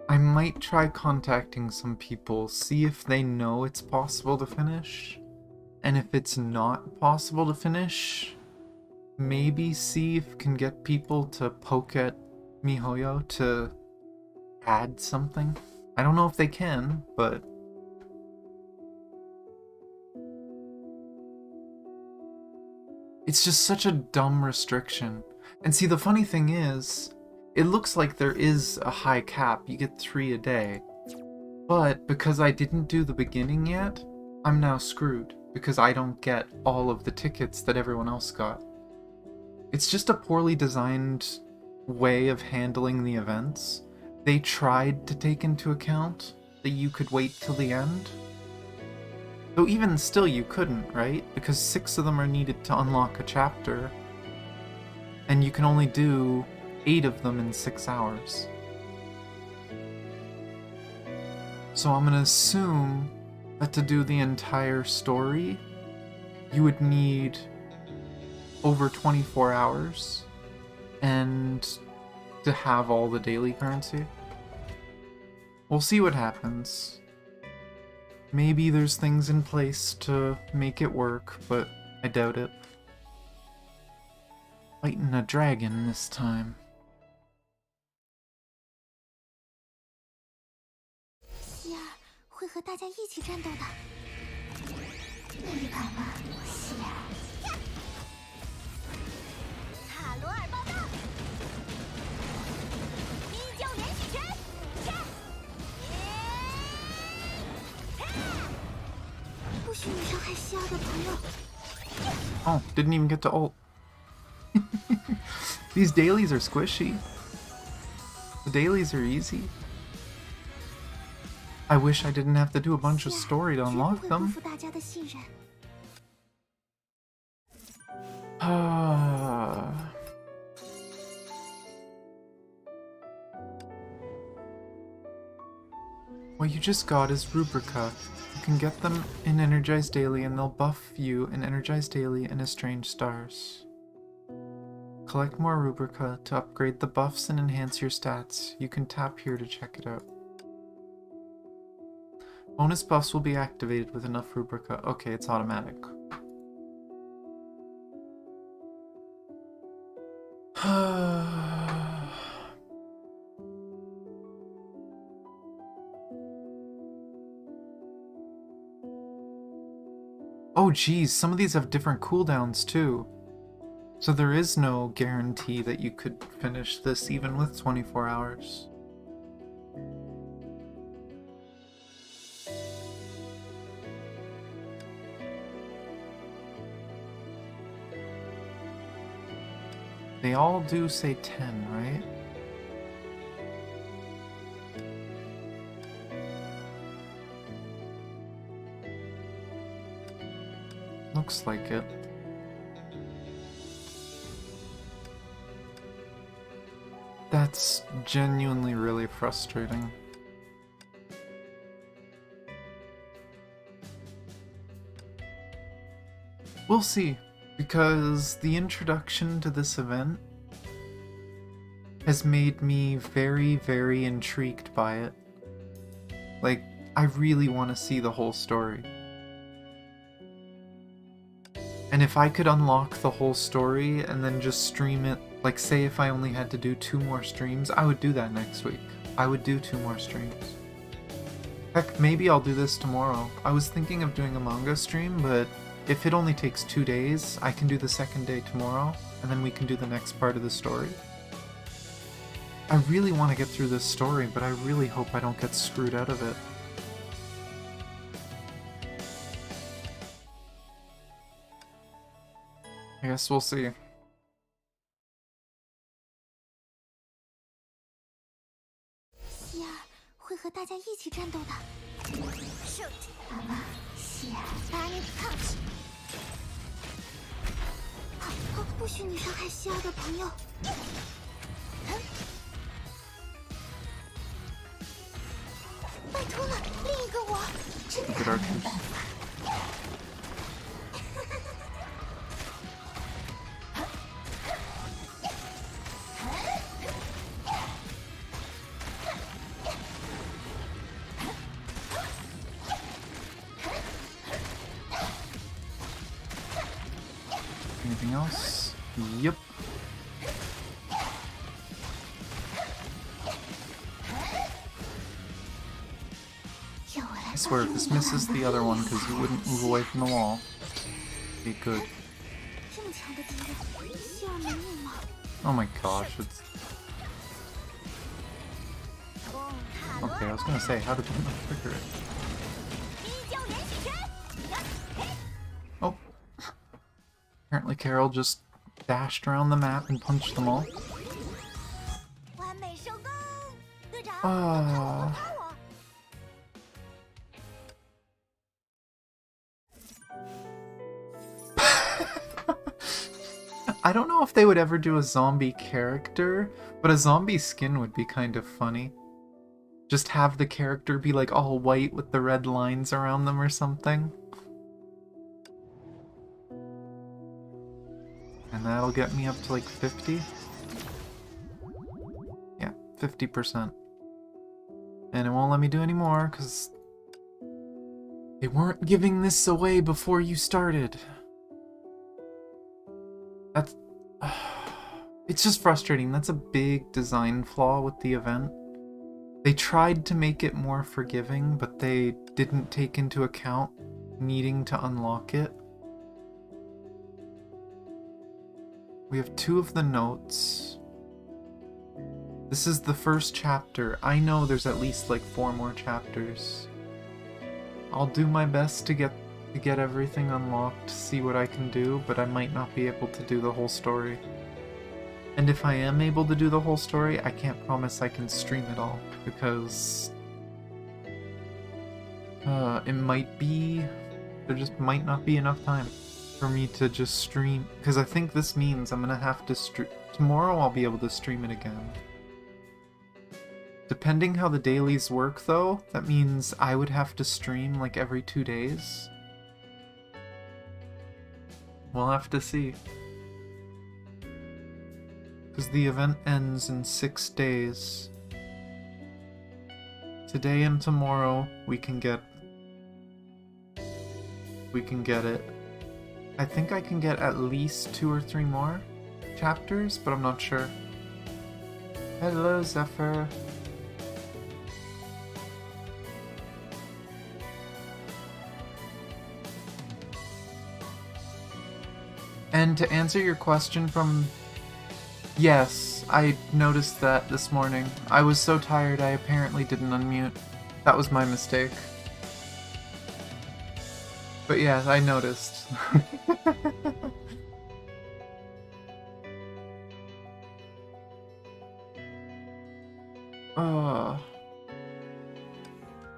I might try contacting some people, see if they know it's possible to finish. And if it's not possible to finish, maybe see if can get people to poke at MiHoYo to add something. I don't know if they can, but it's just such a dumb restriction. And see, the funny thing is, it looks like there is a high cap. You get 3 a day. But because I didn't do the beginning yet, I'm now screwed because I don't get all of the tickets that everyone else got. It's just a poorly designed way of handling the events. They tried to take into account that you could wait till the end. Though even still you couldn't, right? Because 6 of them are needed to unlock a chapter. And you can only do 8 of them in 6 hours. So I'm gonna assume that to do the entire story, you would need over 24 hours and to have all the daily currency. We'll see what happens. Maybe there's things in place to make it work, but I doubt it. Fighting a dragon this time. 希儿会和大家一起战斗的。预感吧，希儿。塔罗尔报道！冰窖连续拳！不许你伤害希儿的朋友。 Oh, didn't even get to ult. These dailies are squishy. The dailies are easy. I wish I didn't have to do a bunch of story to unlock 绝不会辜 them. 负大家的信任。 What you just got is Rubrica. You can get them in Energized Daily and they'll buff you in Energized Daily and Estranged Stars. Collect more Rubrica to upgrade the buffs and enhance your stats. You can tap here to check it out. Bonus buffs will be activated with enough rubrica. Okay, it's automatic. Oh geez, some of these have different cooldowns too. So there is no guarantee that you could finish this even with 24 hours. They all do say 10, right? Looks like it. That's genuinely really frustrating. We'll see, because the introduction to this event has made me very, very intrigued by it. Like, I really want to see the whole story. And if I could unlock the whole story and then just stream it, like say if I only had to do 2 more streams, I would do that next week. I would do 2 more streams. Heck, maybe I'll do this tomorrow. I was thinking of doing a manga stream, but if it only takes 2 days, I can do the second day tomorrow, and then we can do the next part of the story. I really want to get through this story, but I really hope I don't get screwed out of it. I guess we'll see. 希儿会和大家一起战斗的。爸爸，希儿，把你放弃。不许你伤害希儿的朋友。拜托了，另一个我，真的没办法。 Anything else? Yep. I swear, if this misses the other one because you wouldn't move away from the wall, be good. Oh my gosh, it's... Okay, I was gonna say, how did they not trigger it? Oh. Apparently Carol just dashed around the map and punched them all. I don't know if they would ever do a zombie character, but a zombie skin would be kind of funny. Just have the character be like all white with the red lines around them or something. And that'll get me up to like 50? Yeah, 50%. And it won't let me do any more, because they weren't giving this away before you started. That's... it's just frustrating. That's a big design flaw with the event. They tried to make it more forgiving, but they didn't take into account needing to unlock it. We have 2 of the notes. This is the first chapter. I know there's at least like 4 more chapters. I'll do my best to get everything unlocked, see what I can do, but I might not be able to do the whole story. And if I am able to do the whole story, I can't promise I can stream it all, because it might be... there just might not be enough time for me to just stream, because I think this means I'm gonna have to stream... tomorrow I'll be able to stream it again. Depending how the dailies work though, that means I would have to stream like every 2 days. We'll have to see. Because the event ends in 6 days. Today and tomorrow we can get we can get it. I think I can get at least 2 or 3 more chapters, but I'm not sure. Hello, Zephyr. And to answer your question from... Yes, I noticed that this morning. I was so tired I apparently didn't unmute. That was my mistake. But yeah, I noticed.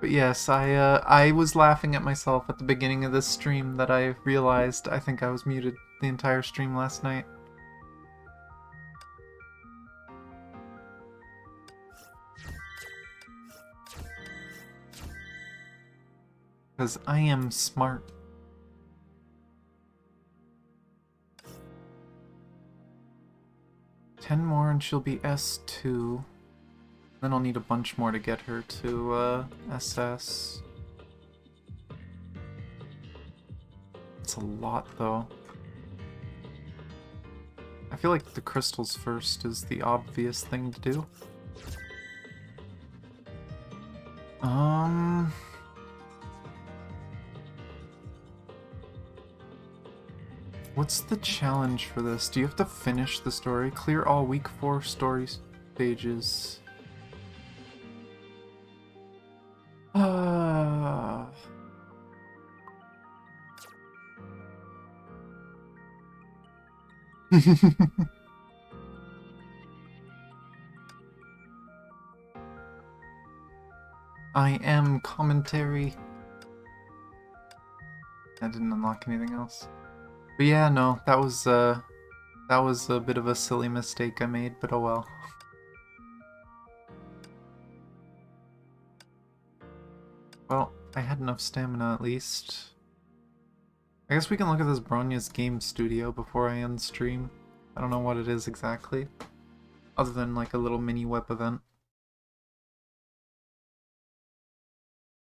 But yes, I was laughing at myself at the beginning of this stream that I realized I think I was muted the entire stream last night. Because I am smart. Ten more and she'll be S2. Then I'll need a bunch more to get her to SS. It's a lot though. I feel like the crystals first is the obvious thing to do. What's the challenge for this? Do you have to finish the story? Clear all week 4 story stages. I am commentary. I didn't unlock anything else. But yeah, no, that was a bit of a silly mistake I made, but oh well. Well, I had enough stamina at least. I guess we can look at this Bronya's game studio before I end stream. I don't know what it is exactly, other than like a little mini web event.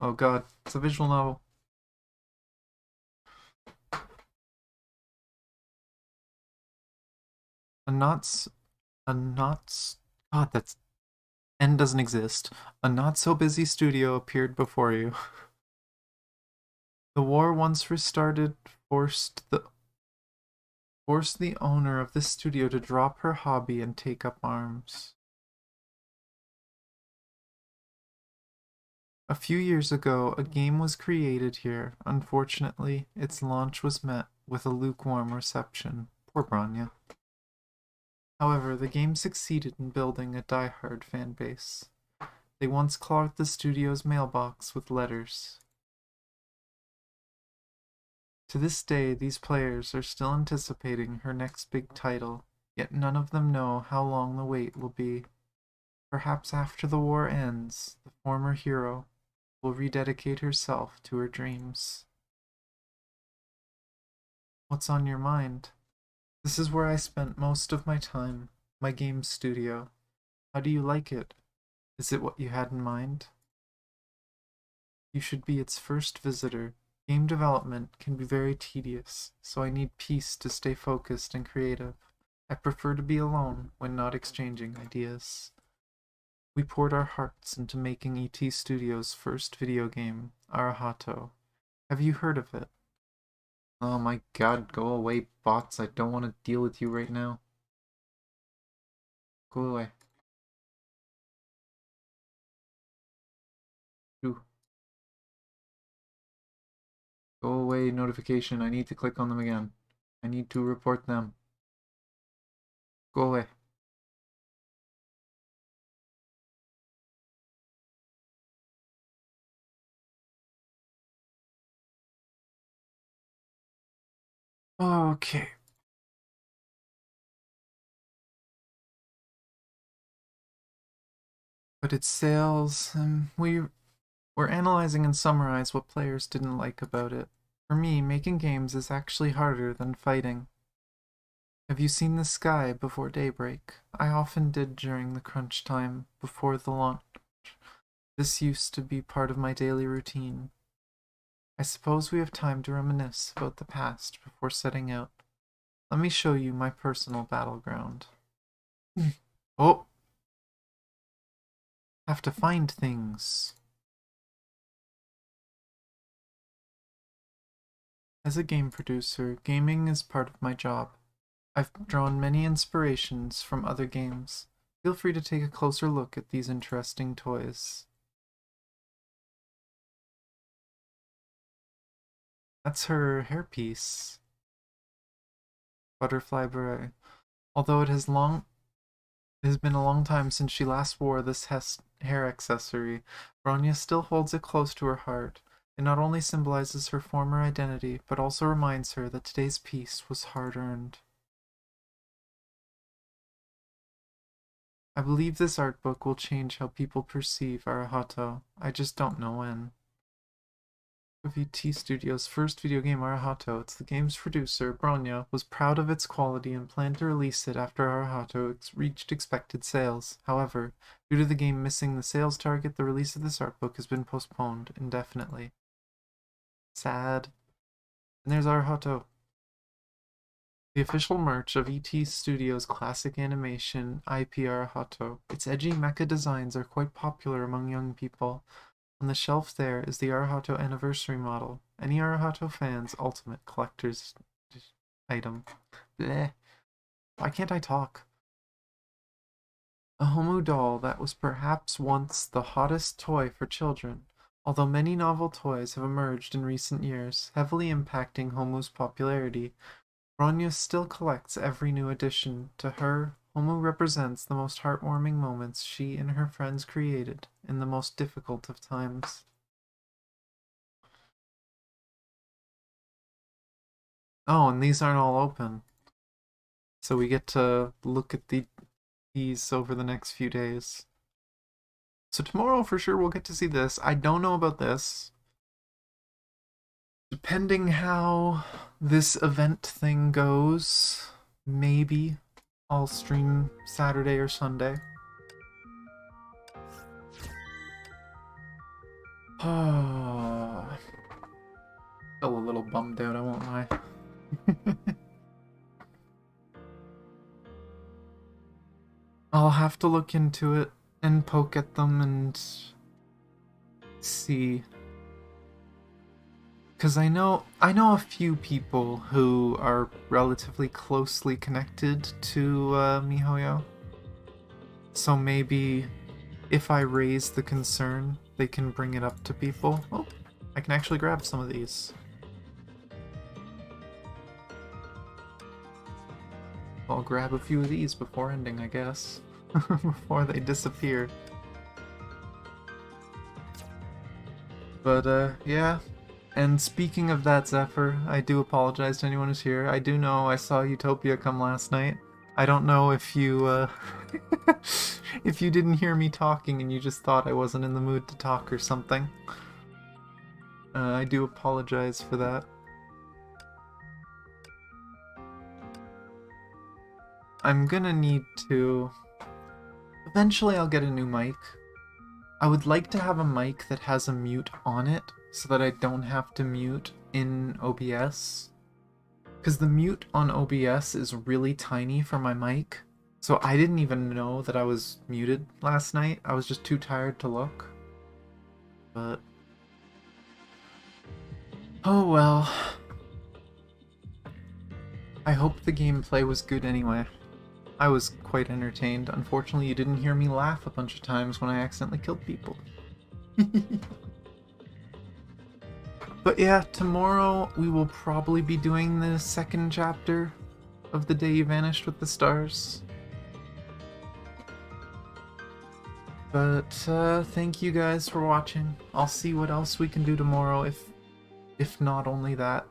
Oh god, it's a visual novel. God, that's... N doesn't exist. A not-so-busy studio appeared before you. The war once restarted forced the owner of this studio to drop her hobby and take up arms. A few years ago, a game was created here. Unfortunately, its launch was met with a lukewarm reception. Poor Bronya. However, the game succeeded in building a die-hard fan base. They once clogged the studio's mailbox with letters. To this day, these players are still anticipating her next big title, yet none of them know how long the wait will be. Perhaps after the war ends, the former hero will rededicate herself to her dreams. What's on your mind? This is where I spent most of my time, my game studio. How do you like it? Is it what you had in mind? You should be its first visitor. Game development can be very tedious, so I need peace to stay focused and creative. I prefer to be alone when not exchanging ideas. We poured our hearts into making ET Studios' first video game, Arahato. Have you heard of it? Oh my god, go away, bots. I don't want to deal with you right now. Go away. Ooh. Go away, notification. I need to click on them again. I need to report them. Go away. Okay. But it's sales, and we're analyzing and summarize what players didn't like about it. For me, making games is actually harder than fighting. Have you seen the sky before daybreak? I often did during the crunch time, before the launch. This used to be part of my daily routine. I suppose we have time to reminisce about the past before setting out. Let me show you my personal battleground. Oh! Have to find things. As a game producer, gaming is part of my job. I've drawn many inspirations from other games. Feel free to take a closer look at these interesting toys. That's her hairpiece. Butterfly beret. Although it has been a long time since she last wore this hair accessory, Bronya still holds it close to her heart. It not only symbolizes her former identity, but also reminds her that today's piece was hard-earned. I believe this art book will change how people perceive Arahato. I just don't know when. VT Studios' first video game, Arahato. It's the game's producer, Bronya, was proud of its quality and planned to release it after Arahato reached expected sales. However, due to the game missing the sales target, the release of this art book has been postponed indefinitely. Sad. And there's Arahato. The official merch of ET Studios' classic animation, IP Arahato. Its edgy mecha designs are quite popular among young people. On the shelf there is the Arahato Anniversary model, any Arahato fan's ultimate collector's item. Bleh. Why can't I talk? A Homu doll that was perhaps once the hottest toy for children, although many novel toys have emerged in recent years, heavily impacting Homu's popularity. Bronya still collects every new addition. To her, Homu represents the most heartwarming moments she and her friends created in the most difficult of times. Oh, and these aren't all open. So we get to look at these over the next few days. So tomorrow for sure we'll get to see this. I don't know about this. Depending how this event thing goes, maybe I'll stream Saturday or Sunday. Oh, still a little bummed out, I won't lie. I'll have to look into it and poke at them and see. Because I know a few people who are relatively closely connected to MiHoYo. So maybe if I raise the concern, they can bring it up to people. Oh, I can actually grab some of these. I'll grab a few of these before ending, I guess. Before they disappear. But, yeah. And speaking of that, Zephyr, I do apologize to anyone who's here. I do know I saw Utopia come last night. I don't know if you, if you didn't hear me talking and you just thought I wasn't in the mood to talk or something. I do apologize for that. I'm gonna need to... Eventually I'll get a new mic. I would like to have a mic that has a mute on it, so that I don't have to mute in OBS. Because the mute on OBS is really tiny for my mic, so I didn't even know that I was muted last night. I was just too tired to look. But... oh well. I hope the gameplay was good anyway. I was quite entertained. Unfortunately, you didn't hear me laugh a bunch of times when I accidentally killed people. But yeah, tomorrow we will probably be doing the second chapter of The Day You Vanished with the Stars. But thank you guys for watching. I'll see what else we can do tomorrow, if not only that.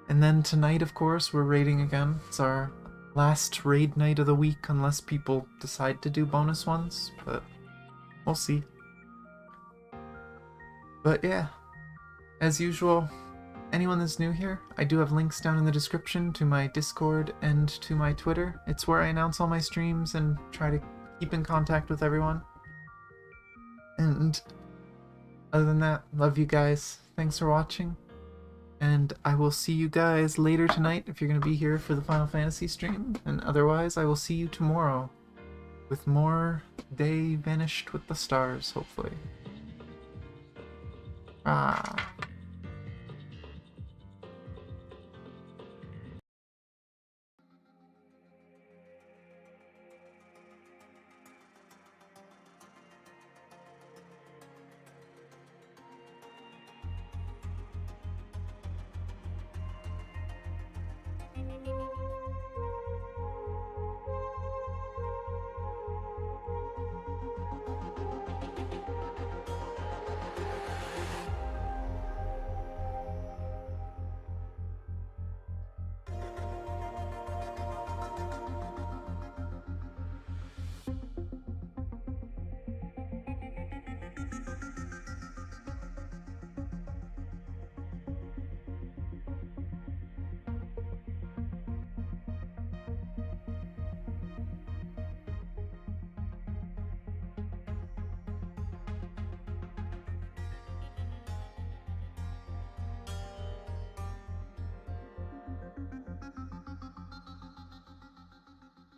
And then tonight, of course, we're raiding again. It's our last raid night of the week, unless people decide to do bonus ones, but we'll see. But yeah, as usual, anyone that's new here, I do have links down in the description to my Discord and to my Twitter. It's where I announce all my streams and try to keep in contact with everyone. And Other than that, love you guys. Thanks for watching. And I will see you guys later tonight if you're going to be here for the Final Fantasy stream. And otherwise, I will see you tomorrow with more Day Vanished with the Stars, hopefully. Ah.